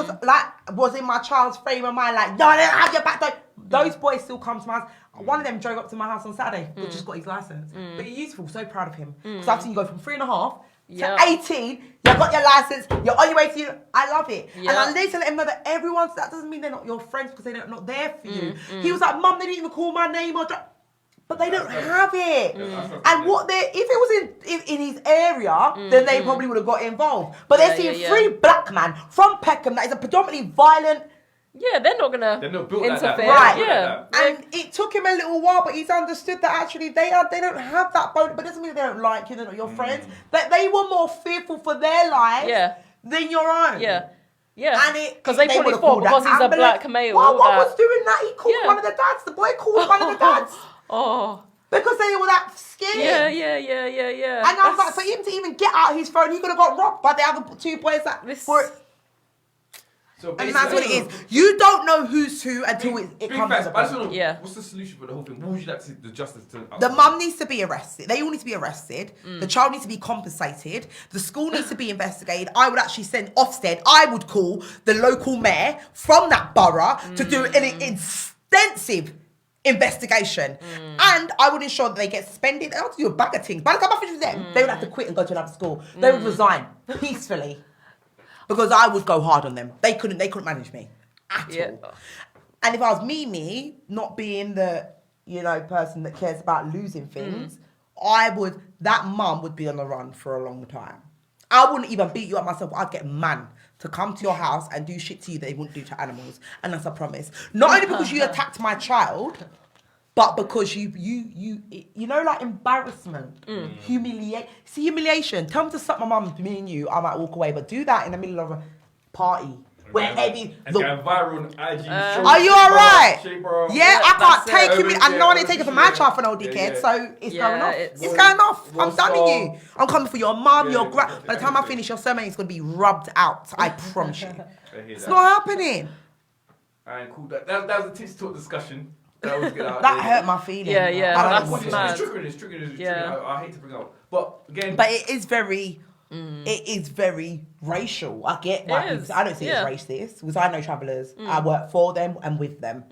was in my child's frame of mind, like, no, I don't have your back. Those boys still come to my house. One of them drove up to my house on Saturday, which just got his license. But he's useful, so proud of him. Because I've seen you go from 3.5 to 18. You got your license. You're on your way to you. I love it. And I need to let him know that that doesn't mean they're not your friends because they're not there for you. He was like, Mum, they didn't even call my name or. But they don't have it. And if it was in his area, then they probably would have got involved. But they're seeing 3 black men from Peckham that is a predominantly violent. Yeah, they're not gonna built like that. Right. Yeah. And it took him a little while, but he's understood that actually they don't have that bone. But it doesn't mean they don't like you, they're not your friends. That they were more fearful for their lives than your own. Yeah. Yeah. And because they probably thought because he's a black male. Well, what was doing that? He called one of the dads. The boy called one of the dads. Oh. Because they were that scared. Yeah. And I was like, for him to even get out his phone, he could have got robbed by the other 2 boys that were. So and that's what it is. You don't know who's who until it comes to the point. What's the solution for the whole thing? What would you like to see the justice to? The mum needs to be arrested. They all need to be arrested. The child needs to be compensated. The school needs to be investigated. I would actually send Ofsted. I would call the local mayor from that borough to do an extensive investigation. And I would ensure that they get suspended. I would do a bag of things. By the time I finish with them, they would have to quit and go to another school. They would resign peacefully. Because I would go hard on them. They couldn't manage me at all. And if I was me, not being the, person that cares about losing things, that mum would be on the run for a long time. I wouldn't even beat you up myself. I'd get man to come to your house and do shit to you that they wouldn't do to animals. And that's a promise. Not only because you attacked my child, but because you like embarrassment, humiliation. Tell me to suck my mum, me and you, I might walk away. But do that in the middle of a party where maybe going viral on IG. Are you alright? Yeah, I can't take it. you. I know I didn't take it for my child for no dickhead, so it's going off. It's going off. I'm done with you. I'm coming for your mum, your grand. By the time I finish, your sermon is going to be rubbed out. I promise you. It's not happening. Alright, cool. That was a Tipsy Talk discussion. That hurt my feelings. Yeah. It's triggering. Yeah. I hate to bring it up, but again, it is very racial. I get why people. I don't see it as racist because I know travellers. I work for them and with them,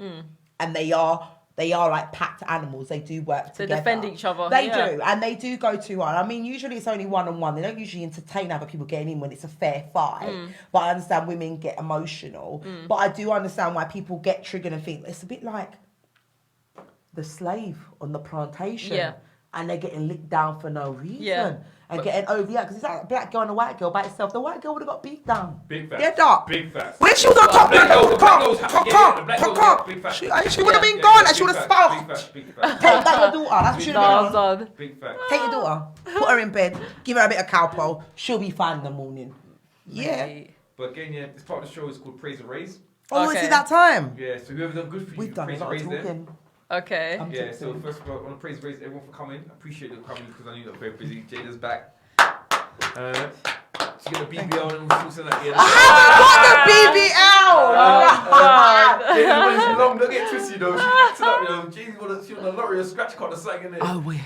and they are like packed animals. They do work together. They defend each other. They do, and they do go too hard. I mean, usually it's only one-on-one. They don't usually entertain other people getting in when it's a fair fight. But I understand women get emotional. But I do understand why people get triggered and think it's a bit like the slave on the plantation, and they're getting licked down for no reason, and getting over because it's like a black girl and a white girl by itself. The white girl would have got beat down. Big facts. Get up. Big facts. When she was on top, she would have been gone, and she would have spat. Take back your daughter. That's what she would have done. Big facts. Take your daughter, put her in bed, give her a bit of cowpole. She'll be fine in the morning. Yeah. But again, this part of the show is called Praise and Raise. Oh, is it that time? Yeah. So whoever done good for you, we've done praise a lot and of raise talking. Okay. Yeah, so first of all, I want to praise everyone for coming. I appreciate you coming because I know you're very busy. Jada's back. She got a BBL and all sorts of that. I haven't got the BBL! Jada's long, don't get twisted though. She on the lorry, a scratch card or something in there. I wish.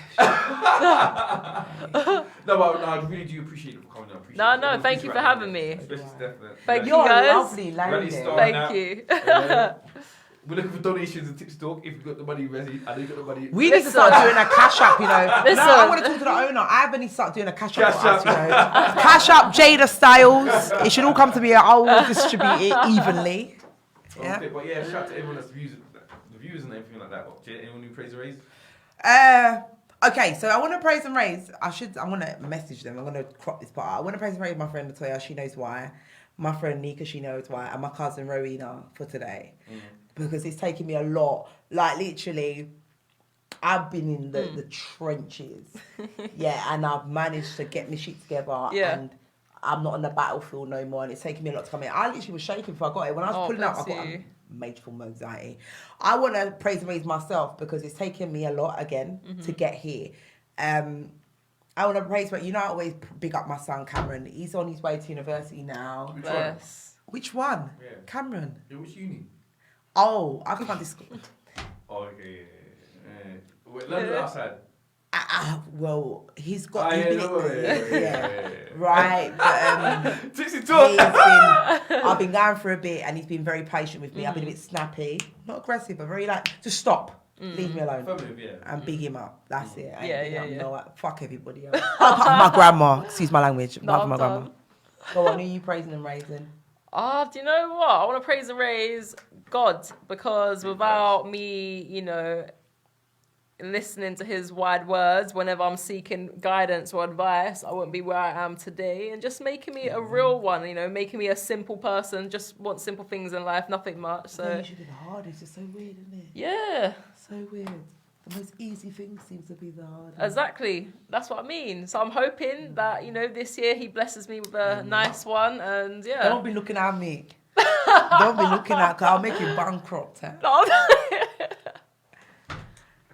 No, I really do appreciate you for coming. No, thank you for having me. Especially Steph. Thank you You're guys. a lovely lady. Thank you. We're looking for donations and Tipsy Talk. If you've got the money ready, I know you've got the money. We need to start doing a cash app, No, I want to talk to the owner. I need to start doing a cash app for us, Cash up Jada Styles. It should all come to me. I will distribute it evenly. Yeah. But yeah, shout out to everyone that's using the views and everything like that. What, anyone who praise and raise? Okay, so I want to praise and raise. I'm going to message them. I'm going to crop this part out. I want to praise and raise my friend Latoya. She knows why. My friend Nika, she knows why. And my cousin Rowena for today. Because it's taken me a lot. Like, literally, I've been in the trenches. Yeah, and I've managed to get my shit together. Yeah. And I'm not on the battlefield no more. And it's taken me a lot to come in. I literally was shaking before I got it. When I was pulling out, I got a major form of anxiety. I want to praise and raise myself because it's taken me a lot again to get here. I want to praise, but I always big up my son Cameron. He's on his way to university now. Which one? Yeah. Cameron. Yeah, which uni? Oh, I can't discuss. Oh, okay. Wait, let me outside. Well, he's got. Right. But, Tipsy Talk. I've been going for a bit, and he's been very patient with me. I've been a bit snappy, not aggressive, but very just stop. Leave me alone. And big him up. That's it. No, fuck everybody else. Apart from my grandma. Excuse my language. Apart from my grandma. Go on, who are you praising and raising? Do you know what? I want to praise and raise God, because without me, listening to his wide words whenever I'm seeking guidance or advice, I wouldn't be where I am today. And just making me a real one, making me a simple person, just want simple things in life, nothing much. So usually the hardest. It's so weird, isn't it? Yeah. So weird. The most easy thing seems to be the hardest. Exactly. That's what I mean. So I'm hoping that, this year he blesses me with a nice one, and yeah. Don't be looking at me. Don't be looking at, because I'll make you bankrupt. No.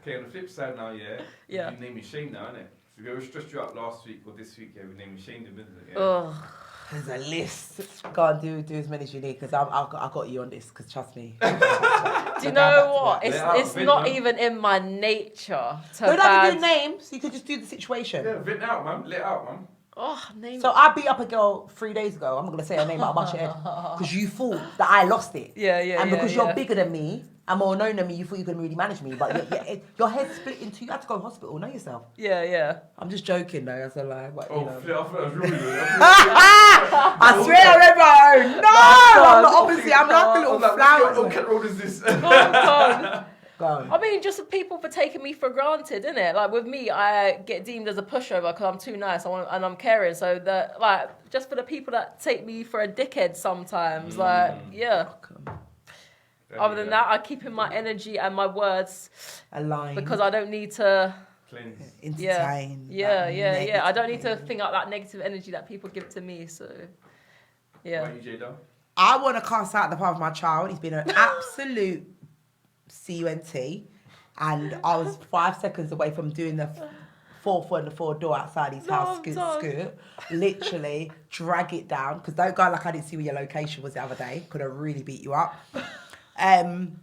Okay, on the flip side now, Yeah. you name and shame now, innit? So whoever stressed you out last week or this week, we name and shamed them, isn't it? Ugh. There's a list. Go on, do as many as you need, because I got you on this, because trust me. Do you know what? It's not even in my nature to don't have to do names. You could just do the situation. Yeah, vent out, man. Let out, man. Oh, name. So I beat up a girl 3 days ago. I'm not going to say her name, but I'll bash your head. Because you thought that I lost it. Yeah. And because you're bigger than me and more known than me, you thought you could really manage me. But your head's split in two. You had to go to hospital. Know yourself. Yeah. I'm just joking, though. That's a lie. But, I thought that was really good. I swear I read my own. No! I'm not, obviously, I'm like a little flower. What road is this? Go on. I mean, just the people for taking me for granted, innit? Like, with me, I get deemed as a pushover because I'm too nice and I'm caring. So, just for the people that take me for a dickhead sometimes, yeah. Other than that, I keep in my energy and my words aligned, because I don't need to cleanse, entertain. Yeah. I don't need to think out that negative energy that people give to me. So, yeah. Why are you, Jada? I want to cast out the path of my child. He's been an absolute cunt, and I was 5 seconds away from doing the 4 door outside his house. Scoot. Literally drag it down, because don't go like I didn't see where your location was the other day. Could have really beat you up. And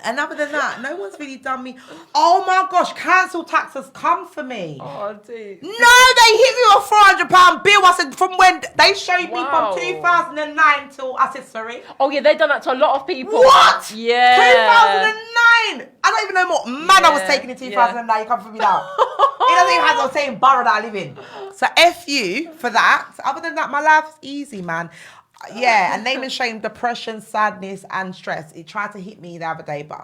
other than that, no one's really done me. Oh my gosh, council tax has come for me. Oh, dude. No, they hit me with a £400 bill. I said, from when they showed me from 2009 till, I said, sorry. Oh yeah, they've done that to a lot of people. What? Yeah. 2009. I don't even know what man I was taking in 2009. You come for me now. It doesn't even have the same borough that I live in. So F you for that. Other than that, my life's easy, man. Yeah, and name and shame, depression, sadness, and stress. It tried to hit me the other day, but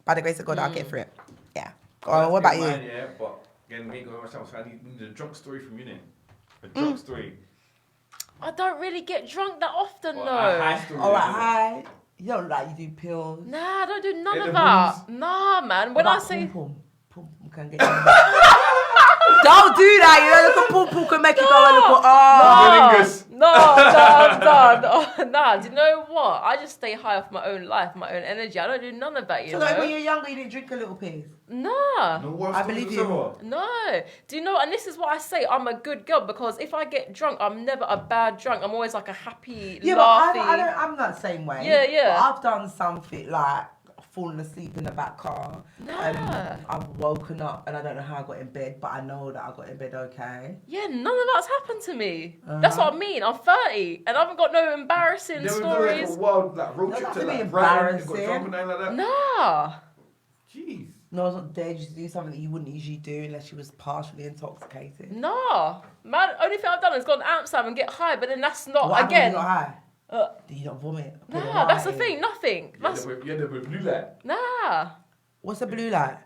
by the grace of God, I'll get through it. Yeah. What about you? Yeah, but again, me going myself, so I need a drunk story from you, Nick. A drunk story. I don't really get drunk that often, though. All right, hi. You don't like you do pills. Nah, I don't do none of that. Nah, man. When I say pum can get you. Don't do that. You know, look at pum can make you go and look at Nah. Do you know what? I just stay high off my own life, my own energy. I don't do none of that, you know. So like when you're younger, you didn't drink a little piss? Nah. I believe you. No. Do you know, and this is what I say, I'm a good girl, because if I get drunk, I'm never a bad drunk. I'm always like a happy, laughy. But I'm that same way. Yeah. But I've done something like fallen asleep in the back car. Nah. I've woken up and I don't know how I got in bed, but I know that I got in bed okay. Yeah, none of that's happened to me. That's what I mean. I'm 30 and I haven't got no embarrassing stories. Like a wild road trip to like Brighton, got drunk and like that? Nah. Jeez. No, I was not there just to do something that you wouldn't usually do unless you was partially intoxicated. Nah. Man, only thing I've done is gone to Amsterdam and get high, but then that's not, What again. happened when you got high? Do you not vomit? Nah, that's the thing. Nothing. Yeah, That's, the blue light. nah. What's the blue light?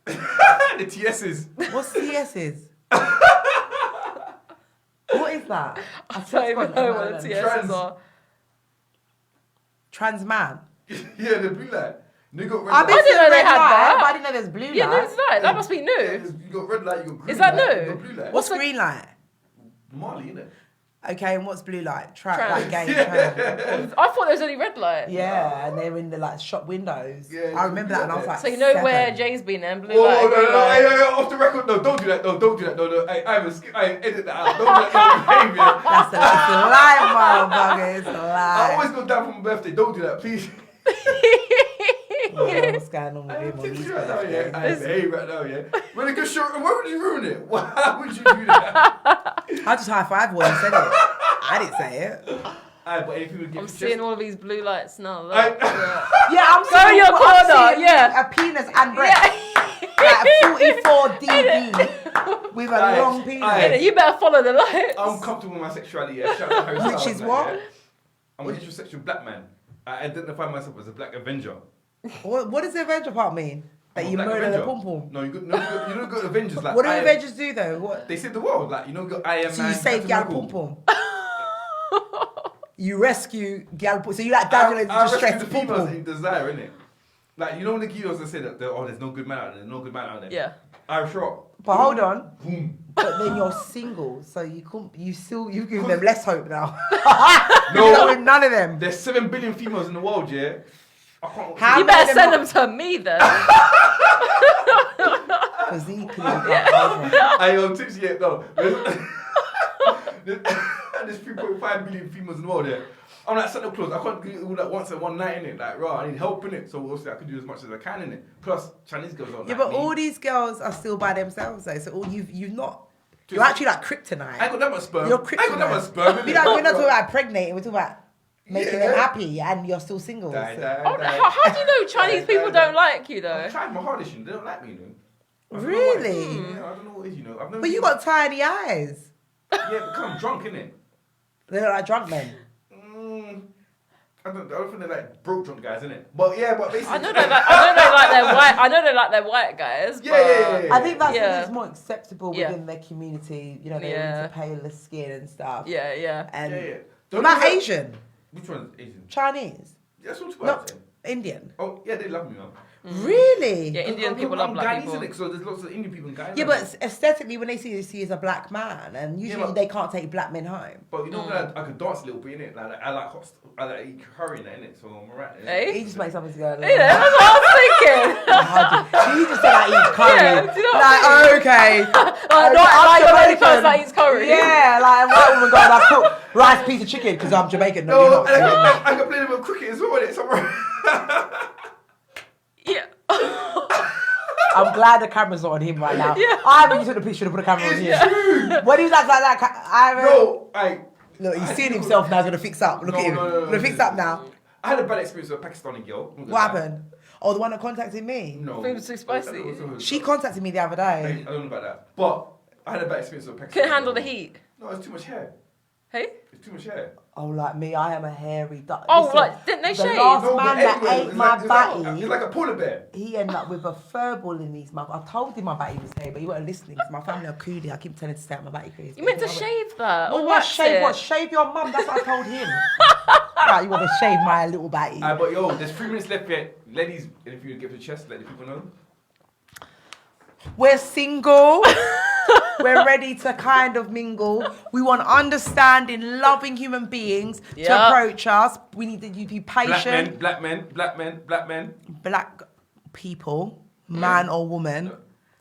The TS's. What's CS's? What is that? I don't even know what the Trans. TSs are. Trans man. Yeah, the blue light. You got red I light. didn't know they had that. I didn't know there's blue Yeah, light. there's that. That must be Yeah, new. you got red light, you got green Is that light, new? you got blue light. What's green light? Marley, innit? Okay, and what's blue light? Trans. Like gay trans. I thought there was only red light. Yeah, and they're in the like shop windows. Yeah, I remember that, and I was like, So you know 7. where Jay's been then? Blue Whoa, light, no, green no, light. hey, off the record, no, don't do that, no, don't do that, no, hey, I edit that out, don't do that, behavior. That's a lie, motherfucker. It's a I lie. always go down for my birthday, don't do that, please. Yeah, what's going on with him on Tipsy these right now, yeah. birthdays? I behave right now, yeah. When a good show, why would you ruin it? Why would you do that? I just high five when you said it. I didn't say it. But if you would give I'm it seeing just- all of these blue lights now. Look. I- Yeah, I'm Go in seeing your I'm corner, seeing yeah. a penis and breast. Like 44 DB with a Aye, long penis. aye. You better follow the lights. I'm comfortable with my sexuality, yeah. Shout out to Harry Which Styles, is man, what? yeah. I'm a heterosexual black man. I identify myself as a black Avenger. What does the Avenger part mean? That I'm a you black murder the Avenger. pom pom? No, you don't go Avengers like What do I am- Avengers do though? What? They save the world, like, you know, go I am So man. you save Captain gal Marvel. pom pom. You rescue gal pom. So you like Daniel I to stress rescue the the pom females pom. in desire, innit? Like, you know when the girls that say that, there's no good man out there, no good man out there. Yeah. I'm sure. But hold on. Boom. But then you're single, so you couldn't. You've given them less hope now. No. You're not with none of them. There's 7 billion females in the world, yeah? I can't. How You many better of send them them to me then. physically. I Tipsy, yeah, no. There's 3.5 billion females in the world, yeah? I'm like Santa Claus, I can't do all that once in one night, innit? Like, right, I need help in it, so obviously I can do as much as I can in it. Plus, Chinese girls don't Yeah, like but me. all these girls are still by themselves though. So all you've not. Just- You're actually like I kryptonite. ain't got that much sperm. You're I ain't got that much kryptonite. sperm, We're innit? not talking about impregnating. We're talking about making them Yeah. happy, and you're still single. Die, so- die, Oh, die. how do you know Chinese Die, people die, don't die. like you though? I've tried my hardest, you know. They don't like me, you know. I don't know Really? why. Yeah, I don't know what it is, you know. I've never But you been- got tiny eyes. Yeah, because I'm drunk, innit? They look like drunk men. I don't think they're like broke drunk guys, innit? But yeah, but basically. I know they like their white. I know they like their white guys. Yeah, but yeah, yeah. I think that's Yeah. because it's more acceptable Yeah. within their community. You know, they're Yeah. into paler skin and stuff. Yeah, yeah. And Yeah, yeah. what Don't about you have- Asian? Which one's Asian? Chinese? That's what No, about it. Indian. Oh, yeah, they love me, man. Really? Yeah, Indian people love black people. So there's lots of Indian people and guys. Yeah, but aesthetically, when they see you as a black man, and usually but- they can't take black men home. But you know what? I could dance a little bit, innit? Like, I like hot, I like eat curry, innit? So I'm alright. Hey? He just makes something to go. Yeah, that's what I was thinking. He just said I eat curry. Yeah, do you know what like, I mean? okay. Like, not like you're the only person that eats curry. Yeah, like a white woman goes, I cook rice, piece of chicken because I'm Jamaican. No, No, you're not. and I can play a bit of cricket as well, innit? So Yeah. I'm glad the camera's not on him right now. Yeah. I haven't took the picture to put the camera on It's him. true. When he was like that, I haven't. No, Look, he's seeing himself now. He's gonna fix up. Look No, at him. no, no, no, gonna fix no. up now. I had a bad experience with a Pakistani girl. What happened? Oh, the one that contacted me. No. Food was too spicy. She contacted me the other I day. don't know about that. But I had a bad experience with a Pakistani Couldn't handle girl. the heat. No, it's too much hair. Hey? It's too much hair. Oh, like me, I am a hairy duck. Oh, Listen, like, didn't they the shave? last No, but man that anyway, ate it's my like, batty, it's like a polar bear. he ended up with a fur ball in his mouth. I told him my batty was hairy, but he wasn't listening because my family are coolie. I keep telling him to stay out my batty crease. You meant to shave that. What, Or what wax shave? it. What shave your mum? That's what I told him. Right, you want to shave my little batty? But yo, there's 3 minutes left yet. Ladies, if you get to the chest, let the people know. We're single. We're ready to kind of mingle. We want understanding, loving human beings to Yeah. approach us. We need you to be patient. Black men. Black people, man or woman.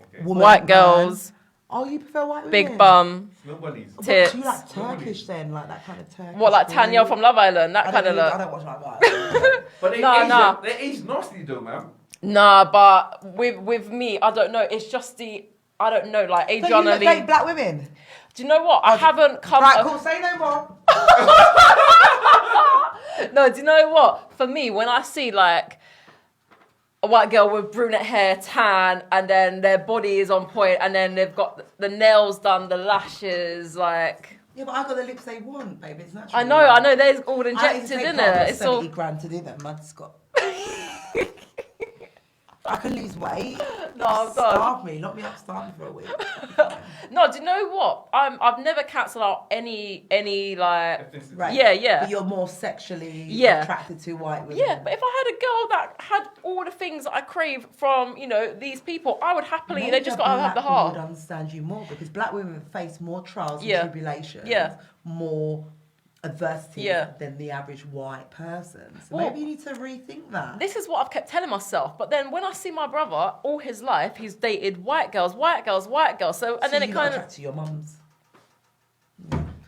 Okay. Woman, White man. girls, Oh, you prefer white women? big bum, Nobody's. What, tits. do you like Turkish then? Like that kind of Turkish? What, like Tanya food? from Love Island? That I kind of don't, look. I don't watch like that. But they Nah, age, nah. They age nasty though, man. Nah, but with me, I don't know. It's just I don't know, like So you Adriana look Lee. like black women? Do you know what? I haven't come. Right, cool. Say no more. No, do you know what? For me, when I see like a white girl with brunette hair, tan, and then their body is on point, and then they've got the nails done, the lashes, like Yeah, but I got the lips they want, baby. It's natural. I know. They're all injected, in it. It's all 70 grand to do that, man. Scott. I can lose weight. No, I'm done. Starve me. Lock me up, starve me for a week. No, do you know what? I've never cancelled out any like. Right. Yeah. But you're more sexually attracted to white women. Yeah, but if I had a girl that had all the things that I crave from, these people, I would happily. Maybe they just got to have the black women heart. would understand you more because black women face more trials and tribulations, more adversity than the average white person. So maybe you need to rethink that. This is what I've kept telling myself. But then when I see my brother, all his life, he's dated white girls. So and then it kind of to your mums.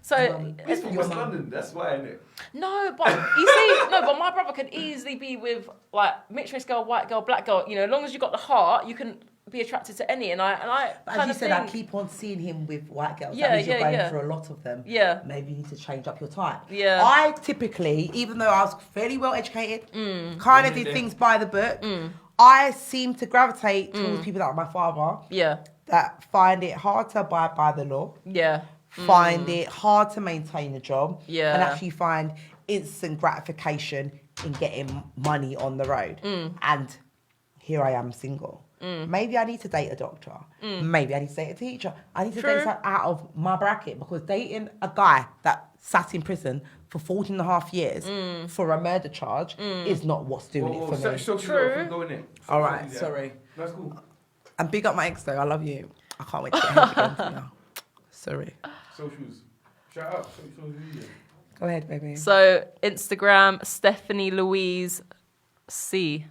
So He's from West London. That's why, isn't it? No, but you see, but my brother could easily be with like mixed race girl, white girl, black girl. As long as you got the heart, you can be attracted to any. And I but as you said, I keep on seeing him with white girls. Yeah, that means you're going for a lot of them. Yeah. Maybe you need to change up your type. Yeah. I typically, even though I was fairly well educated, kind of did things by the book. I seem to gravitate towards people that are my father. Yeah. That find it hard to abide by the law. Yeah. Find it hard to maintain a job. Yeah. And actually find instant gratification in getting money on the road. And here I am single. Maybe I need to date a doctor. Maybe I need to date a teacher. I need to date someone out of my bracket because dating a guy that sat in prison for 14 and a half years for a murder charge is not what's doing it for me. True. All right, sorry. That's cool. And big up my ex though. I love you. I can't wait to get help again from now. Sorry. Socials. Shout out. Social media. Go ahead, baby. So Instagram, Stephanie Louise C.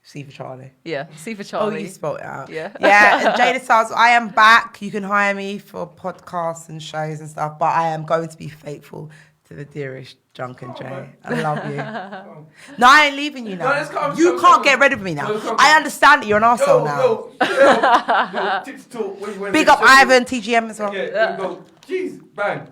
C for Charlie. Yeah, C for Oh, Charlie. you spelled it out. Yeah. Yeah, and Jada Styles, I am back. You can hire me for podcasts and shows and stuff, but I am going to be faithful to the dearest Drunken Jay. man. I love you. No, I ain't leaving you now. let's go, You can't get rid of me now. I understand that you're an arsehole now. Yo, Tipsy Talk. Big up Ivan, TGM as well. Yeah, there we go. Jeez, bang.